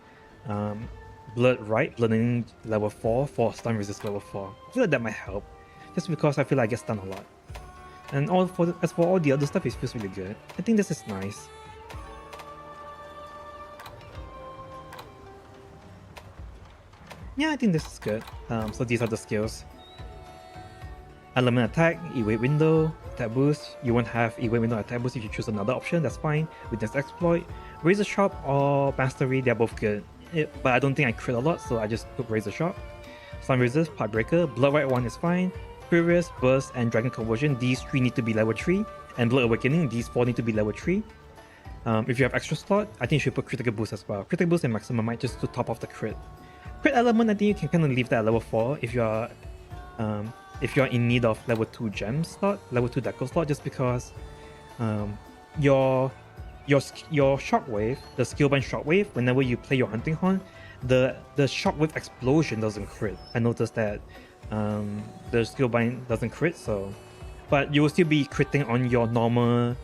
Right, Blooding level 4 for stun resist level 4. I feel like that might help. Just because I feel like I get stunned a lot. And as for all the other stuff, it feels really good. I think this is nice. Yeah, I think this is good. So these are the skills. Element attack, evade window, attack boost. You won't have evade window attack boost if you choose another option, that's fine. Witness exploit, razor sharp or mastery, they're both good. But I don't think I crit a lot, so I just took razor sharp. Sun resist, part breaker, blood right 1 is fine. Furious, burst, and dragon conversion, these 3 need to be level 3. And blood awakening, these 4 need to be level 3. If you have extra slot, I think you should put critical boost as well. Critical boost and maximum might just to top off the crit. Crit element, I think you can kind of leave that at level 4 if you're in need of level 2 gem slot, level 2 deco slot, just because your shockwave, the skillbind shockwave, whenever you play your hunting horn, the shockwave explosion doesn't crit. I noticed that the skillbind doesn't crit, so but you will still be critting on your normal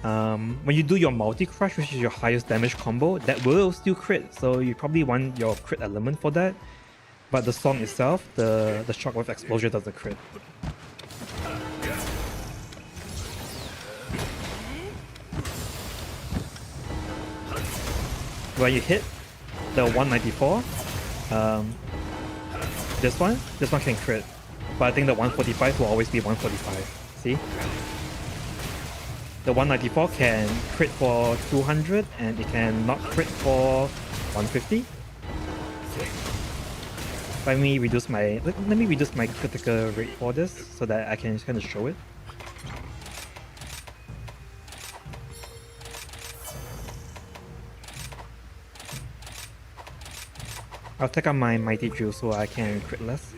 when you do your multi-crush, which is your highest damage combo, that will still crit, so you probably want your crit element for that. But the song itself, the shockwave explosion doesn't crit. When you hit the 194, this one can crit. But I think the 145 will always be 145. See? The 194 can crit for 200 and it can not crit for 150. Let me reduce my critical rate for this so that I can kind of show it. I'll take out my mighty drill so I can crit less.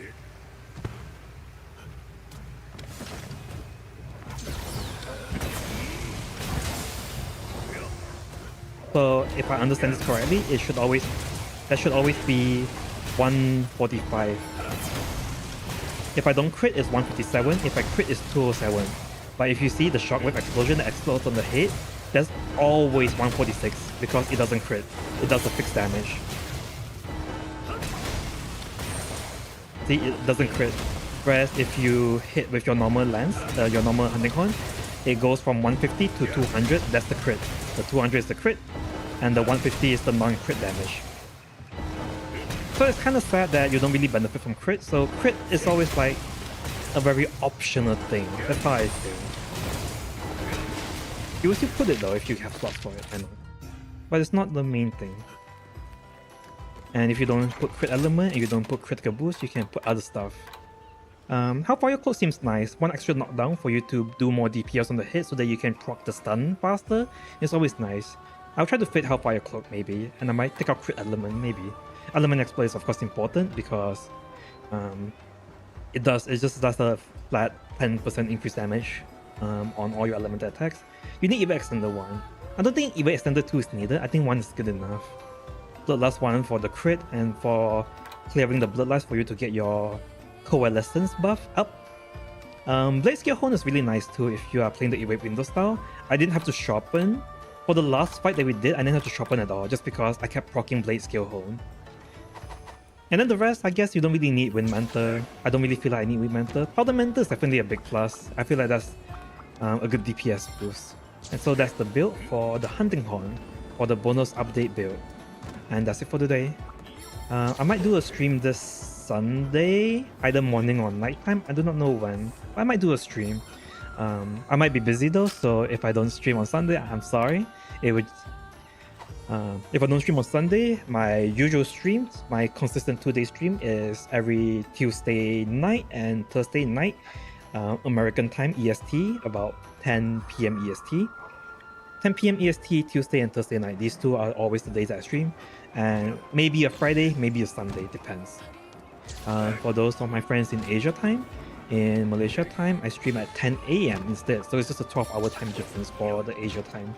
So if I understand this correctly, that should always be 145. If I don't crit, it's 157. If I crit, it's 207. But if you see the shockwave explosion that explodes on the head, that's always 146 because it doesn't crit. It does a fixed damage. See, it doesn't crit. Whereas if you hit with your normal lance, your normal hunting horn, it goes from 150 to 200. That's the crit. The 200 is the crit, and the 150 is the non-crit damage. So it's kind of sad that you don't really benefit from crit, so crit is always like a very optional thing. That's how I feel. You will still put it though if you have slots for it, I know. But it's not the main thing. And if you don't put crit element and you don't put critical boost, you can put other stuff. Hellfire Cloak seems nice. One extra knockdown for you to do more DPS on the hit so that you can proc the stun faster. It's always nice. I'll try to fit Hellfire Cloak maybe, and I might take out crit element maybe. Element exploit is of course important because it just does a flat 10% increased damage on all your elemental attacks. You need Evade Extender 1. I don't think Evade Extender 2 is needed. I think 1 is good enough. Bloodlust 1 for the crit and for clearing the Bloodlust for you to get your Coalescence buff up. Blade Scale Horn is really nice too if you are playing the Evade window style. I didn't have to sharpen. For the last fight that we did, I didn't have to sharpen at all just because I kept proccing Blade Scale Horn. And then the rest, I guess you don't really need Wind Mantle. I don't really feel like I need Wind Mantle. Powder Mantle is definitely a big plus. I feel like that's a good DPS boost. And so that's the build for the Hunting Horn, for the bonus update build. And that's it for today. I might do a stream this Sunday, either morning or nighttime. I do not know when. I might do a stream. I might be busy though, so if I don't stream on Sunday, I'm sorry. If I don't stream on Sunday, my usual streams, my consistent 2-day stream is every Tuesday night and Thursday night, American time EST, about 10 p.m. EST. 10 p.m. EST, Tuesday and Thursday night. These two are always the days I stream. And maybe a Friday, maybe a Sunday, depends. For those of my friends in Asia time, in Malaysia time, I stream at 10 a.m. instead. So it's just a 12-hour time difference for the Asia time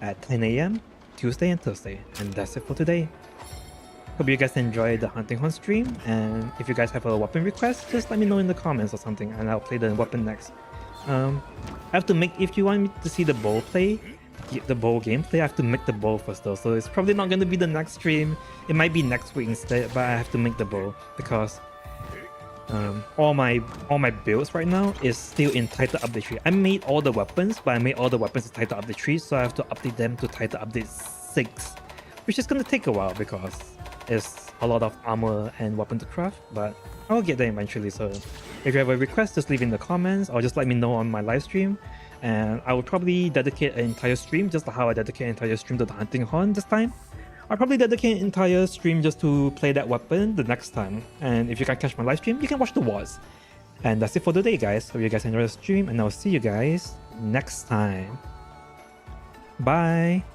at 10 a.m. Tuesday and Thursday. And that's it for today. Hope you guys enjoyed the Hunting Horn stream. And if you guys have a weapon request, just let me know in the comments or something and I'll play the weapon next. I have to make, if you want me to see the bow gameplay, I have to make the bow first though. So it's probably not going to be the next stream. It might be next week instead, but I have to make the bow because all my builds right now is still in title update tree. I made all the weapons, but I made all the weapons in title update tree, so I have to update them to title update 6, which is going to take a while because it's a lot of armor and weapon to craft, but I'll get there eventually. So if you have a request, just leave in the comments or just let me know on my live stream, and I will probably dedicate an entire stream just like how I dedicate an entire stream to the hunting horn this time. I'll probably dedicate an entire stream just to play that weapon the next time. And if you can't catch my live stream, you can watch the wars. And that's it for today, guys. Hope you guys enjoy the stream, and I'll see you guys next time. Bye.